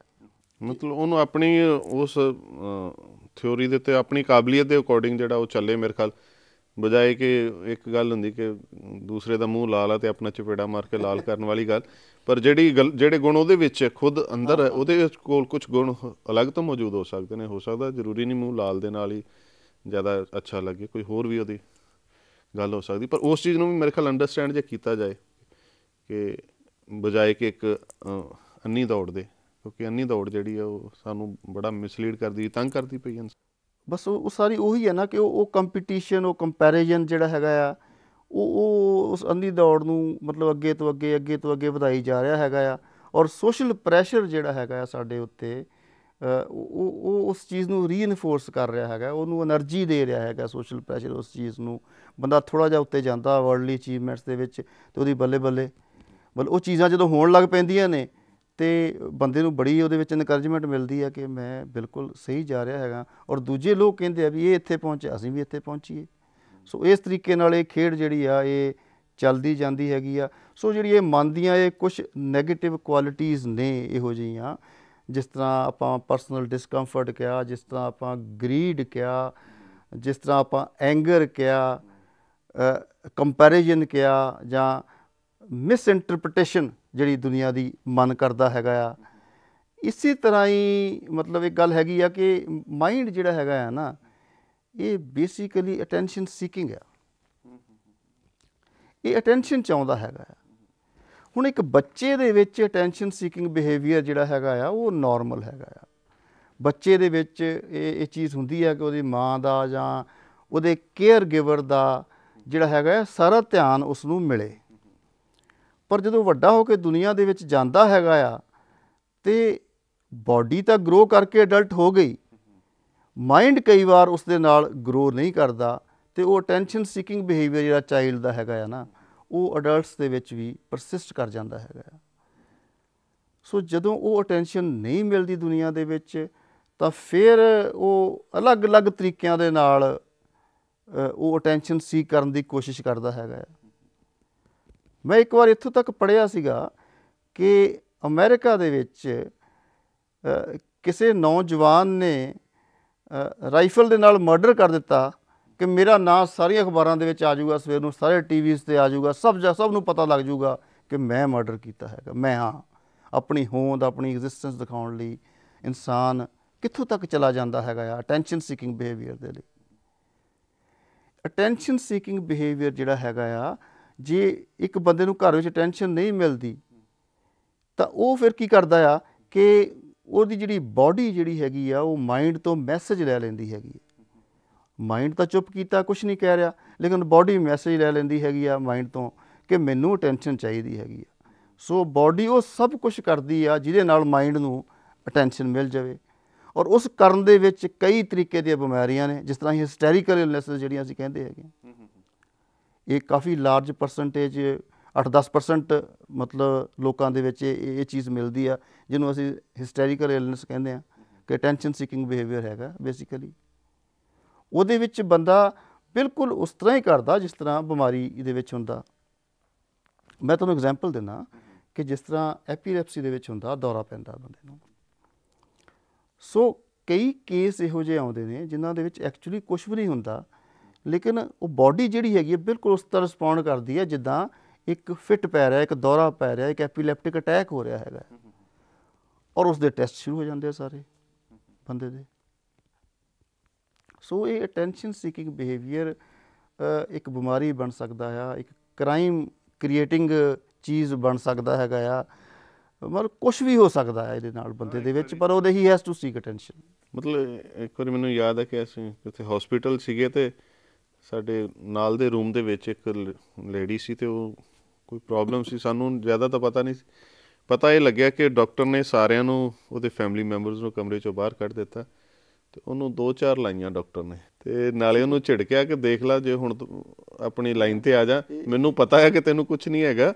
ਮਤਲਬ ਉਹਨੂੰ ਆਪਣੀ ਉਸ ਥਿਊਰੀ ਦੇ ਉੱਤੇ ਆਪਣੀ ਕਾਬਲੀਅਤ ਦੇ ਅਕੋਰਡਿੰਗ ਜਿਹੜਾ ਉਹ ਚੱਲੇ, ਮੇਰੇ ਖਿਆਲ, ਬਜਾਏ ਕਿ ਇੱਕ ਗੱਲ ਹੁੰਦੀ ਕਿ ਦੂਸਰੇ ਦਾ ਮੂੰਹ ਲਾਲ ਆ ਅਤੇ ਆਪਣਾ ਚਪੇੜਾ ਮਾਰ ਕੇ ਲਾਲ ਕਰਨ ਵਾਲੀ ਗੱਲ। ਪਰ ਜਿਹੜੇ ਗੁਣ ਉਹਦੇ ਵਿੱਚ ਖੁਦ ਅੰਦਰ ਹੈ, ਉਹਦੇ ਕੋਲ ਕੁਛ ਗੁਣ ਅਲੱਗ ਤੋਂ ਮੌਜੂਦ ਹੋ ਸਕਦੇ ਨੇ। ਹੋ ਸਕਦਾ ਜ਼ਰੂਰੀ ਨਹੀਂ ਮੂੰਹ ਲਾਲ ਦੇ ਨਾਲ ਹੀ ਜ਼ਿਆਦਾ ਅੱਛਾ ਲੱਗੇ, ਕੋਈ ਹੋਰ ਵੀ ਉਹਦੀ ਗੱਲ ਹੋ ਸਕਦੀ। ਪਰ ਉਸ ਚੀਜ਼ ਨੂੰ ਵੀ ਮੇਰੇ ਖਿਆਲ ਅੰਡਰਸਟੈਂਡ ਜੇ ਕੀਤਾ ਜਾਏ ਕਿ ਬਜਾਏ ਕਿ ਇੱਕ ਅੰਨੀ ਦੌੜ ਦੇ, ਕਿਉਂਕਿ ਅੰਨੀ ਦੌੜ ਜਿਹੜੀ ਆ ਉਹ ਸਾਨੂੰ ਬੜਾ ਮਿਸਲੀਡ ਕਰਦੀ, ਤੰਗ ਕਰਦੀ ਪਈ ਹੈ। ਬਸ ਉਹ ਸਾਰੀ ਉਹੀ ਹੈ ਨਾ ਕਿ ਉਹ ਕੰਪੀਟੀਸ਼ਨ, ਉਹ ਕੰਪੈਰੀਜ਼ਨ ਜਿਹੜਾ ਹੈਗਾ ਆ ਉਹ ਉਸ ਅੰਨੀ ਦੌੜ ਨੂੰ ਮਤਲਬ ਅੱਗੇ ਤੋਂ ਅੱਗੇ ਵਧਾਈ ਜਾ ਰਿਹਾ ਹੈਗਾ ਆ। ਔਰ ਸੋਸ਼ਲ ਪ੍ਰੈਸ਼ਰ ਜਿਹੜਾ ਹੈਗਾ ਆ ਸਾਡੇ ਉੱਤੇ, ਉਹ ਉਸ ਚੀਜ਼ ਨੂੰ ਰੀਇਨਫੋਰਸ ਕਰ ਰਿਹਾ ਹੈਗਾ, ਉਹਨੂੰ ਐਨਰਜੀ ਦੇ ਰਿਹਾ ਹੈਗਾ ਸੋਸ਼ਲ ਪ੍ਰੈਸ਼ਰ ਉਸ ਚੀਜ਼ ਨੂੰ। ਬੰਦਾ ਥੋੜ੍ਹਾ ਜਿਹਾ ਉੱਤੇ ਜਾਂਦਾ ਵਰਲਡਲੀ ਅਚੀਵਮੈਂਟਸ ਦੇ ਵਿੱਚ ਅਤੇ ਉਹਦੀ ਬੱਲੇ ਬੱਲੇ ਉਹ ਚੀਜ਼ਾਂ ਜਦੋਂ ਹੋਣ ਲੱਗ ਪੈਂਦੀਆਂ ਨੇ ਅਤੇ ਬੰਦੇ ਨੂੰ ਬੜੀ ਉਹਦੇ ਵਿੱਚ ਇਨਕਰੇਜਮੈਂਟ ਮਿਲਦੀ ਹੈ ਕਿ ਮੈਂ ਬਿਲਕੁਲ ਸਹੀ ਜਾ ਰਿਹਾ ਹੈਗਾ। ਔਰ ਦੂਜੇ ਲੋਕ ਕਹਿੰਦੇ ਆ ਵੀ ਇਹ ਇੱਥੇ ਪਹੁੰਚਿਆ, ਅਸੀਂ ਵੀ ਇੱਥੇ ਪਹੁੰਚੀਏ। ਸੋ ਇਸ ਤਰੀਕੇ ਨਾਲ ਇਹ ਖੇਡ ਜਿਹੜੀ ਆ ਇਹ ਚੱਲਦੀ ਜਾਂਦੀ ਹੈਗੀ ਆ। ਸੋ ਜਿਹੜੀ ਇਹ ਮਨ ਦੀਆਂ ਇਹ ਕੁਛ ਨੈਗੇਟਿਵ ਕੁਆਲਿਟੀਜ਼ ਨੇ ਇਹੋ ਜਿਹੀਆਂ, ਜਿਸ ਤਰ੍ਹਾਂ ਆਪਾਂ ਪਰਸਨਲ ਡਿਸਕੰਫਰਟ ਕਿਹਾ, ਜਿਸ ਤਰ੍ਹਾਂ ਆਪਾਂ ਗਰੀਡ ਕਿਹਾ, ਜਿਸ ਤਰ੍ਹਾਂ ਆਪਾਂ ਐਂਗਰ ਕਿਹਾ, ਕੰਪੈਰੀਜ਼ਨ ਕਿਹਾ, ਜਾਂ ਮਿਸਇੰਟਰਪ੍ਰੀਟੇਸ਼ਨ ਜਿਹੜੀ ਦੁਨੀਆ ਦੀ ਮਨ ਕਰਦਾ ਹੈਗਾ ਆ। ਇਸੇ ਤਰ੍ਹਾਂ ਹੀ ਮਤਲਬ ਇੱਕ ਗੱਲ ਹੈਗੀ ਆ ਕਿ ਮਾਈਂਡ ਜਿਹੜਾ ਹੈਗਾ ਆ ਨਾ, ਇਹ ਬੇਸਿਕਲੀ ਅਟੈਂਸ਼ਨ ਸੀਕਿੰਗ ਆ। ਇਹ ਅਟੈਂਸ਼ਨ ਚਾਹੁੰਦਾ ਹੈਗਾ ਆ। ਹੁਣ ਇੱਕ ਬੱਚੇ ਦੇ ਵਿੱਚ ਅਟੈਂਸ਼ਨ ਸੀਕਿੰਗ ਬਿਹੇਵੀਅਰ ਜਿਹੜਾ ਹੈਗਾ ਆ ਉਹ ਨੋਰਮਲ ਹੈਗਾ ਆ। ਬੱਚੇ ਦੇ ਵਿੱਚ ਇਹ ਚੀਜ਼ ਹੁੰਦੀ ਹੈ ਕਿ ਉਹਦੀ ਮਾਂ ਦਾ ਜਾਂ ਉਹਦੇ ਕੇਅਰ ਗਿਵਰ ਦਾ ਜਿਹੜਾ ਹੈਗਾ ਆ ਸਾਰਾ ਧਿਆਨ ਉਸ ਨੂੰ ਮਿਲੇ। ਪਰ ਜਦੋਂ ਵੱਡਾ ਹੋ ਕੇ ਦੁਨੀਆ ਦੇ ਵਿੱਚ ਜਾਂਦਾ ਹੈਗਾ ਆ ਅਤੇ ਬਾਡੀ ਤਾਂ ਗਰੋ ਕਰਕੇ ਅਡਲਟ ਹੋ ਗਈ, ਮਾਈਂਡ ਕਈ ਵਾਰ ਉਸ ਦੇ ਨਾਲ ਗਰੋ ਨਹੀਂ ਕਰਦਾ ਅਤੇ ਉਹ ਅਟੈਂਸ਼ਨ ਸੀਕਿੰਗ ਬਿਹੇਵੀਅਰ ਜਿਹੜਾ ਚਾਈਲਡ ਦਾ ਹੈਗਾ ਆ ਨਾ, ਉਹ ਅਡਲਟਸ ਦੇ ਵਿੱਚ ਵੀ ਪਰਸਿਸਟ ਕਰ ਜਾਂਦਾ ਹੈਗਾ ਆ। ਸੋ ਜਦੋਂ ਉਹ ਅਟੈਂਸ਼ਨ ਨਹੀਂ ਮਿਲਦੀ ਦੁਨੀਆ ਦੇ ਵਿੱਚ, ਤਾਂ ਫਿਰ ਉਹ ਅਲੱਗ-ਅਲੱਗ ਤਰੀਕਿਆਂ ਦੇ ਨਾਲ ਉਹ ਅਟੈਂਸ਼ਨ ਸੀਕ ਕਰਨ ਦੀ ਕੋਸ਼ਿਸ਼ ਕਰਦਾ ਹੈਗਾ ਆ। ਮੈਂ ਇੱਕ ਵਾਰ ਇੱਥੋਂ ਤੱਕ ਪੜ੍ਹਿਆ ਸੀਗਾ ਕਿ ਅਮਰੀਕਾ ਦੇ ਵਿੱਚ ਕਿਸੇ ਨੌਜਵਾਨ ਨੇ ਰਾਈਫਲ ਦੇ ਨਾਲ ਮਰਡਰ ਕਰ ਦਿੱਤਾ ਕਿ ਮੇਰਾ ਨਾਂ ਸਾਰੀਆਂ ਅਖਬਾਰਾਂ ਦੇ ਵਿੱਚ ਆ ਜਾਊਗਾ, ਸਵੇਰ ਨੂੰ ਸਾਰੇ ਟੀਵੀਜ਼ 'ਤੇ ਆ ਜਾਊਗਾ, ਸਭ ਨੂੰ ਪਤਾ ਲੱਗ ਜਾਊਗਾ ਕਿ ਮੈਂ ਮਰਡਰ ਕੀਤਾ ਹੈਗਾ, ਮੈਂ ਹਾਂ। ਆਪਣੀ ਹੋਂਦ, ਆਪਣੀ ਐਗਜ਼ਿਸਟੈਂਸ ਦਿਖਾਉਣ ਲਈ ਇਨਸਾਨ ਕਿੱਥੋਂ ਤੱਕ ਚਲਾ ਜਾਂਦਾ ਹੈਗਾ ਆ ਅਟੈਂਸ਼ਨ ਸੀਕਿੰਗ ਬਿਹੇਵੀਅਰ ਦੇ ਲਈ। ਅਟੈਂਸ਼ਨ ਸੀਕਿੰਗ ਬਿਹੇਵੀਅਰ ਜਿਹੜਾ ਹੈਗਾ ਆ, ਜੇ ਇੱਕ ਬੰਦੇ ਨੂੰ ਘਰ ਵਿੱਚ ਅਟੈਂਸ਼ਨ ਨਹੀਂ ਮਿਲਦੀ ਤਾਂ ਉਹ ਫਿਰ ਕੀ ਕਰਦਾ ਆ ਕਿ ਉਹਦੀ ਜਿਹੜੀ ਬਾਡੀ ਜਿਹੜੀ ਹੈਗੀ ਆ ਉਹ ਮਾਈਂਡ ਤੋਂ ਮੈਸੇਜ ਲੈ ਲੈਂਦੀ ਹੈਗੀ। ਮਾਈਂਡ ਤਾਂ ਚੁੱਪ ਕੀਤਾ, ਕੁਛ ਨਹੀਂ ਕਹਿ ਰਿਹਾ, ਲੇਕਿਨ ਬਾਡੀ ਮੈਸੇਜ ਲੈ ਲੈਂਦੀ ਹੈਗੀ ਆ ਮਾਈਂਡ ਤੋਂ ਕਿ ਮੈਨੂੰ ਅਟੈਂਸ਼ਨ ਚਾਹੀਦੀ ਹੈਗੀ ਆ। ਸੋ ਬਾਡੀ ਉਹ ਸਭ ਕੁਛ ਕਰਦੀ ਆ ਜਿਹਦੇ ਨਾਲ ਮਾਈਂਡ ਨੂੰ ਅਟੈਂਸ਼ਨ ਮਿਲ ਜਾਵੇ। ਔਰ ਉਸ ਕਰਨ ਦੇ ਵਿੱਚ ਕਈ ਤਰੀਕੇ ਦੀਆਂ ਬਿਮਾਰੀਆਂ ਨੇ, ਜਿਸ ਤਰ੍ਹਾਂ ਹਿਸਟੈਰੀਕਲ ਇਲਨੈਸਿਸ ਜਿਹੜੀਆਂ ਅਸੀਂ ਕਹਿੰਦੇ ਹੈਗੇ, ਇਹ ਕਾਫੀ ਲਾਰਜ ਪਰਸੈਂਟੇਜ 8-10% ਮਤਲਬ ਲੋਕਾਂ ਦੇ ਵਿੱਚ ਇਹ ਚੀਜ਼ ਮਿਲਦੀ ਆ, ਜਿਹਨੂੰ ਅਸੀਂ ਹਿਸਟੈਰੀਕਲ ਇਲਨੈਸ ਕਹਿੰਦੇ ਹਾਂ ਕਿ ਅਟੈਂਸ਼ਨ ਸੀਕਿੰਗ ਬਿਹੇਵੀਅਰ ਹੈਗਾ ਬੇਸਿਕਲੀ। ਉਹਦੇ ਵਿੱਚ ਬੰਦਾ ਬਿਲਕੁਲ ਉਸ ਤਰ੍ਹਾਂ ਹੀ ਕਰਦਾ ਜਿਸ ਤਰ੍ਹਾਂ ਬਿਮਾਰੀ ਦੇ ਵਿੱਚ ਹੁੰਦਾ। ਮੈਂ ਤੁਹਾਨੂੰ ਐਗਜ਼ਾਮਪਲ ਦਿੰਦਾ ਕਿ ਜਿਸ ਤਰ੍ਹਾਂ ਐਪੀਲੈਪਸੀ ਦੇ ਵਿੱਚ ਹੁੰਦਾ, ਦੌਰਾ ਪੈਂਦਾ ਬੰਦੇ ਨੂੰ। ਸੋ ਕਈ ਕੇਸ ਇਹੋ ਜਿਹੇ ਆਉਂਦੇ ਨੇ ਜਿਨ੍ਹਾਂ ਦੇ ਵਿੱਚ ਐਕਚੁਅਲੀ ਕੁਛ ਵੀ ਨਹੀਂ ਹੁੰਦਾ, ਲੇਕਿਨ ਉਹ ਬਾਡੀ ਜਿਹੜੀ ਹੈਗੀ ਹੈ ਬਿਲਕੁਲ ਉਸ ਤਰ੍ਹਾਂ ਰਿਸਪੌਂਡ ਕਰਦੀ ਹੈ ਜਿੱਦਾਂ ਇੱਕ ਫਿੱਟ ਪੈ ਰਿਹਾ, ਇੱਕ ਦੌਰਾ ਪੈ ਰਿਹਾ, ਇੱਕ ਐਪੀਲੈਪਟਿਕ ਅਟੈਕ ਹੋ ਰਿਹਾ ਹੈਗਾ, ਔਰ ਉਸ ਦੇ ਟੈਸਟ ਸ਼ੁਰੂ ਹੋ ਜਾਂਦੇ ਆ ਸਾਰੇ ਬੰਦੇ ਦੇ। ਸੋ ਇਹ ਅਟੈਂਸ਼ਨ ਸੀਕਿੰਗ ਬਿਹੇਵੀਅਰ ਇੱਕ ਬਿਮਾਰੀ ਬਣ ਸਕਦਾ ਆ, ਇੱਕ ਕ੍ਰਾਈਮ ਕ੍ਰੀਏਟਿੰਗ ਚੀਜ਼ ਬਣ ਸਕਦਾ ਹੈਗਾ ਆ, ਮਤਲਬ ਕੁਛ ਵੀ ਹੋ ਸਕਦਾ ਹੈ ਇਹਦੇ ਨਾਲ ਬੰਦੇ ਦੇ ਵਿੱਚ, ਪਰ ਉਹਦੇ he has to seek attention. ਮਤਲਬ ਇੱਕ ਵਾਰੀ ਮੈਨੂੰ ਯਾਦ ਹੈ ਕਿ ਅਸੀਂ ਕਿਤੇ ਹੌਸਪੀਟਲ ਸੀਗੇ ਅਤੇ ਸਾਡੇ ਨਾਲ ਦੇ ਰੂਮ ਦੇ ਵਿੱਚ ਇੱਕ ਲੇਡੀ ਸੀ ਅਤੇ ਉਹ ਕੋਈ ਪ੍ਰੋਬਲਮ ਸੀ, ਸਾਨੂੰ ਜ਼ਿਆਦਾ ਤਾਂ ਪਤਾ ਨਹੀਂ ਸੀ। ਪਤਾ ਇਹ ਲੱਗਿਆ ਕਿ ਡਾਕਟਰ ਨੇ ਸਾਰਿਆਂ ਨੂੰ, ਉਹਦੇ ਫੈਮਿਲੀ ਮੈਂਬਰਸ ਨੂੰ ਕਮਰੇ 'ਚੋਂ ਬਾਹਰ ਕੱਢ ਦਿੱਤਾ ਅਤੇ ਉਹਨੂੰ 2-4 ਲਾਈਆਂ ਡਾਕਟਰ ਨੇ, ਅਤੇ ਨਾਲੇ ਉਹਨੂੰ ਝਿੜਕਿਆ ਕਿ ਦੇਖ ਲਾ ਜੇ ਹੁਣ ਤੂੰ ਆਪਣੀ ਲਾਈਨ 'ਤੇ ਆ ਜਾ, ਮੈਨੂੰ ਪਤਾ ਹੈ ਕਿ ਤੈਨੂੰ ਕੁਛ ਨਹੀਂ ਹੈਗਾ,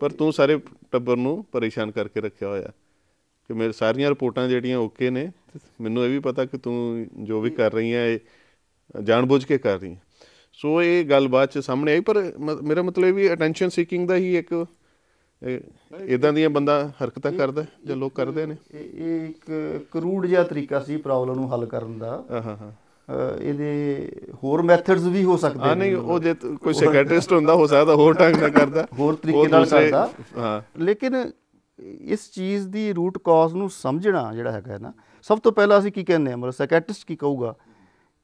ਪਰ ਤੂੰ ਸਾਰੇ ਟੱਬਰ ਨੂੰ ਪਰੇਸ਼ਾਨ ਕਰਕੇ ਰੱਖਿਆ ਹੋਇਆ ਕਿ ਮੇਰੇ ਸਾਰੀਆਂ ਰਿਪੋਰਟਾਂ ਜਿਹੜੀਆਂ ਓਕੇ ਨੇ, ਮੈਨੂੰ ਇਹ ਵੀ ਪਤਾ ਕਿ ਤੂੰ ਜੋ ਵੀ ਕਰ ਰਹੀ ਹੈ ਇਹ ਜਾਣ-ਬੁੱਝ ਕੇ ਕਰ ਰਹੀ ਹੈ। ਸੋ ਇਹ ਗੱਲ ਬਾਅਦ 'ਚ ਸਾਹਮਣੇ ਆਈ, ਪਰ ਮੇਰਾ ਮਤਲਬ ਇਹ ਵੀ ਅਟੈਂਸ਼ਨ ਸੀਕਿੰਗ ਦਾ ਹੀ ਇੱਕ ਇੱਦਾਂ ਦੀਆਂ ਬੰਦਾ ਹਰਕਤਾਂ ਕਰਦਾ ਜਾਂ ਲੋਕ ਕਰਦੇ ਨੇ। ਇਹ ਇੱਕ ਕਰੂੜ ਜਿਹਾ ਤਰੀਕਾ ਸੀ ਪ੍ਰੋਬਲਮ ਨੂੰ ਹੱਲ ਕਰਨ ਦਾ। ਇਹਦੇ ਹੋਰ ਮੈਥਡਸ ਵੀ ਹੋ ਸਕਦੇ ਨਹੀਂ, ਉਹ ਜੇ ਕੋਈ ਸਾਈਕੈਟਰਿਸਟ ਹੁੰਦਾ ਹੋ ਸਕਦਾ ਹੋਰ ਢੰਗ ਨਾਲ ਕਰਦਾ, ਹੋਰ ਤਰੀਕੇ ਨਾਲ ਕਰਦਾ। ਲੇਕਿਨ ਇਸ ਚੀਜ਼ ਦੀ ਰੂਟ ਕਾਜ਼ ਨੂੰ ਸਮਝਣਾ ਜਿਹੜਾ ਹੈਗਾ ਨਾ, ਸਭ ਤੋਂ ਪਹਿਲਾਂ ਅਸੀਂ ਕੀ ਕਹਿੰਦੇ ਹਾਂ, ਮਤਲਬ ਸਾਈਕੈਟਰਿਸਟ ਕੀ ਕਹੂਗਾ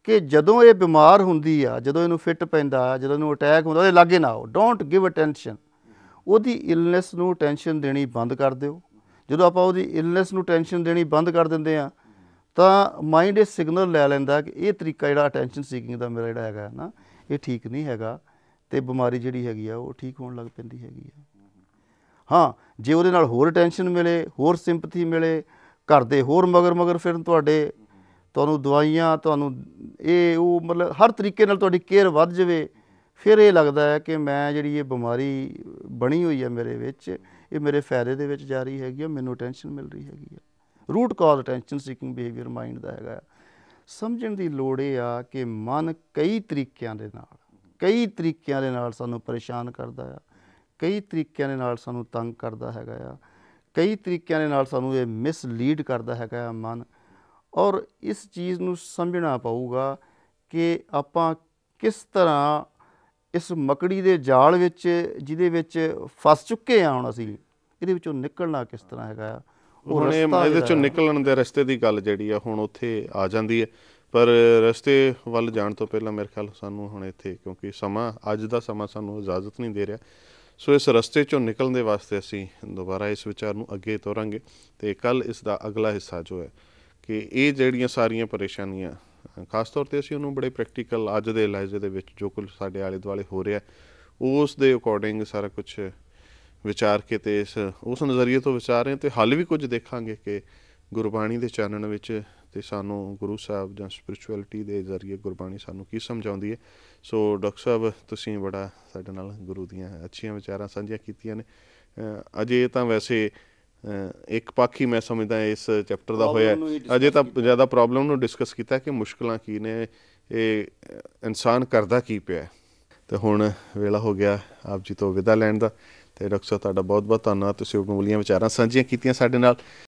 ਕਿ ਜਦੋਂ ਇਹ ਬਿਮਾਰ ਹੁੰਦੀ ਆ, ਜਦੋਂ ਇਹਨੂੰ ਫਿੱਟ ਪੈਂਦਾ, ਜਦੋਂ ਇਹਨੂੰ ਅਟੈਕ ਹੁੰਦਾ, ਉਹਦੇ ਲਾਗੇ ਨਾ ਆਓ, ਡੋਂਟ ਗਿਵ ਅਟੈਂਸ਼ਨ। ਉਹਦੀ ਇਲਨੈਸ ਨੂੰ ਟੈਨਸ਼ਨ ਦੇਣੀ ਬੰਦ ਕਰ ਦਿਓ। ਜਦੋਂ ਆਪਾਂ ਉਹਦੀ ਇਲਨੈਸ ਨੂੰ ਟੈਨਸ਼ਨ ਦੇਣੀ ਬੰਦ ਕਰ ਦਿੰਦੇ ਹਾਂ ਤਾਂ ਮਾਈਂਡ ਇਹ ਸਿਗਨਲ ਲੈ ਲੈਂਦਾ ਕਿ ਇਹ ਤਰੀਕਾ ਜਿਹੜਾ ਅਟੈਂਸ਼ਨ ਸੀਕਿੰਗ ਦਾ ਮੇਰਾ ਜਿਹੜਾ ਹੈਗਾ ਨਾ, ਇਹ ਠੀਕ ਨਹੀਂ ਹੈਗਾ, ਅਤੇ ਬਿਮਾਰੀ ਜਿਹੜੀ ਹੈਗੀ ਆ ਉਹ ਠੀਕ ਹੋਣ ਲੱਗ ਪੈਂਦੀ ਹੈਗੀ ਆ। ਹਾਂ, ਜੇ ਉਹਦੇ ਨਾਲ ਹੋਰ ਅਟੈਂਸ਼ਨ ਮਿਲੇ, ਹੋਰ ਸਿੰਪਥੀ ਮਿਲੇ, ਘਰ ਦੇ ਹੋਰ ਮਗਰ ਫਿਰਨ ਤੁਹਾਡੇ, ਤੁਹਾਨੂੰ ਦਵਾਈਆਂ, ਤੁਹਾਨੂੰ ਇਹ ਉਹ, ਮਤਲਬ ਹਰ ਤਰੀਕੇ ਨਾਲ ਤੁਹਾਡੀ ਕੇਅਰ ਵੱਧ ਜਾਵੇ, ਫਿਰ ਇਹ ਲੱਗਦਾ ਹੈ ਕਿ ਮੈਂ ਜਿਹੜੀ ਇਹ ਬਿਮਾਰੀ ਬਣੀ ਹੋਈ ਹੈ ਮੇਰੇ ਵਿੱਚ, ਇਹ ਮੇਰੇ ਫਾਇਦੇ ਦੇ ਵਿੱਚ ਜਾ ਰਹੀ ਹੈਗੀ ਆ, ਮੈਨੂੰ ਟੈਨਸ਼ਨ ਮਿਲ ਰਹੀ ਹੈਗੀ ਆ। Root cause attention seeking behaviour mind ਦਾ ਹੈਗਾ। ਸਮਝਣ ਦੀ ਲੋੜ ਇਹ ਆ ਕਿ ਮਨ ਕਈ ਤਰੀਕਿਆਂ ਦੇ ਨਾਲ ਸਾਨੂੰ ਪਰੇਸ਼ਾਨ ਕਰਦਾ ਆ, ਕਈ ਤਰੀਕਿਆਂ ਦੇ ਨਾਲ ਸਾਨੂੰ ਤੰਗ ਕਰਦਾ ਹੈਗਾ ਆ, ਕਈ ਤਰੀਕਿਆਂ ਦੇ ਨਾਲ ਸਾਨੂੰ ਇਹ ਮਿਸਲੀਡ ਕਰਦਾ ਹੈਗਾ ਆ ਮਨ। ਔਰ ਇਸ ਚੀਜ਼ ਨੂੰ ਸਮਝਣਾ ਪਊਗਾ ਕਿ ਆਪਾਂ ਕਿਸ ਤਰ੍ਹਾਂ ਇਸ ਮਕੜੀ ਦੇ ਜਾਲ ਵਿੱਚ, ਜਿਹਦੇ ਵਿੱਚ ਫਸ ਚੁੱਕੇ ਹਾਂ ਹੁਣ ਅਸੀਂ, ਇਹਦੇ ਵਿੱਚੋਂ ਨਿਕਲਣਾ ਕਿਸ ਤਰ੍ਹਾਂ ਹੈਗਾ ਆ। ਹੁਣ ਇਹਦੇ 'ਚੋਂ ਨਿਕਲਣ ਦੇ ਰਸਤੇ ਦੀ ਗੱਲ ਜਿਹੜੀ ਆ ਹੁਣ ਉੱਥੇ ਆ ਜਾਂਦੀ ਹੈ, ਪਰ ਰਸਤੇ ਵੱਲ ਜਾਣ ਤੋਂ ਪਹਿਲਾਂ ਮੇਰੇ ਖਿਆਲ ਸਾਨੂੰ ਹੁਣ ਇੱਥੇ, ਕਿਉਂਕਿ ਸਮਾਂ, ਅੱਜ ਦਾ ਸਮਾਂ ਸਾਨੂੰ ਇਜਾਜ਼ਤ ਨਹੀਂ ਦੇ ਰਿਹਾ, ਸੋ ਇਸ ਰਸਤੇ 'ਚੋਂ ਨਿਕਲਣ ਦੇ ਵਾਸਤੇ ਅਸੀਂ ਦੁਬਾਰਾ ਇਸ ਵਿਚਾਰ ਨੂੰ ਅੱਗੇ ਤੋਰਾਂਗੇ। ਅਤੇ ਕੱਲ੍ਹ ਇਸ ਦਾ ਅਗਲਾ ਹਿੱਸਾ ਜੋ ਹੈ ਕਿ ਇਹ ਜਿਹੜੀਆਂ ਸਾਰੀਆਂ ਪਰੇਸ਼ਾਨੀਆਂ, ਖਾਸ ਤੌਰ 'ਤੇ ਅਸੀਂ ਉਹਨੂੰ ਬੜੇ ਪ੍ਰੈਕਟੀਕਲ ਅੱਜ ਦੇ ਲਹਿਜੇ ਦੇ ਵਿੱਚ ਜੋ ਕੁਝ ਸਾਡੇ ਆਲੇ ਦੁਆਲੇ ਹੋ ਰਿਹਾ ਉਸ ਦੇ ਅਕੋਰਡਿੰਗ ਸਾਰਾ ਕੁਛ ਵਿਚਾਰ ਕੇ ਅਤੇ ਉਸ ਨਜ਼ਰੀਏ ਤੋਂ ਵਿਚਾਰ ਰਹੇ, ਅਤੇ ਹੱਲ ਵੀ ਕੁਝ ਦੇਖਾਂਗੇ ਕਿ ਗੁਰਬਾਣੀ ਦੇ ਚਾਨਣ ਵਿੱਚ ਅਤੇ ਸਾਨੂੰ ਗੁਰੂ ਸਾਹਿਬ ਜਾਂ ਸਪਿਰਿਚੁਅਲਿਟੀ ਦੇ ਜ਼ਰੀਏ ਗੁਰਬਾਣੀ ਸਾਨੂੰ ਕੀ ਸਮਝਾਉਂਦੀ ਹੈ। ਸੋ ਡਾਕਟਰ ਸਾਹਿਬ, ਤੁਸੀਂ ਬੜਾ ਸਾਡੇ ਨਾਲ ਗੁਰੂ ਦੀਆਂ ਅੱਛੀਆਂ ਵਿਚਾਰਾਂ ਸਾਂਝੀਆਂ ਕੀਤੀਆਂ ਨੇ। ਅਜੇ ਤਾਂ ਵੈਸੇ ਇੱਕ ਪੱਖ ਹੀ ਮੈਂ ਸਮਝਦਾ ਇਸ ਚੈਪਟਰ ਦਾ ਹੋਇਆ, ਅਜੇ ਤਾਂ ਜ਼ਿਆਦਾ ਪ੍ਰੋਬਲਮ ਨੂੰ ਡਿਸਕਸ ਕੀਤਾ ਕਿ ਮੁਸ਼ਕਿਲਾਂ ਕੀ ਨੇ, ਇਹ ਇਨਸਾਨ ਕਰਦਾ ਕੀ ਪਿਆ। ਅਤੇ ਹੁਣ ਵੇਲਾ ਹੋ ਗਿਆ ਆਪ ਜੀ ਤੋਂ ਵਿਦਾ ਲੈਣ ਦਾ, ਅਤੇ ਡਾਕਟਰ ਸਾਹਿਬ ਤੁਹਾਡਾ ਬਹੁਤ ਬਹੁਤ ਧੰਨਵਾਦ, ਤੁਸੀਂ ਅਮੂਲੀਆਂ ਵਿਚਾਰਾਂ ਸਾਂਝੀਆਂ ਕੀਤੀਆਂ ਸਾਡੇ ਨਾਲ।